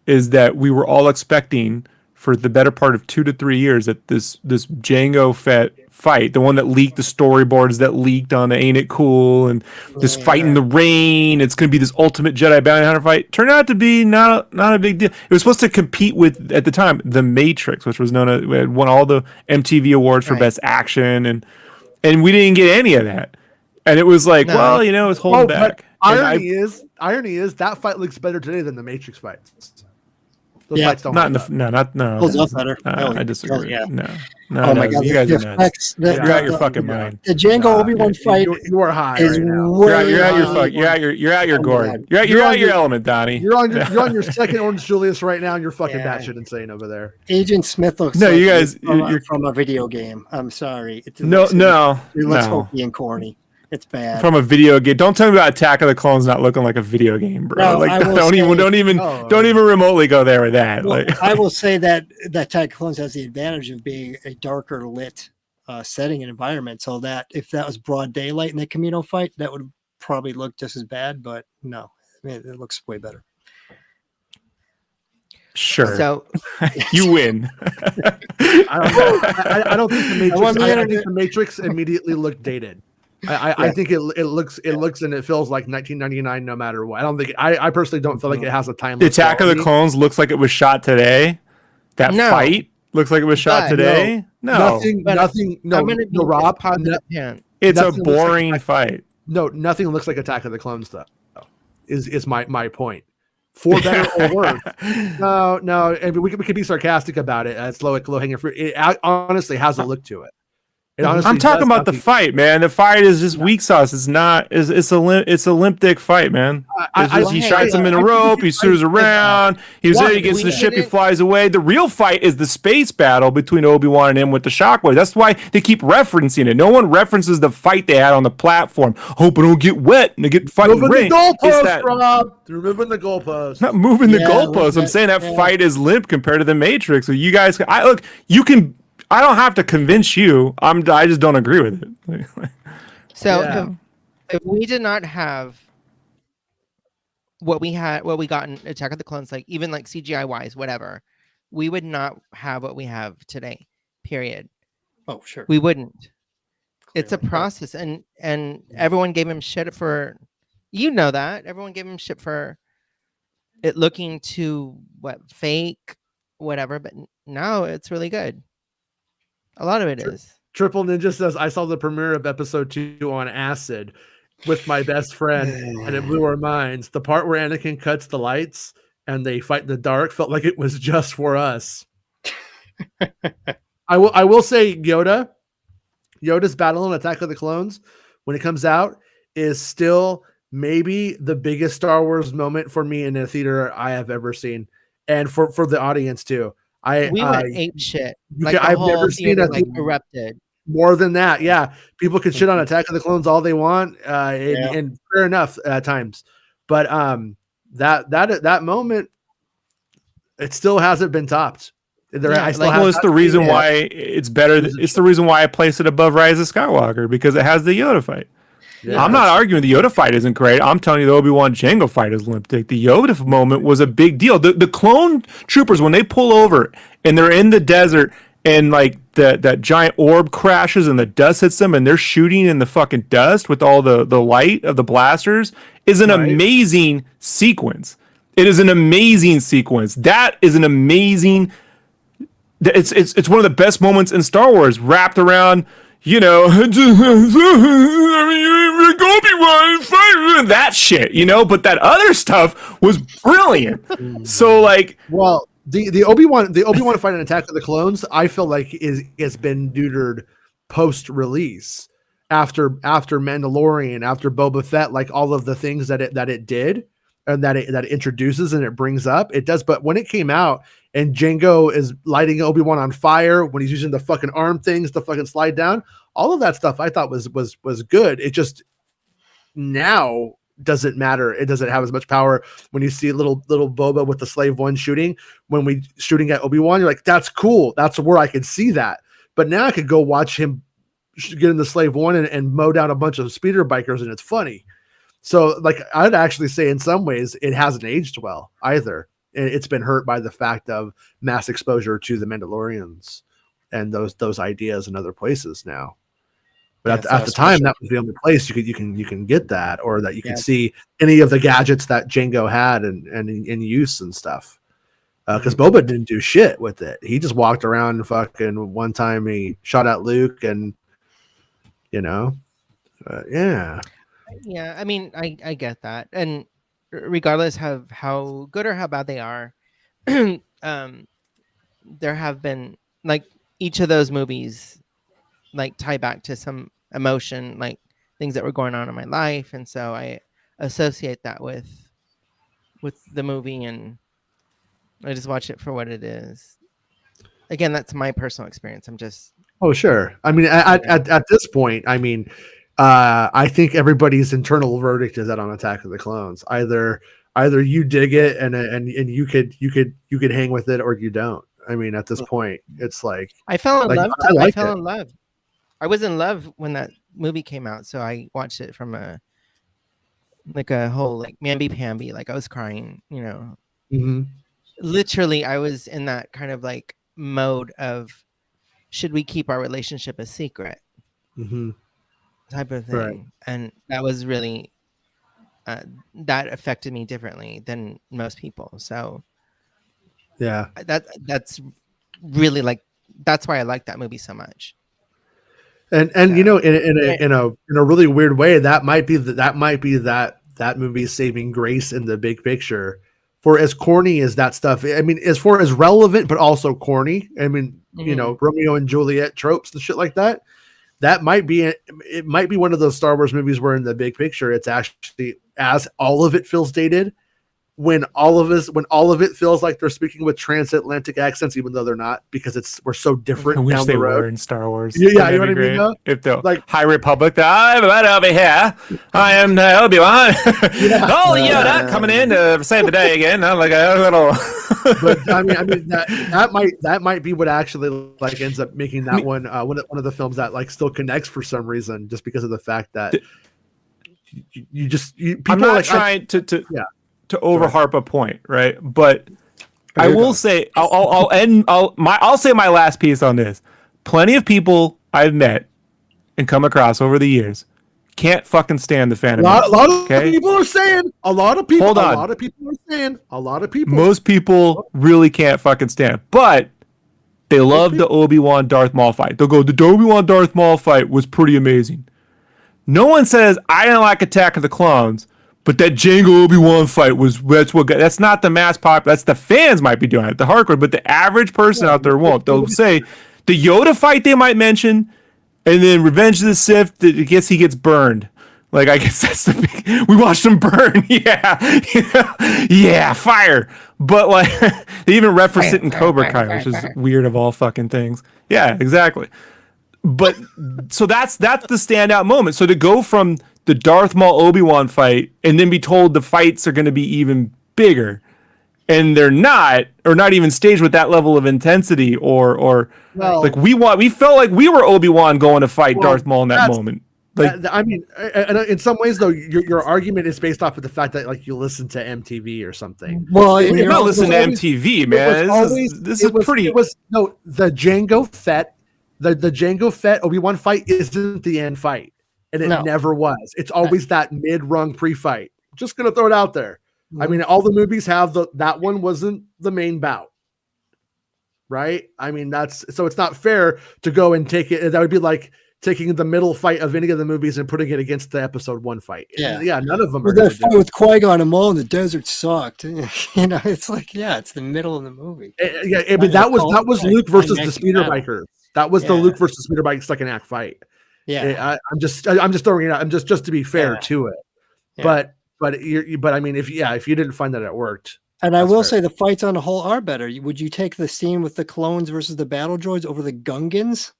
is that we were all expecting for the better part of 2 to 3 years that this Jango Fett fight, the one that leaked the storyboards that leaked on the Ain't It Cool, and this fight in the rain, it's going to be this ultimate Jedi bounty hunter fight, turned out to be not a big deal. It was supposed to compete with, at the time, The Matrix, which was known as, it won all the MTV awards for best action, and we didn't get any of that. And it was like, well, you know, it's holding back. Irony is that fight looks better today than the Matrix fights. Those fights don't not hold in up. no. Holds up better. I disagree. Yeah. No, Oh my God! you guys the are nuts. effects, You're out your fucking mind. The Django Obi-Wan fight You are high is right now. way You're out your higher. fuck. You're out your Oh my gourd. God. You're out your element, Donnie. You're on your second Orange Julius right now, and you're fucking batshit insane over there. Agent Smith looks No, like you guys, you're from a video game. I'm sorry. It No. looks hokey and corny. It's bad. From a video game. Don't tell me about Attack of the Clones not looking like a video game, bro. No, like, I will don't even remotely go there with that. Well, Like, I will say that Attack of the Clones has the advantage of being a darker lit setting and environment, so that if that was broad daylight in the Camino fight, that would probably look just as bad. But no, I mean, it looks way better. sure. So You win. I don't think the Matrix. I I think the Matrix immediately looked dated. I think it looks and it feels like 1999 no matter what. I don't think I personally don't feel like it has a timeless. The Attack of the quality. Clones looks like it was shot today. That fight looks like it was shot today. No, nothing. No, I'm gonna be Rob. positive pan. it's a nothing looks like boring fight. No, nothing looks like Attack of the Clones though. Is my point. For better or worse. No. I mean, we could be sarcastic about it. It's low hanging fruit. It honestly has a look to it. I'm talking about the fight, man. The fight is just weak sauce. It's not. It's a limp dick fight, man. He shines him in a rope. He screws around. He gets the ship. He flies away. The real fight is the space battle between Obi-Wan and him with the shockwave. That's why they keep referencing it. No one references the fight they had on the platform. Hope it don't get wet and they get fighting moving ring. the goalpost, Rob. They're moving the goalpost. Not moving the goalpost. I'm saying that fight is limp compared to the Matrix. So you guys, you can. I don't have to convince you. I just don't agree with it. So if we did not have what we got in Attack of the Clones, like even like CGI wise, whatever, we would not have what we have today. Period. Oh, sure. We wouldn't. It's a process, and everyone gave him shit for, that everyone gave him shit for it looking too fake, whatever. But now it's really good. A lot of it is. Triple Ninja says, I saw the premiere of episode 2 on acid with my best friend, and it blew our minds. The part where Anakin cuts the lights and they fight in the dark felt like it was just for us. I will say Yoda's battle in Attack of the Clones, when it comes out, is still maybe the biggest Star Wars moment for me in a theater I have ever seen, and for the audience too. We went ape shit. I've never seen a erupted. More than that, yeah. People can shit on Attack of the Clones all they want, and fair enough at times. But that moment, it still hasn't been topped. It's the reason why it's better. It's the reason why I place it above Rise of Skywalker, because it has the Yoda fight. Yeah, I'm not arguing the Yoda fight isn't great. I'm telling you the Obi-Wan Jango fight is limp dick. The Yoda moment was a big deal. The clone troopers, when they pull over and they're in the desert and like that giant orb crashes and the dust hits them and they're shooting in the fucking dust with all the light of the blasters, is an amazing sequence. It is an amazing sequence. That is an amazing. It's one of the best moments in Star Wars, wrapped around. That shit, but that other stuff was brilliant. So like, well, the Obi-Wan fight in Attack of the Clones, I feel like has been neutered post-release after Mandalorian, after Boba Fett, like all of the things that it did and that it introduces and it brings up, it does. But when it came out and Jango is lighting Obi-Wan on fire when he's using the fucking arm things to fucking slide down, all of that stuff I thought was good. It just now doesn't matter. It doesn't have as much power when you see little Boba with the Slave One shooting. When we shooting at Obi-Wan, you're like, that's cool. That's where I could see that. But now I could go watch him get into Slave One and mow down a bunch of speeder bikers, and it's funny. So, like, I'd actually say in some ways it hasn't aged well either. It's been hurt by the fact of mass exposure to the Mandalorians and those ideas in other places now. But at the time, that was the only place you can get that, or that you can see any of the gadgets that Jango had and in use and stuff. Because Boba didn't do shit with it. He just walked around and fucking one time he shot at Luke, and yeah. Yeah, I mean, I get that, and regardless of how good or how bad they are, there have been, like, each of those movies, like, tie back to some emotion, like things that were going on in my life, and so I associate that with the movie, and I just watch it for what it is. Again, that's my personal experience. I'm just sure. I mean, at this point, I mean, I think everybody's internal verdict is that on Attack of the Clones. Either you dig it and you could hang with it, or you don't. I mean, at this point, it's like I fell in love. I fell in love. I was in love when that movie came out, so I watched it from a whole, like, mamby-pamby. Like, I was crying, Mm-hmm. Literally, I was in that kind of, like, mode of, should we keep our relationship a secret? Mm-hmm. Type of thing. Right. And that was really that affected me differently than most people. So yeah, that's really, like, that's why I like that movie so much. And in a really weird way, that might be that movie's saving grace in the big picture. For as corny as that stuff, I mean, as far as relevant but also corny. I mean, Romeo and Juliet tropes and shit like that. That might be it. Might be one of those Star Wars movies where in the big picture, it's actually, as all of it feels dated, when all of it feels like they're speaking with transatlantic accents, even though they're not, because we're so different. I wish down they the road. were in Star Wars. Yeah, you know what I mean. Though? If the like High Republic, everybody over here, I am Obi-Wan. Oh, Yoda coming in to save the day again. I'm like a little. But I mean that might be what actually, like, ends up making that one of the films that, like, still connects for some reason, just because of the fact that people. I'm not trying to overharp a point, right? But I will say, I'll say my last piece on this. Plenty of people I've met and come across over the years can't fucking stand the Phantom. A lot of people are saying. A lot of people. Hold on. A lot of people are saying. A lot of people. Most people really can't fucking stand, but they love the Obi-Wan Darth Maul fight. They'll go, the Obi-Wan Darth Maul fight was pretty amazing. No one says I didn't like Attack of the Clones, but that Jango Obi-Wan fight that's not the mass pop. That's the fans might be doing it, the hardcore, but the average person out there won't. They'll say the Yoda fight they might mention, and then Revenge of the Sith, he gets burned. Like, I guess that's the big, we watched him burn. Yeah, fire. But, like, they even reference it in Cobra Kai, which is weird of all fucking things. Yeah, exactly. But so that's the standout moment. So to go from the Darth Maul Obi-Wan fight and then be told the fights are going to be even bigger, and they're not, or not even staged with that level of intensity, or like we felt like we were Obi-Wan going to fight Darth Maul in that moment. Like, I mean, in some ways, though, your argument is based off of the fact that, like, you listen to MTV or something. Well, you're not listening to MTV, man. This is pretty. The Jango Fett, the Jango Fett Obi-Wan fight isn't the end fight, and it never was. It's always that mid-rung pre-fight. Just gonna throw it out there. I mean, all the movies have that one wasn't the main bout, right? I mean, so it's not fair to go and take it. That would be like taking the middle fight of any of the movies and putting it against the episode 1 fight. Yeah, none of them are. That fight with Qui-Gon and Maul in the desert sucked. It's like, it's the middle of the movie. I mean, that was Luke versus the speeder bikers. That was the Luke versus speeder bike second act fight. Yeah, I'm just throwing it out. I'm just to be fair to it. Yeah. But I mean, if you didn't find that it worked. And I will say the fights on the whole are better. Would you take the scene with the clones versus the battle droids over the Gungans?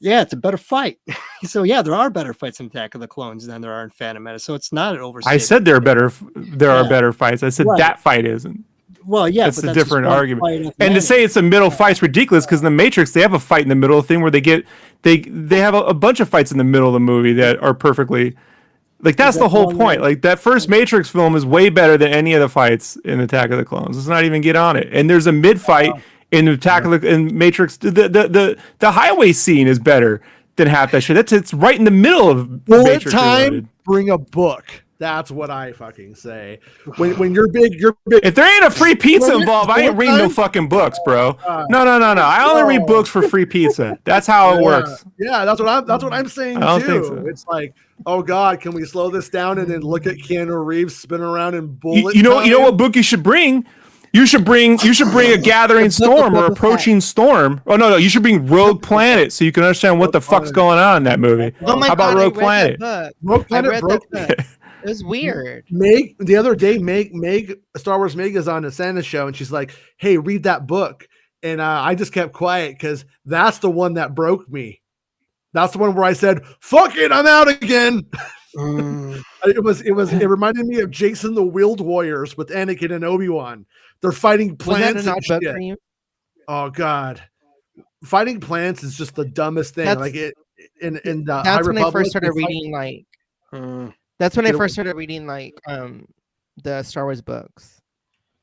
Yeah, it's a better fight. So there are better fights in Attack of the Clones than there are in Phantom Menace. So it's not an overstatement. I said there are better fights. I said that fight isn't. Well, yeah, That's but a that's just different one argument. fight of And to many. say it's a middle fight's ridiculous because in the Matrix they have a fight in the middle thing where they have a bunch of fights in the middle of the movie that are perfectly like that's that the whole one point. that- Like that first Matrix film is way better than any of the fights in Attack of the Clones. Let's not even get on it. And there's a mid fight in Attack of the in Matrix. The highway scene is better than half that shit. It's right in the middle of Bullet Matrix time. Reloaded. Bring a book. That's what I fucking say. When you're big, you're big. If there ain't a free pizza Bullet involved, I ain't time? reading no fucking books, bro. No. I only read books for free pizza. That's how it works. Yeah, that's what I'm saying I don't too. think so. It's like, oh God, can we slow this down and then look at Keanu Reeves spin around in bullet? You know time? what book you should bring? You should bring a Gathering Storm or Boba Approaching Storm. Oh no, you should bring Rogue Planet so you can understand what the fuck's going on in that movie. Oh my How about God, Rogue I read Planet? that book. Rogue I Planet read broke that book. It was weird. Meg the other day, Meg Star Wars Meg is on a Santa show and she's like, hey, read that book. And I just kept quiet because that's the one that broke me. That's the one where I said, fuck it, I'm out again. It reminded me of Jason the Wheeled Warriors with Anakin and Obi-Wan. They're fighting Was that plants an and odd book shit. for you? Oh God. Fighting plants is just the dumbest thing. That's- like it in the High That's when I Republic, first started they fight- reading like. Mm. That's when I You know- first started reading like the Star Wars books,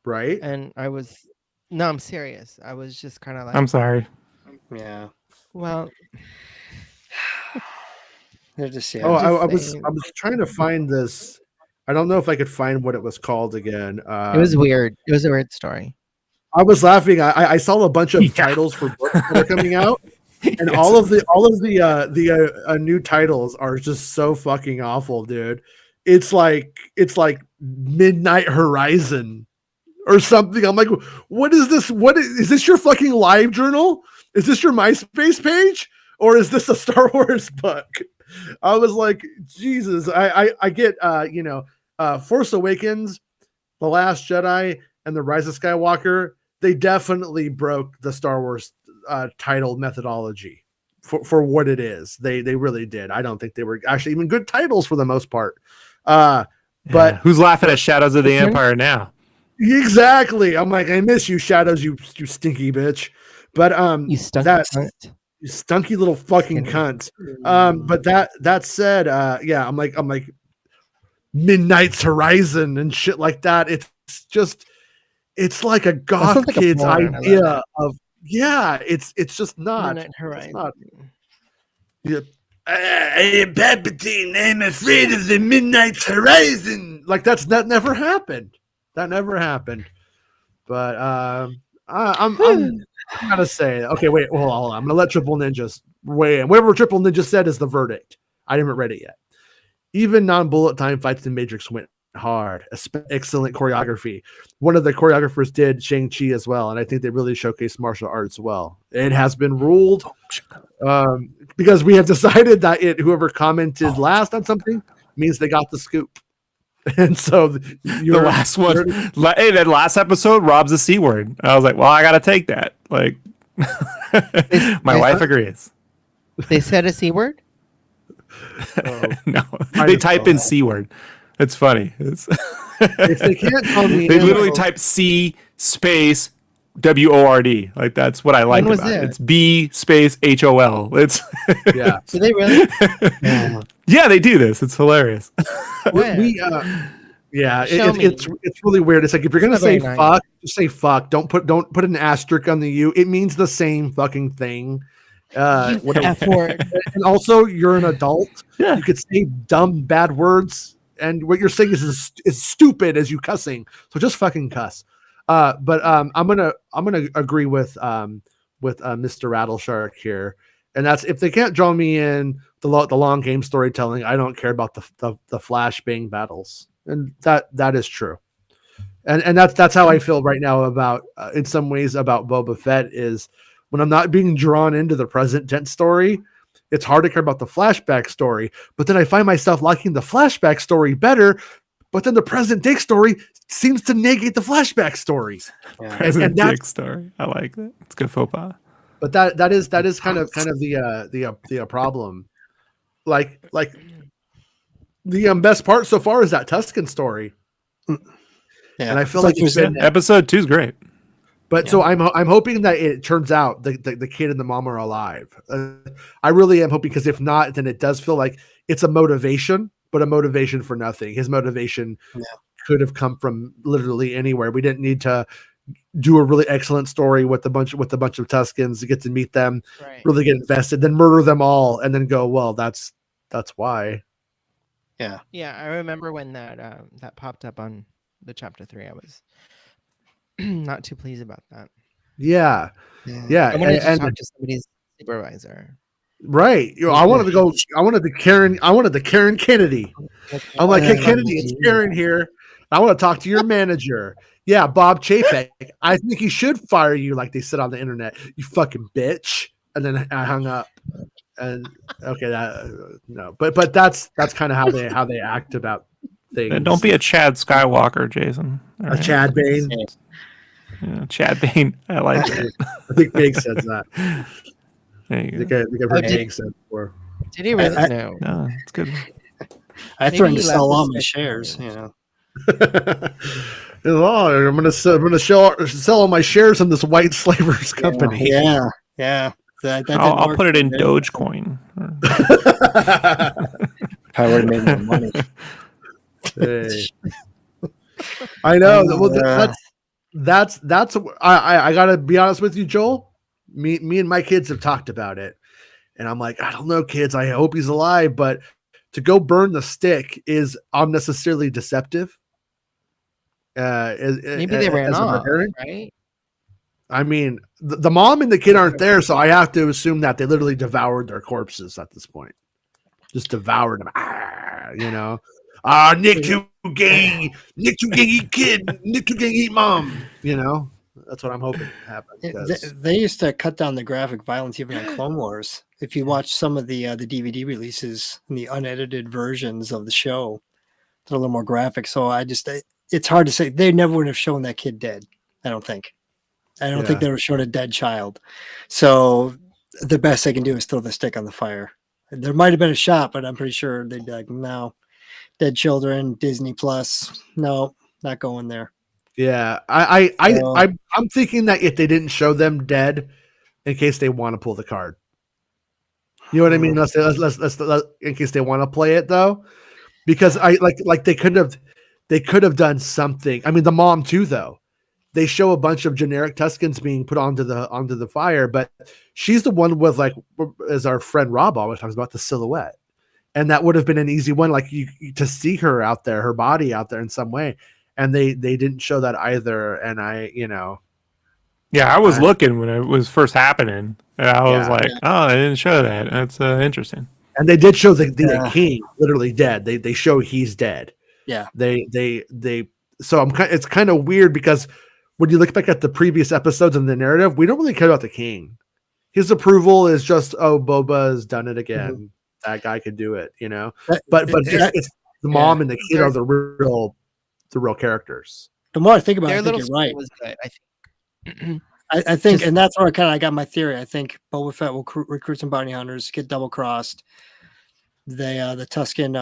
right? and I'm serious. I was just kind of like, I'm sorry. Yeah, well, they're just Oh, I just saying. was trying to find this. I don't know if I could find what it was called again. it was weird. It was a weird story. I was laughing. I saw a bunch of Yeah. titles for books that are coming out, and Yes. all of the new titles are just so fucking awful, dude. It's like Midnight Horizon or something. I'm like, what is this? What is this? Your fucking live journal? Is this your MySpace page, or is this a Star Wars book? I was like, Jesus. I get Force Awakens, The Last Jedi, and The Rise of Skywalker. They definitely broke the Star Wars title methodology for what it is. They really did. I don't think they were actually even good titles for the most part. But Yeah. Who's laughing at Shadows of the Empire now? exactly, I'm like, I miss you, Shadows, you stinky bitch. But You stuck you stunky little fucking cunt. But that said, yeah, I'm like Midnight's Horizon and shit like that. It's like a goth sounds like a kid's porn. I love idea that. of it's just not. Midnight Horizon. not. Yeah. I am Palpatine. I'm afraid of the Midnight Horizon. Like that never happened. That never happened. But I'm gonna say, okay, wait, hold on. I'm gonna let Triple Ninjas weigh in. Whatever Triple Ninja said is the verdict. I haven't read it yet. Even non-bullet time fights in Matrix went hard. Excellent choreography. One of the choreographers did Shang-Chi as well, and I think they really showcased martial arts well. It has been ruled because we have decided that whoever commented last on something means they got the scoop. And so The last one. Hey, that last episode, Rob's a C word. I was like, well, I gotta take that. Like, my wife agrees. They said a C word? No, I they just type saw in that. C word. It's funny. If they can't tell me, They literally type C space WORD. Like that's what I like was about it. it? It's B space HOL. It's yeah. Do they really? yeah, they do this. It's hilarious. When? Yeah, Show me. it's really weird. It's like if you're gonna It's not say very nice. fuck, just say fuck. Don't put an asterisk on the U. It means the same fucking thing. F word. And also, you're an adult. Yeah. You could say dumb, bad words, and what you're saying is stupid as you cussing. So just fucking cuss. But I'm gonna agree with Mr. Rattleshark here, and that's if they can't draw me in the long game storytelling, I don't care about the flashbang battles, and that is true. And that's how I feel right now about in some ways about Boba Fett is when I'm not being drawn into the present tense story, it's hard to care about the flashback story. But then I find myself liking the flashback story better. But then the present day story seems to negate the flashback story. Yeah. Present that's- dick story. I like that. It's good faux pas. But that is kind of the problem. Like the best part so far is that Tuscan story. Yeah, And I feel it's like it's there's been. Episode 2 is great. But so I'm hoping that it turns out the kid and the mom are alive. I really am hoping, because if not, then it does feel like it's a motivation, but a motivation for nothing. His motivation could have come from literally anywhere. We didn't need to do a really excellent story with a bunch of Tuscans to get to meet them, really get invested, then murder them all, and then go, well, that's why. Yeah. Yeah, I remember when that popped up on the chapter 3. I was not too pleased about that. Yeah. I wanted to talk to somebody's supervisor. Right. I wanted the Karen Kennedy. I'm like, hey, Kennedy, it's Karen here. I want to talk to your manager. Yeah, Bob Chapek. I think he should fire you, like they said on the internet. You fucking bitch. And then I hung up. And okay, no, but that's kind of how they act about things. And don't be a Chad Skywalker, Jason. All right? Chad Bane. Yeah, Chad Bane. I like that. I think Big says that. There you I go. think I've heard Big said before. Did he really? No. No, it's good. I threatened to sell all my shares. You know. I'm gonna sell all my shares in this white slavers company. Yeah. I'll put it in Dogecoin. I would have made more money. Hey. I know. Well, that's. I gotta be honest with you, Joel. Me and my kids have talked about it, and I'm like, I don't know, kids. I hope he's alive, but to go burn the stick is unnecessarily deceptive. Maybe they ran off, right? I mean, the mom and the kid aren't there, so I have to assume that they literally devoured their corpses at this point. Just devoured them. You know? Nick too gang eat kid. Nick too gang eat mom. You know? That's what I'm hoping happens. They used to cut down the graphic violence even on Clone Wars. If you watch some of the DVD releases and the unedited versions of the show, they're a little more graphic. So it's hard to say. They never would have shown that kid dead, I don't think. I don't think they were showing a dead child. So the best they can do is throw the stick on the fire. There might have been a shot, but I'm pretty sure they'd be like, no, dead children, Disney Plus. No, not going there. Yeah. I'm thinking that if they didn't show them dead, in case they want to pull the card. You know what I mean? Let's in case they want to play it though. Because I like they could have done something. I mean, the mom too, though. They show a bunch of generic Tuscans being put onto the fire, but she's the one with, like, as our friend Rob always talks about, the silhouette, and that would have been an easy one, like you to see her out there, her body out there in some way, and they didn't show that either. And I was looking when it was first happening, and I was like, oh, they didn't show that. That's interesting. And they did show the king literally dead. They show he's dead. Yeah. So it's kind of weird because when you look back at the previous episodes in the narrative, we don't really care about the king. His approval is just, oh, Boba has done it again. Mm-hmm. That guy could do it, you know. But it's the mom and the kid are the real characters. The more I think about it, I think you're right. Was good, I think. I think, and that's where I got my theory. I think Boba Fett will recruit some bounty hunters, get double crossed. The Tuscan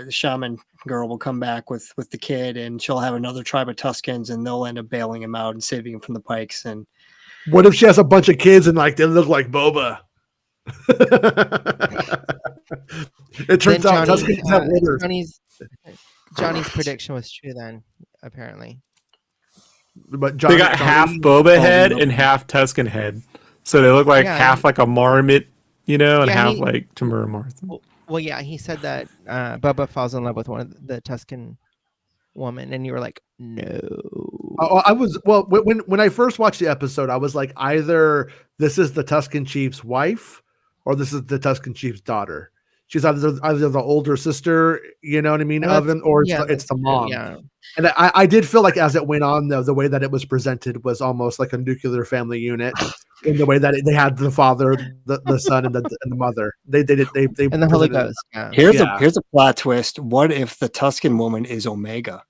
shaman girl will come back with the kid, and she'll have another tribe of Tuscans, and they'll end up bailing him out and saving him from the Pikes. And what if she has a bunch of kids and, like, they look like Boba? It turns out Tuscans have litters. Johnny's prediction was true then, apparently. But they got half Boba head and half Tuscan head, so they look like half like a marmot, you know, and half like Tamura Martha. Well, yeah, he said that Boba falls in love with one of the Tuscan woman, and you were like, no. When I first watched the episode, I was like, either this is the Tuscan chief's wife or this is the Tuscan chief's daughter. She's either the older sister, you know what I mean, of him, or it's the mom. Yeah. And I did feel like as it went on, though, the way that it was presented was almost like a nuclear family unit. In the way that they had the father, the son, and the mother, they and the Holy Ghost. Yeah. Here's a plot twist. What if the Tuscan woman is Omega?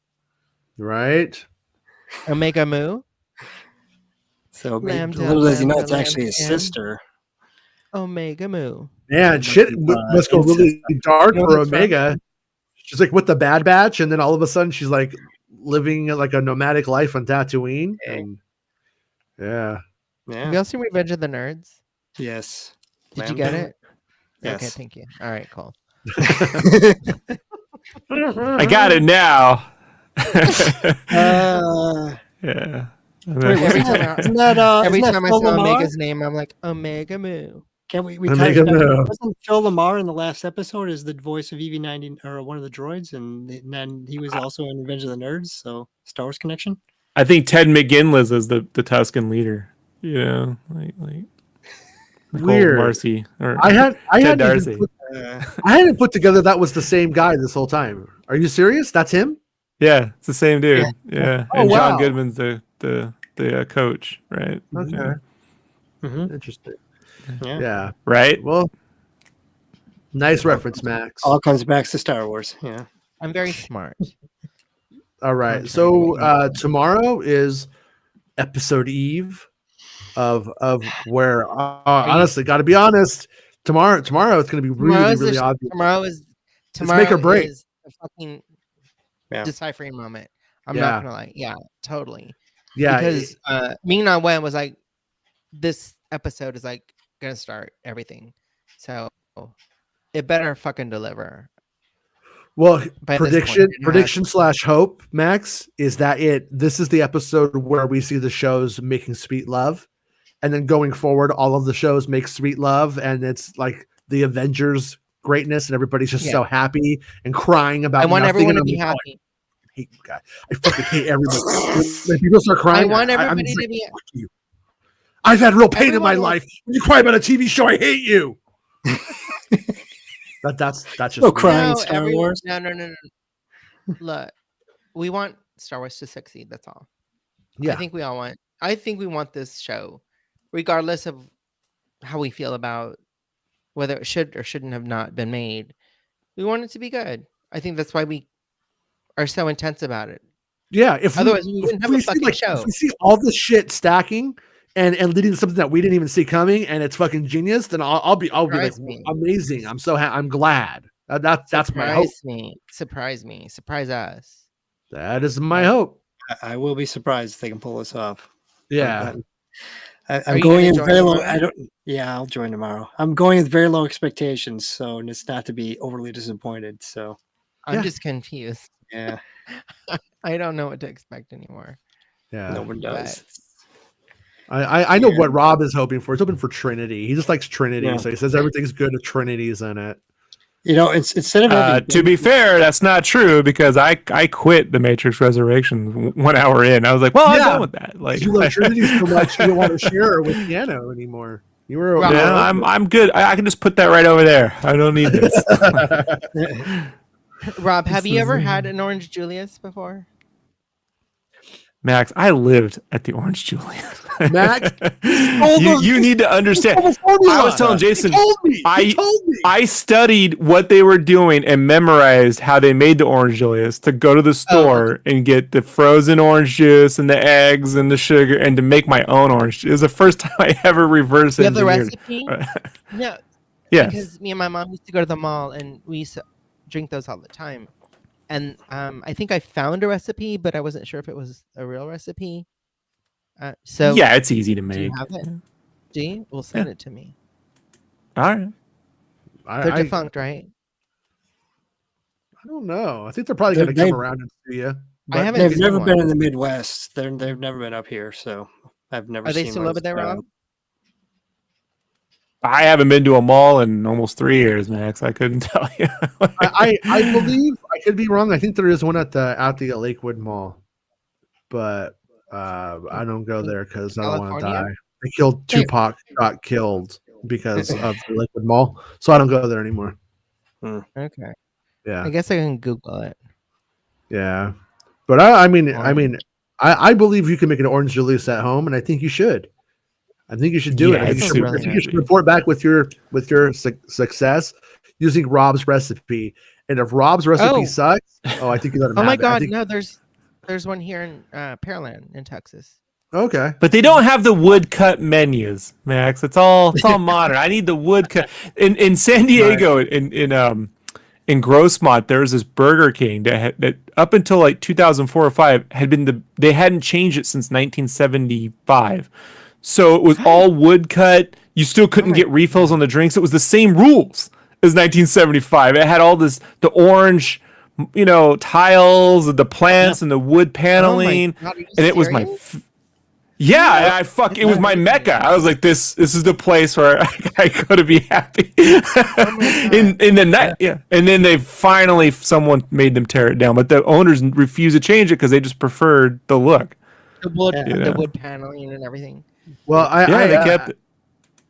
Right, Omega Mu. So little as you know, it's actually his sister. Omega Mu. Man, shit must go really dark for Omega. She's like with the Bad Batch, and then all of a sudden she's like living like a nomadic life on Tatooine. Okay. And yeah. Yeah. Have y'all seen Revenge of the Nerds? Yes. Did you get it? Yes. Okay, thank you. All right, cool. I got it now. Yeah. Wait, Every wasn't time that, I- isn't that, Every isn't that time I Phil say Lamar? Omega's name, I'm like, Omega Moo. Can't we Omega touched on- Moo. wasn't Phil Lamar in the last episode as the voice of EV-90 or one of the droids, and then he was also in Revenge of the Nerds, so Star Wars connection. I think Ted McGinley is the Tuscan leader. You know, like Nicole Weird. Marcy or I Ted hadn't Darcy. even I hadn't put together that was the same guy this whole time. Are you serious? That's him? Yeah, it's the same dude. Yeah, Oh, and John wow. Goodman's the coach, right? Okay. Yeah. Mhm. Interesting. Yeah. Yeah. Right. Well, nice reference, Max. All comes back to Star Wars. Yeah. I'm very smart. All right. I'm So trying tomorrow is episode eve of where honestly, got to be honest. Tomorrow it's going to be really really obvious. Tomorrow make or break. is a fucking Yeah. deciphering moment. I'm Yeah. not gonna lie. Yeah, totally. Yeah. Because Ming Na Wen was like, this episode is like gonna start everything. So it better fucking deliver. Well, By this prediction point, it has- / hope, Max, is that it? This is the episode where we see the shows making sweet love, and then going forward, all of the shows make sweet love, and it's like the Avengers greatness, and everybody's just so happy and crying about. I want nothing, everyone and to I'm be like, oh, happy. I hate you guys. I fucking hate everybody. When people start crying, I want I'm everybody just to like, be. fuck you. I've had real pain in my Everyone life. When you cry about a TV show, I hate you. That's just No me. crying No, Star Wars. No. Look, we want Star Wars to succeed. That's all. Yeah. I think we want this show, regardless of how we feel about whether it should or shouldn't have not been made. We want it to be good. I think that's why we are so intense about it. Yeah, if Otherwise, we wouldn't have a see, fucking show. If we see all this shit stacking and leading to something that we didn't even see coming, and it's fucking genius, then I'll be like Surprise me. amazing. I'm so I'm glad. That's my hope. Surprise me. Surprise us. That is my hope. I will be surprised if they can pull this off. Yeah, I'm Are you going gonna in join very low. tomorrow? Yeah, I'll join tomorrow. I'm going with very low expectations, so it's not to be overly disappointed. So I'm Yeah. just confused. yeah, I don't know what to expect anymore. yeah. no one does. I know Yeah. what Rob is hoping for. He's hoping for Trinity. He just likes Trinity, Yeah. so he says everything's good if Trinity's in it. You know, it's instead of having To be fair, that's not true because I quit the Matrix Resurrection 1 hour in. I was like, well, I'm Yeah. done with that. Like, You love Trinity so much you don't want to share her with Piano anymore. You were Rob, yeah, I'm good. I can just put that right over there. I don't need this. Rob, have you ever had an Orange Julius before? Max, I lived at the Orange Julius. Max, you need to understand. I was telling Jason, He told me. I studied what they were doing and memorized how they made the orange Julius to go to the store and get the frozen orange juice and the eggs and the sugar and to make my own orange juice. It was the first time I ever reverse You have the engineered. recipe? No. Yes. Because me and my mom used to go to the mall and we used to drink those all the time. And I think I found a recipe, but I wasn't sure if it was a real recipe. So Yeah, it's easy to do make. you have it? G, will send it to me. All right. They're I defunct, right? don't know. I think they're probably going to They- come around and see you. I haven't They've seen never one. been in the Midwest. They've never been up here, so I've never. Are they seen still one over there, that's, Rob? I haven't been to a mall in almost 3 years, Max. I couldn't tell you. I believe I could be wrong. I think there is one at the Lakewood Mall, but I don't go there because I don't want to California? die. They killed Tupac, got killed because of the Lakewood Mall, so I don't go there anymore. Okay. Yeah, I guess I can Google it. yeah, but I believe you can make an orange Julius at home, and I think you should. I think you should do Yeah, it. I it's think super I think you should easy. report back with your success using Rob's recipe. And if Rob's recipe Oh. sucks, I think you let him Oh have my it. I God! think- No, there's one here in Pearland in Texas. Okay. But they don't have the woodcut menus, Max. It's all modern. I need the woodcut. In San Diego, in Grossmont, there's this Burger King that up until like 2004 or 5 they hadn't changed it since 1975. So it was all woodcut. You still couldn't get refills on the drinks. It was the same rules as 1975. It had all the orange, tiles, the plants, and the wood paneling. God, are you and it was serious? Yeah, it was my mecca. I was like, this is the place where I go to be happy. in the night, yeah. And then someone made them tear it down, but the owners refused to change it because they just preferred the look. The wood paneling and everything. Well, They kept it.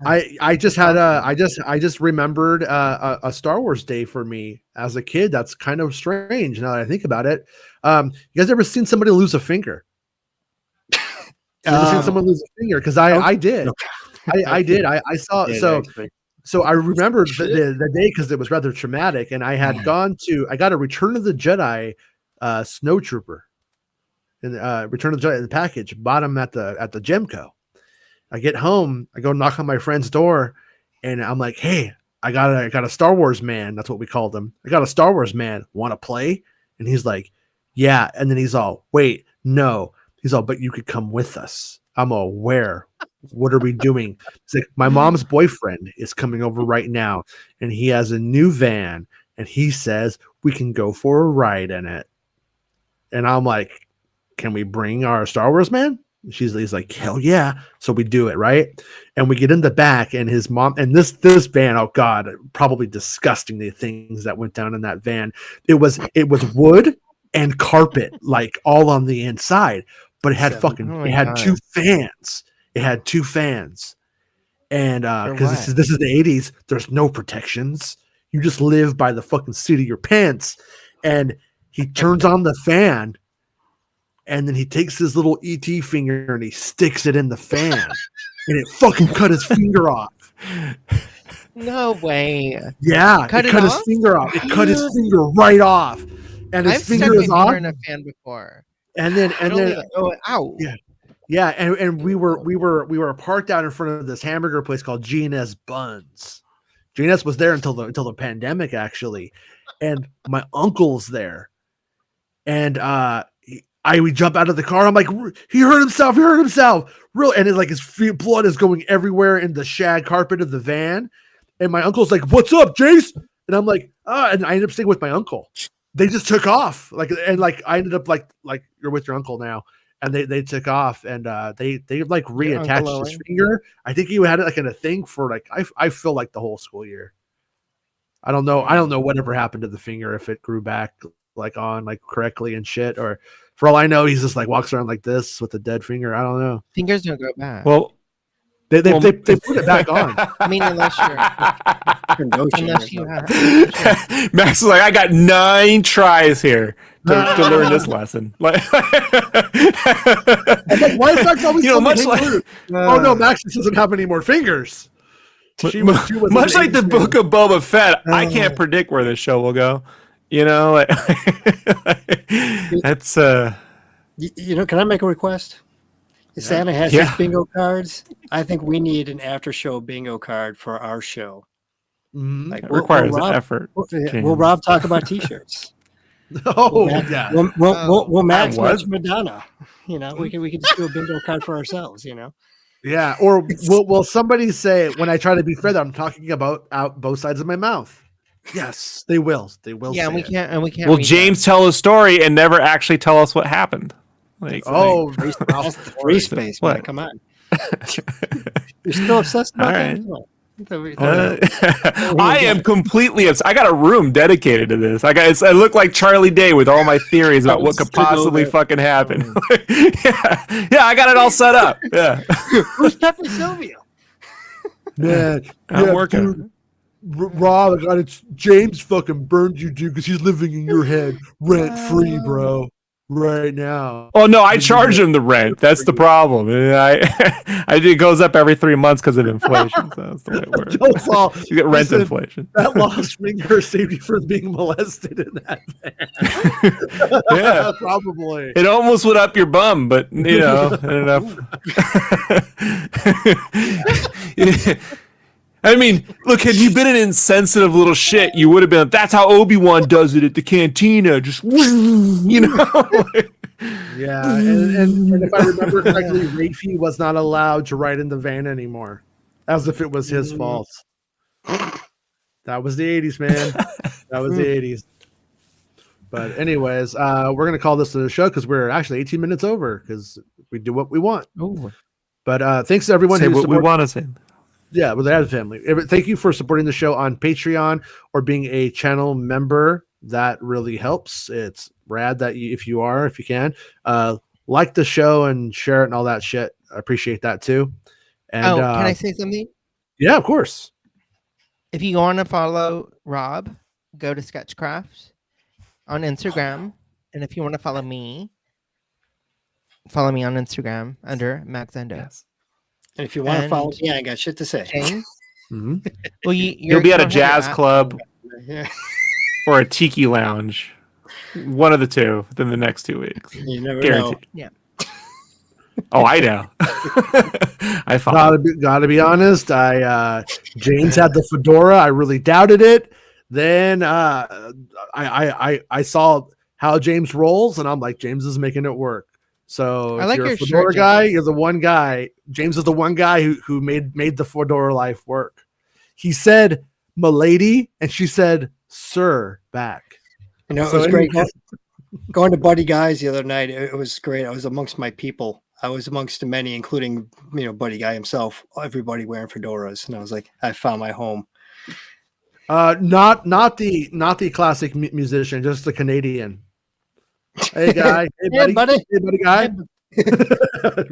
I just remembered a Star Wars day for me as a kid. That's kind of strange now that I think about it. You guys ever seen somebody lose a finger? Ever seen someone lose a finger? Because I did. I did. I saw. So I remembered the day because it was rather traumatic, and I had I got a Return of the Jedi snowtrooper, and Return of the Jedi in the package. Bought him at the Gemco. I get home, I go knock on my friend's door, and I'm like, "Hey, I got a Star Wars man." That's what we called him. I got a Star Wars man. Want to play? And he's like, "Yeah." And then he's all, "Wait, no." He's all, "But you could come with us." I'm all, "Where? What are we doing?" He's like, "My mom's boyfriend is coming over right now, and he has a new van, and he says we can go for a ride in it." And I'm like, "Can we bring our Star Wars man?" He's like, "Hell yeah." So we do it, right? And we get in the back, and his mom, and this van, oh God, probably disgusting, the things that went down in that van. It was wood and carpet, like all on the inside. But it had two fans. It had two fans. And because this is the 80s, there's no protections. You just live by the fucking seat of your pants. And he turns on the fan, and then he takes his little ET finger and he sticks it in the fan. And it fucking cut his finger off. No way. Yeah, it cut his finger off. It cut his finger right off. And his finger is off. I've stuck my finger in a fan before. And then ow. Yeah, and we were parked out in front of this hamburger place called G&S Buns. G&S was there until the pandemic, actually. And my uncle's there. And we jump out of the car. I'm like, he hurt himself. Real, and it's like his blood is going everywhere in the shag carpet of the van. And my uncle's like, "What's up, Jace?" And I'm like, and I ended up staying with my uncle. They just took off, I ended up like you're with your uncle now, and they took off, and they like reattached his finger. I think he had it like in a thing for like I feel like the whole school year. I don't know whatever happened to the finger, if it grew back like on like correctly and shit, or for all I know, he's just like walks around like this with a dead finger. I don't know. Fingers don't grow back. Well, they put it back on. I mean, unless you have. Max is like, I got 9 tries here to learn this lesson. Like, why is Max always much like? Oh no, Max doesn't have any more fingers. Much like the book of Boba Fett, I can't predict where this show will go. That's can I make a request? Santa has his bingo cards. I think we need an after show bingo card for our show. Mm-hmm. Like, it requires an effort. Will Rob talk about t-shirts? Yeah. We'll match Madonna. We can just do a bingo card for ourselves. Yeah. Or will somebody say when I try to be fair that I'm talking about out both sides of my mouth? Yes, they will. They will. Yeah, say we can't. And we can't. Will James tell a story and never actually tell us what happened? Free space. What? Come on. You're still obsessed about that? I am completely obsessed. I got a room dedicated to this. I look like Charlie Day with all my theories about what could possibly fucking happen. Yeah, I got it all set up. Yeah. Who's Pepe Sylvia? Man, I'm working. Dude, Rob, I got it. James fucking burned you, dude, because he's living in your head rent free, bro. Right now. Oh no, I charge him the rent. That's the problem. It goes up every 3 months because of inflation. So that's the way it works. You get rent inflation. That lost finger saved you from being molested in that van. Yeah, probably. It almost went up your bum, but enough. I mean, look, had you been an insensitive little shit, you would have been. That's how Obi-Wan does it at the cantina. Just you know. Yeah, and if I remember correctly, Rafi was not allowed to ride in the van anymore, as if it was his fault. That was the 80s, man. That was the 80s. But anyways, we're gonna call this a show because we're actually 18 minutes over because we do what we want. Ooh. But thanks to everyone Say who what we want to say. Yeah, with the ad family. Thank you for supporting the show on Patreon or being a channel member. That really helps. It's rad that if you can, like the show and share it and all that shit. I appreciate that too. And can I say something? Yeah, of course. If you want to follow Rob, go to Sketchcraft on Instagram. And if you want to follow me on Instagram under Maxendo. Yes. And if you want to follow me, I ain't got shit to say. James? Mm-hmm. Well, you'll be at a jazz club Yeah. or a tiki lounge. One of the two within the next 2 weeks. You never Guaranteed. know. Yeah. Oh, I know. I follow. Gotta be honest. James had the fedora. I really doubted it. Then I saw how James rolls, and I'm like, James is making it work. So I if like you're a your fedora shirt, guy, James. you're the one guy. James is the one guy who made the fedora life work. He said "milady" and she said "sir" back. You know, it So was great anyways- going to Buddy Guy's the other night. It was great. I was amongst my people. I was amongst the many, including Buddy Guy himself. Everybody wearing fedoras, and I was like, I found my home. Not the classic musician, just the Canadian. Hey guy, hey buddy, hey buddy guy. I'm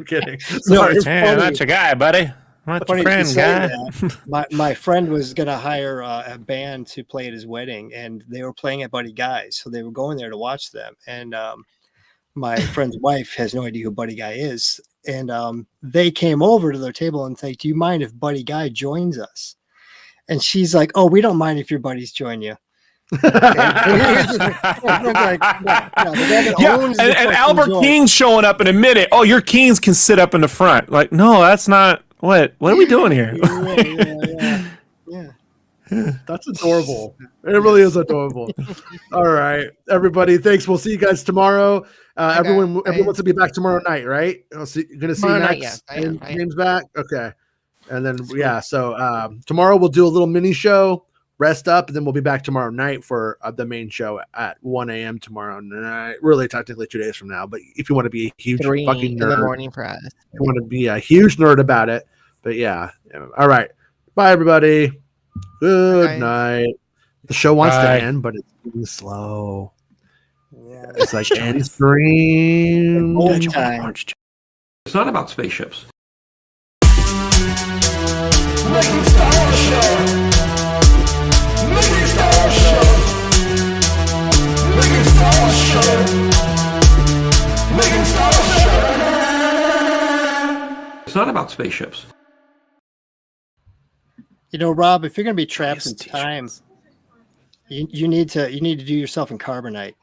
kidding. No, Sorry. it's Hey, funny. that's your guy, buddy. That's Funny your you friend, say guy. that. My friend was gonna hire a band to play at his wedding, and they were playing at Buddy Guy's, so they were going there to watch them. And my friend's wife has no idea who Buddy Guy is, and they came over to their table and said, "Do you mind if Buddy Guy joins us?" And she's like, "Oh, we don't mind if your buddies join you." And Albert King's showing up in a minute. Oh, your Kings can sit up in the front. Like, no, that's not what are we doing here? Yeah. That's adorable. It really is adorable. All right, everybody. Thanks. We'll see you guys tomorrow. Everyone wants to be back tomorrow night, right? You're gonna see Tomorrow Max night, yes, I am. James back. Okay, and then so tomorrow we'll do a little mini show, rest up, and then we'll be back tomorrow night for the main show at 1 a.m. tomorrow night. Really, technically 2 days from now. But if you want to be a huge 3 fucking in nerd, the morning for us. you want to be a huge nerd about it. But yeah. All right. Bye, everybody. Good Bye. night. The show wants Bye. to end, but it's moving slow. Yeah. It's like Andy's dream. Old time. It's not about spaceships. Making Star Wars Show. Making Star Wars Show. Making Star Wars Show. Making Star Wars Show. It's not about spaceships. Rob, if you're going to be trapped in Nice time, you need to do yourself in carbonite.